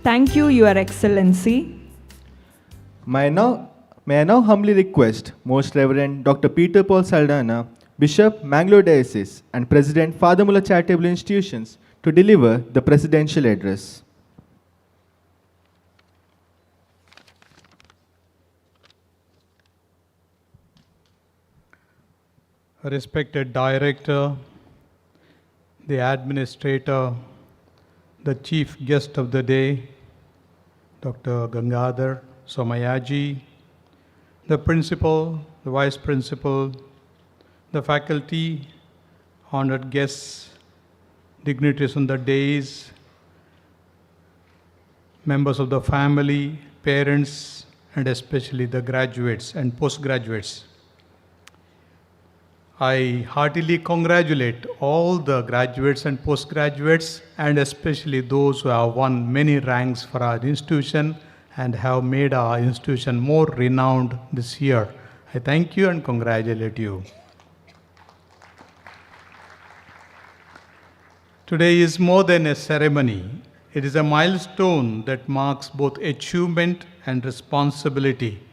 Thank you, Your Excellency. May I now humbly request Most Reverend Dr. Peter Paul Saldana, Bishop, Mangalore Diocese, and President, Father Muller Charitable Institutions, to deliver the presidential address. Respected Director, the Administrator, the Chief Guest of the Day, Dr. Gangadhar Somayaji, the Principal, the Vice Principal, the faculty, honored guests, dignitaries on the days, members of the family, parents, and especially the graduates and postgraduates. I heartily congratulate all the graduates and postgraduates, and especially those who have won many ranks for our institution and have made our institution more renowned this year. I thank you and congratulate you. Today is more than a ceremony. It is a milestone that marks both achievement and responsibility.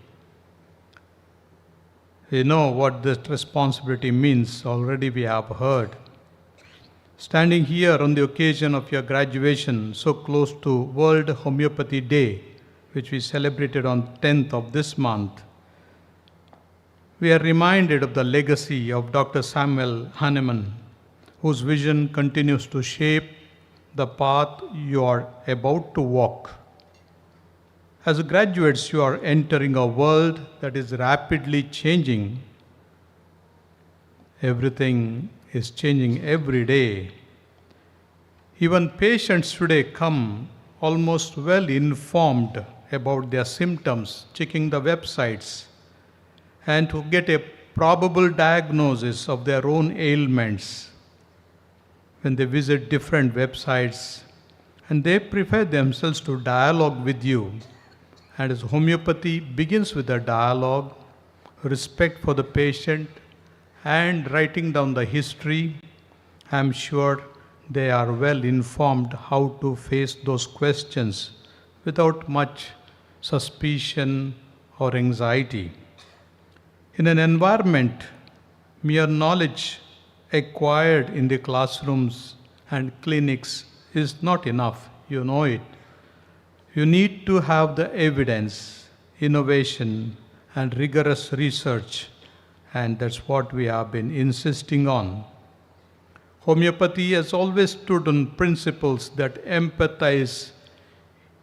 You know what this responsibility means, already we have heard. Standing here on the occasion of your graduation, so close to World Homeopathy Day, which we celebrated on 10th of this month, we are reminded of the legacy of Dr. Samuel Hahnemann, whose vision continues to shape the path you are about to walk. As graduates, you are entering a world that is rapidly changing. Everything is changing every day. Even patients today come almost well informed about their symptoms, checking the websites, and to get a probable diagnosis of their own ailments when they visit different websites, and they prepare themselves to dialogue with you. And as homeopathy begins with a dialogue, respect for the patient, and writing down the history, I am sure they are well informed how to face those questions without much suspicion or anxiety. In an environment, mere knowledge acquired in the classrooms and clinics is not enough, you know it. You need to have the evidence, innovation, and rigorous research, and that's what we have been insisting on. Homeopathy has always stood on principles that empathize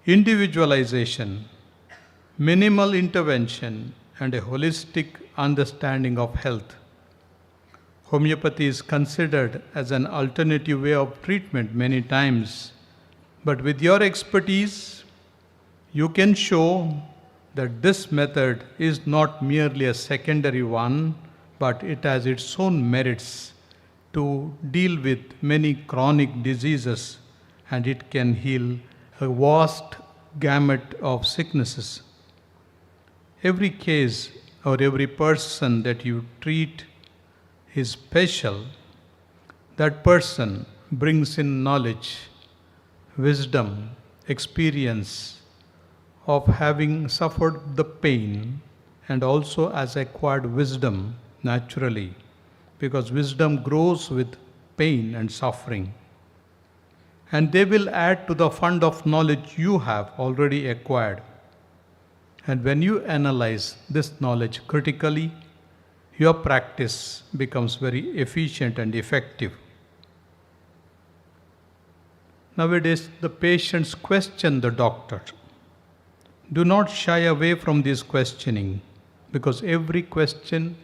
individualization, minimal intervention, and a holistic understanding of health. Homeopathy is considered as an alternative way of treatment many times, but with your expertise, you can show that this method is not merely a secondary one, but it has its own merits to deal with many chronic diseases, and it can heal a vast gamut of sicknesses. Every case or every person that you treat is special. That person brings in knowledge, wisdom, experience of having suffered the pain, and also as acquired wisdom naturally, because wisdom grows with pain and suffering. And they will add to the fund of knowledge you have already acquired. And when you analyze this knowledge critically, your practice becomes very efficient and effective. Nowadays, the patients question the doctor. Do not shy away from this questioning, because every question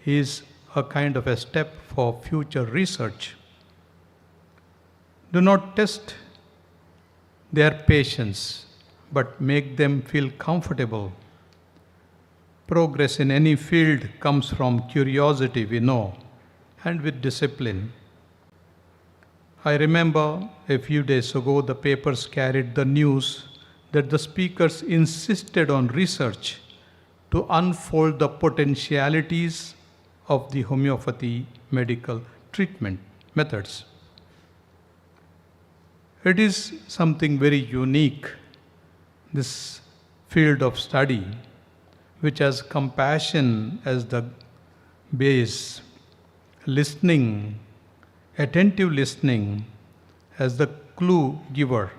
is a kind of a step for future research. Do not test their patience, but make them feel comfortable. Progress in any field comes from curiosity, we know, and with discipline. I remember a few days ago the papers carried the news that the speakers insisted on research to unfold the potentialities of the homeopathy medical treatment methods. It is something very unique, this field of study, which has compassion as the base, listening, attentive listening as the clue giver,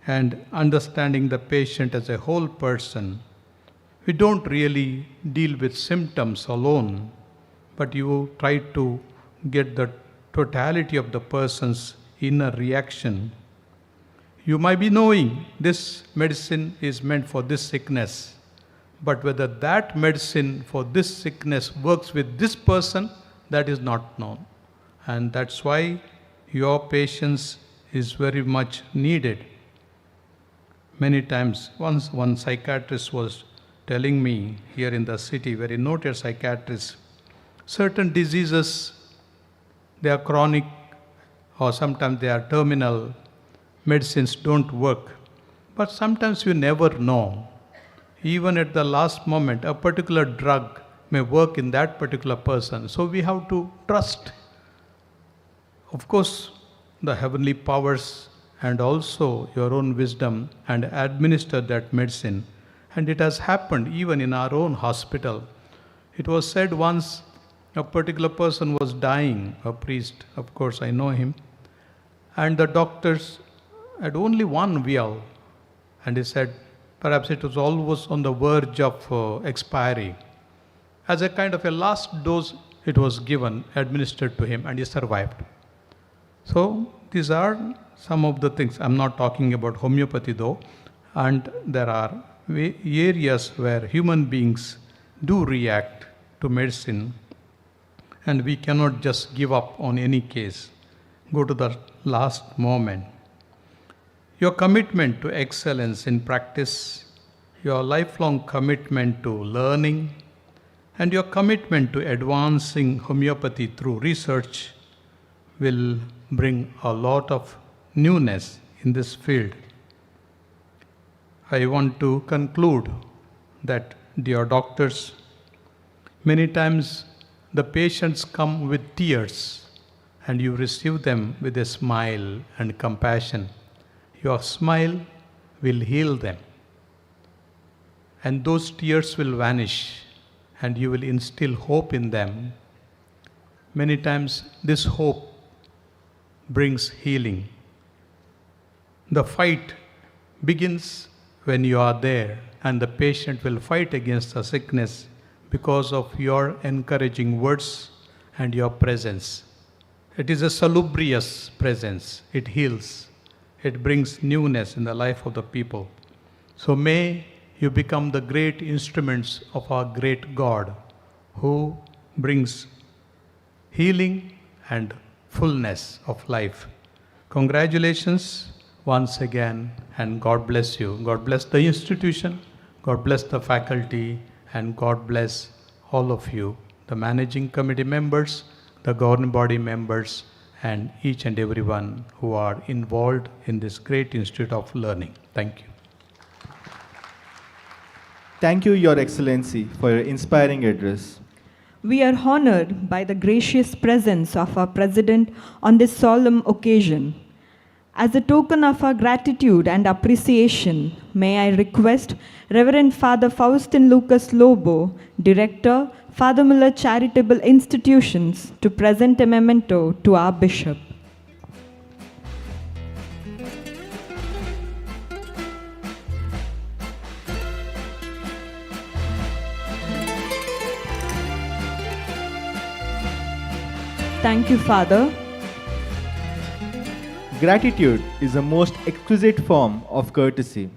and understanding the patient as a whole person. We don't really deal with symptoms alone, but you try to get the totality of the person's inner reaction. You might be knowing this medicine is meant for this sickness, but whether that medicine for this sickness works with this person, that is not known. And that's why your patience is very much needed. Many times, once one psychiatrist was telling me here in the city, very noted psychiatrist, certain diseases, they are chronic or sometimes they are terminal, medicines don't work. But sometimes you never know. Even at the last moment, a particular drug may work in that particular person. So we have to trust, of course, the heavenly powers and also your own wisdom and administer that medicine. And it has happened even in our own hospital. It was said once a particular person was dying, a priest, of course I know him, and the doctors had only one vial, and he said perhaps it was almost on the verge of expiry. As a kind of a last dose, it was given, administered to him, and he survived. So these are some of the things. I'm not talking about homeopathy though, and there are areas where human beings do react to medicine, and we cannot just give up on any case, go to the last moment. Your commitment to excellence in practice, your lifelong commitment to learning, and your commitment to advancing homeopathy through research will bring a lot of newness in this field. I want to conclude that, dear doctors, many times the patients come with tears and you receive them with a smile and compassion. Your smile will heal them, and those tears will vanish, and you will instill hope in them. Many times this hope brings healing. The fight begins when you are there, and the patient will fight against the sickness because of your encouraging words and your presence. It is a salubrious presence. It heals. It brings newness in the life of the people. So may you become the great instruments of our great God, who brings healing and fullness of life. Congratulations once again, and God bless you. God bless the institution, God bless the faculty, and God bless all of you, the managing committee members, the governing body members, and each and everyone who are involved in this great institute of learning. Thank you. Thank you, Your Excellency, for your inspiring address. We are honored by the gracious presence of our President on this solemn occasion. As a token of our gratitude and appreciation, may I request Reverend Father Faustin Lucas Lobo, Director, Father Muller Charitable Institutions, to present a memento to our Bishop. Thank you, Father. Gratitude is the most exquisite form of courtesy.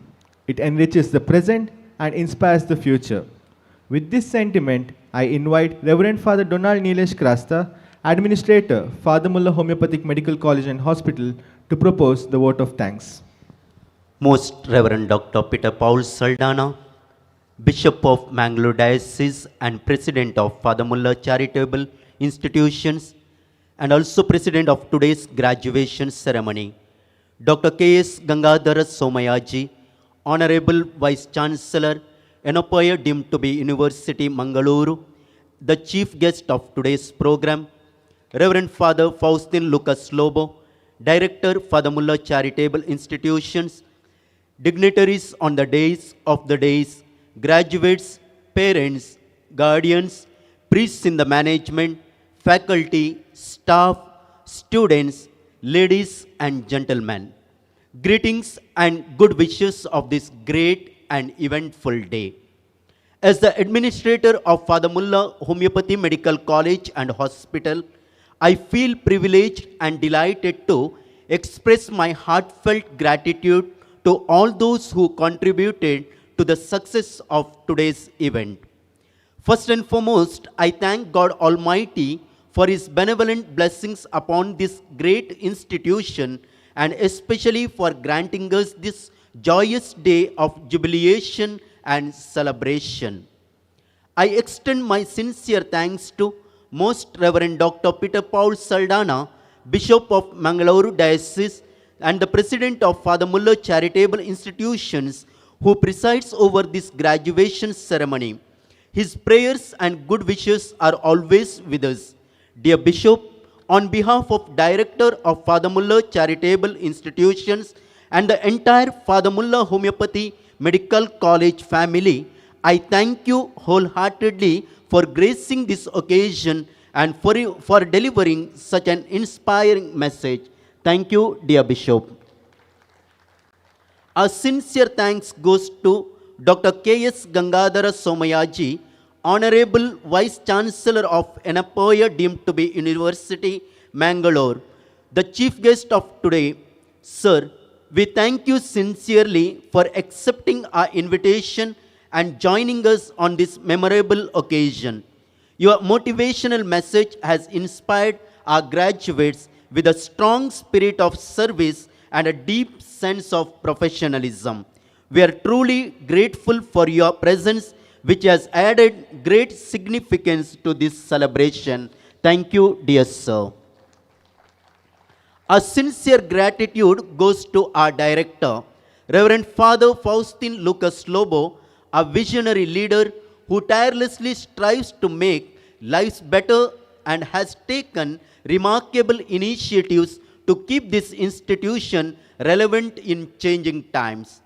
It enriches the present and inspires the future. With this sentiment, I invite Reverend Father Donald Nilesh Krasta, Administrator, Father Muller Homeopathic Medical College and Hospital, to propose the vote of thanks. Most Reverend Dr. Peter Paul Saldana, Bishop of Mangalore Diocese and President of Father Muller Charitable Institutions, and also President of today's graduation ceremony, Dr. K.S. Gangadhara Somayaji, Honorable Vice Chancellor, Enopoya deemed to be University Mangalore, the chief guest of today's program, Reverend Father Faustin Lucas Lobo, Director, Father Muller Charitable Institutions, dignitaries on the days of the days, graduates, parents, guardians, priests in the management, faculty, staff, students, ladies and gentlemen. Greetings and good wishes of this great and eventful day. As the administrator of Father Muller Homeopathy Medical College and Hospital, I feel privileged and delighted to express my heartfelt gratitude to all those who contributed to the success of today's event. First and foremost, I thank God Almighty for His benevolent blessings upon this great institution and especially for granting us this joyous day of jubilation and celebration. I extend my sincere thanks to Most Reverend Dr. Peter Paul Saldana, Bishop of Mangalore Diocese and the President of Father Muller Charitable Institutions, who presides over this graduation ceremony. His prayers and good wishes are always with us. Dear Bishop, on behalf of Director of Father Muller Charitable Institutions and the entire Father Muller Homeopathy Medical College family, I thank you wholeheartedly for gracing this occasion and for delivering such an inspiring message. Thank you, dear Bishop. Our sincere thanks goes to Dr. K.S. Gangadhara Somayaji, Honorable Vice Chancellor of Enopoya deemed to be University, Mangalore, the chief guest of today. Sir, we thank you sincerely for accepting our invitation and joining us on this memorable occasion. Your motivational message has inspired our graduates with a strong spirit of service and a deep sense of professionalism. We are truly grateful for your presence, which has added great significance to this celebration. Thank you, dear sir. Our sincere gratitude goes to our director, Reverend Father Faustin Lucas Lobo, a visionary leader who tirelessly strives to make lives better and has taken remarkable initiatives to keep this institution relevant in changing times.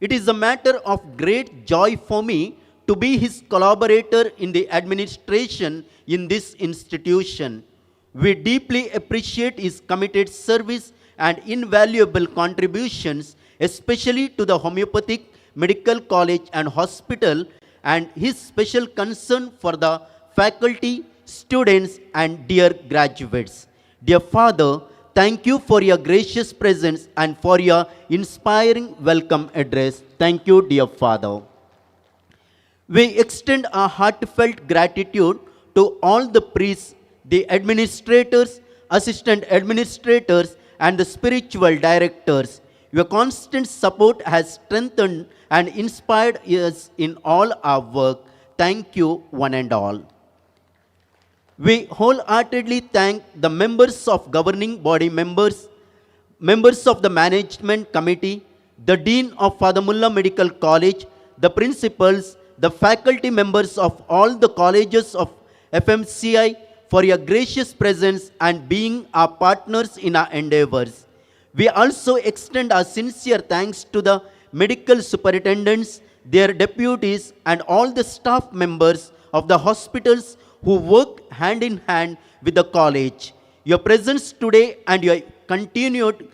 It is a matter of great joy for me to be his collaborator in the administration in this institution. We deeply appreciate his committed service and invaluable contributions, especially to the Homeopathic Medical College and Hospital, and his special concern for the faculty, students, and dear graduates. Dear Father, thank you for your gracious presence and for your inspiring welcome address. Thank you, dear Father. We extend our heartfelt gratitude to all the priests, the administrators, assistant administrators, and the spiritual directors. Your constant support has strengthened and inspired us in all our work. Thank you, one and all. We wholeheartedly thank the members of governing body members, members of the management committee, the Dean of Father Muller Medical College, the principals, the faculty members of all the colleges of FMCI for your gracious presence and being our partners in our endeavors. We also extend our sincere thanks to the medical superintendents, their deputies, and all the staff members of the hospitals who work hand in hand with the college. Your presence today and your continued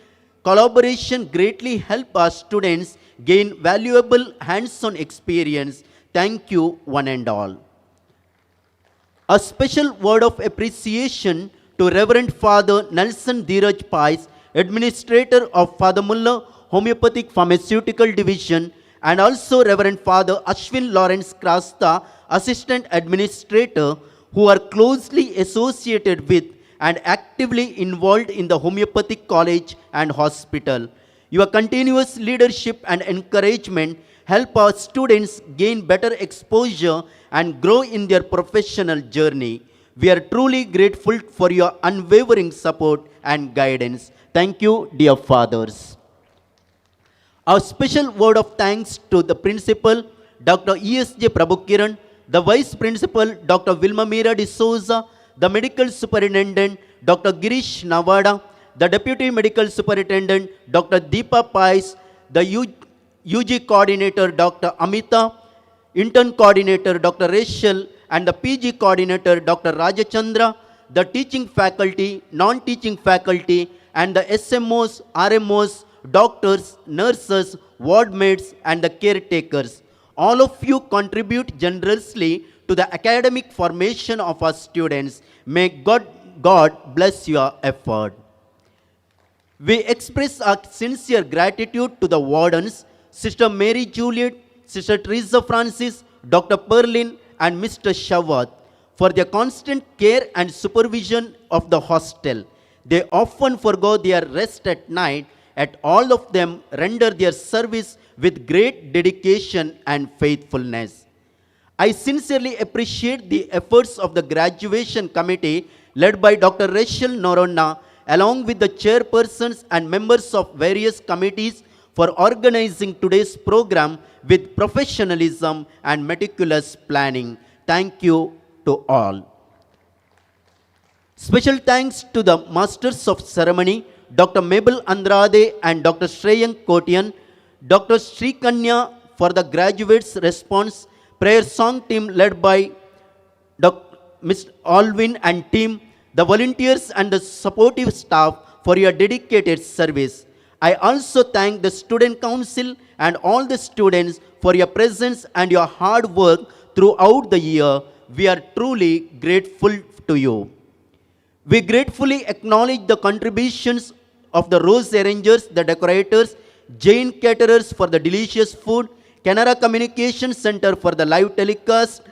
collaboration greatly help our students gain valuable hands-on experience. Thank you, one and all. A special word of appreciation to Reverend Father Nelson Dheeraj Pais, Administrator of Father Muller Homeopathic Pharmaceutical Division, and also Reverend Father Ashwin Lawrence Krasta, Assistant Administrator, who are closely associated with and actively involved in the Homeopathic College and Hospital. Your continuous leadership and encouragement help our students gain better exposure and grow in their professional journey. We are truly grateful for your unwavering support and guidance. Thank you, dear fathers. Our special word of thanks to the Principal, Dr. E.S.J. Prabhukiran, the Vice Principal, Dr. Vilma Mira de Souza, the Medical Superintendent, Dr. Girish Navada, the Deputy Medical Superintendent, Dr. Deepa Pais, the UG Coordinator, Dr. Amita, Intern Coordinator, Dr. Rachel, and the PG Coordinator, Dr. Rajachandra, the teaching faculty, non-teaching faculty, and the SMOs, RMOs, doctors, nurses, ward mates, and the caretakers. All of you contribute generously to the academic formation of our students. May God bless your effort. We express our sincere gratitude to the wardens, Sister Mary Juliet, Sister Teresa Francis, Dr. Perlin, and Mr. Shawat, for their constant care and supervision of the hostel. They often forgo their rest at night, yet all of them render their service with great dedication and faithfulness. I sincerely appreciate the efforts of the graduation committee led by Dr. Rachel Noronna, along with the chairpersons and members of various committees, for organizing today's program with professionalism and meticulous planning. Thank you to all. Special thanks to the Masters of Ceremony, Dr. Mabel Andrade and Dr. Shreyank Kotian, Dr. Srikanya for the graduates' response, prayer song team led by Dr. Ms. Alvin and team, the volunteers and the supportive staff for your dedicated service. I also thank the Student Council and all the students for your presence and your hard work throughout the year. We are truly grateful to you. We gratefully acknowledge the contributions of the rose arrangers, the decorators, Jain caterers for the delicious food, Canara Communication Center for the live telecast,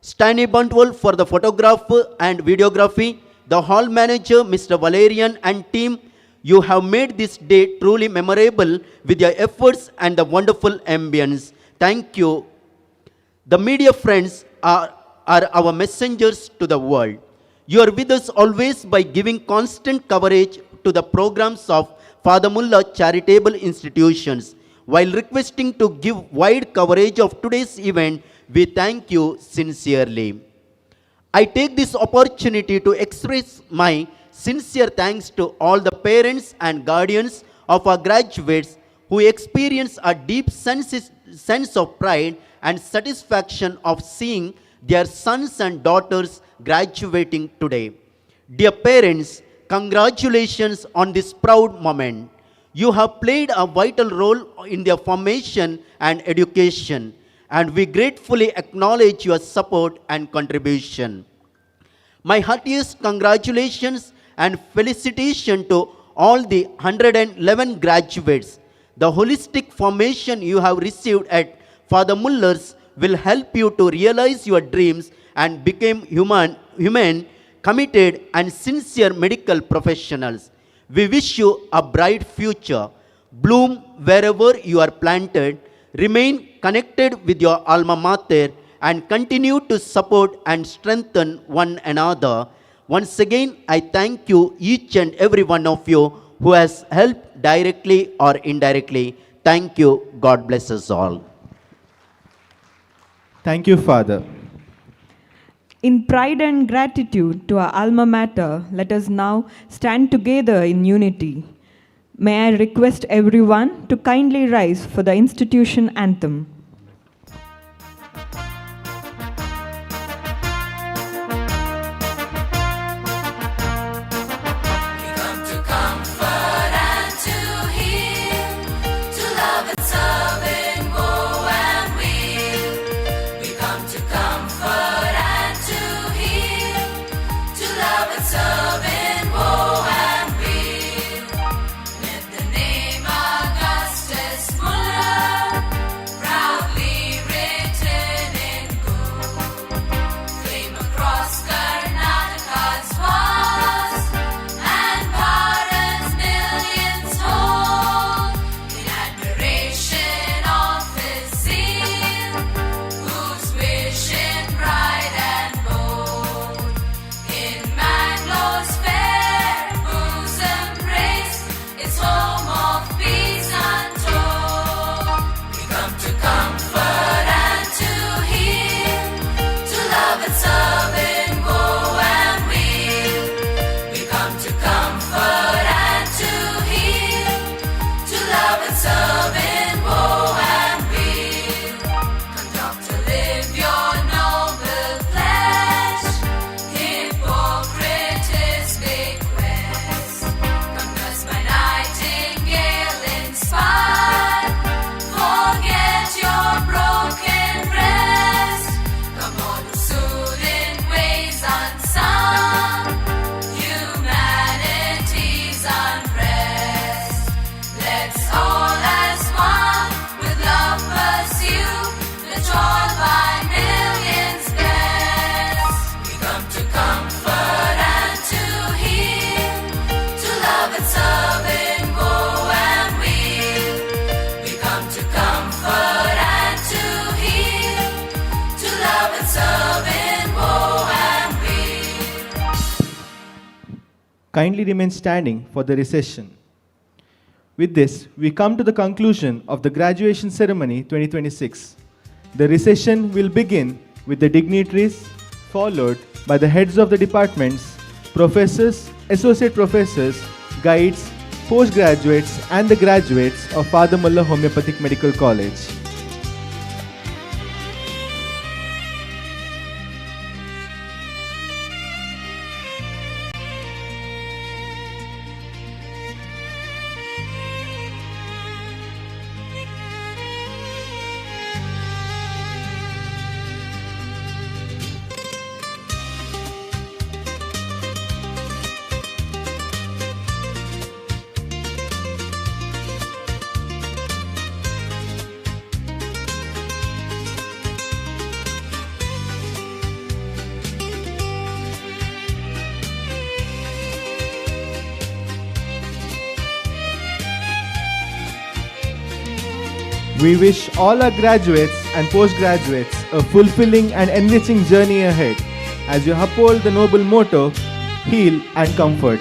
Stanley Buntwell for the photography and videography, the hall manager, Mr. Valerian and team. You have made this day truly memorable with your efforts and the wonderful ambience. Thank you. The media friends are our messengers to the world. You are with us always by giving constant coverage to the programs of Father Muller Charitable Institutions. While requesting to give wide coverage of today's event, we thank you sincerely. I take this opportunity to express my sincere thanks to all the parents and guardians of our graduates who experience a deep sense of pride and satisfaction of seeing their sons and daughters graduating today. Dear parents, congratulations on this proud moment. You have played a vital role in their formation and education, and we gratefully acknowledge your support and contribution. My heartiest congratulations and felicitation to all the 111 graduates. The holistic formation you have received at Father Muller's will help you to realize your dreams and become human, committed, and sincere medical professionals. We wish you a bright future. Bloom wherever you are planted. Remain connected with your alma mater and continue to support and strengthen one another. Once again, I thank you, each and every one of you who has helped directly or indirectly. Thank you. God bless us all. Thank you, Father. In pride and gratitude to our alma mater, let us now stand together in unity. May I request everyone to kindly rise for the institution anthem. Serve and serve in woe and weal. We come to comfort and to heal, to love and serve in woe and weal. Come, doctor, live your noble pledge. Hippocrates' bequest. Come, nurse my nightingale, inspire. Forget your broken breast. Come on, who soothe in ways unsung humanity's unrest. Let's all as one with love pursue the toil by millions blessed. We come to comfort and to heal, to love and serve in woe and weal. We come to comfort and to heal, to love and serve in woe and weal. Kindly remain standing for the recession. With this, we come to the conclusion of the graduation ceremony 2026. The recession will begin with the dignitaries, followed by the heads of the departments, professors, associate professors, guides, postgraduates, and the graduates of Father Muller Homeopathic Medical College. We wish all our graduates and postgraduates a fulfilling and enriching journey ahead as you uphold the noble motto, heal and comfort.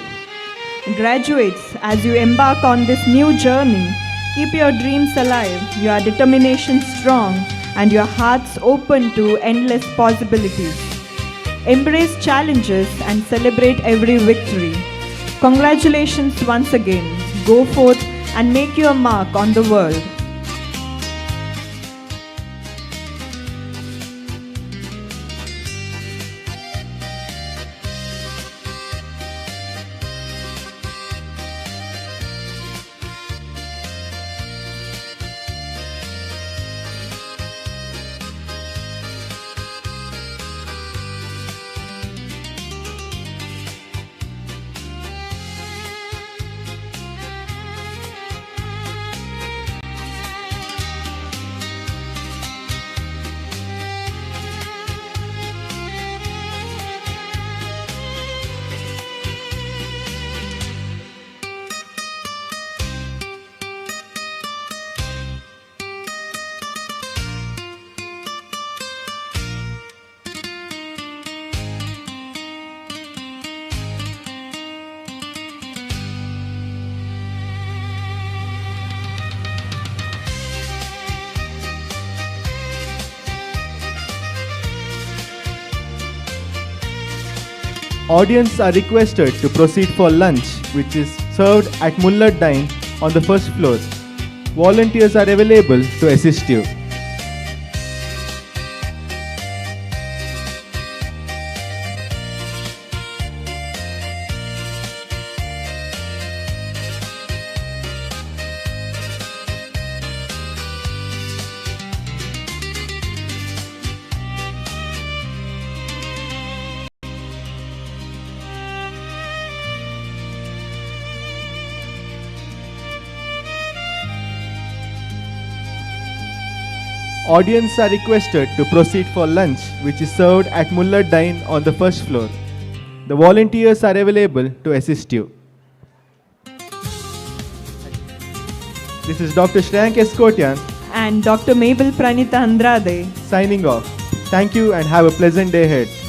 Graduates, as you embark on this new journey, keep your dreams alive, your determination strong, and your hearts open to endless possibilities. Embrace challenges and celebrate every victory. Congratulations once again. Go forth and make your mark on the world. Audience are requested to proceed for lunch, which is served at Muller Dine on the first floor. Volunteers are available to assist you. Audience are requested to proceed for lunch, which is served at Muller Dine on the first floor. The volunteers are available to assist you. This is Dr. Shreyank Eskotian and Dr. Mabel Pranita Andrade signing off. Thank you and have a pleasant day ahead.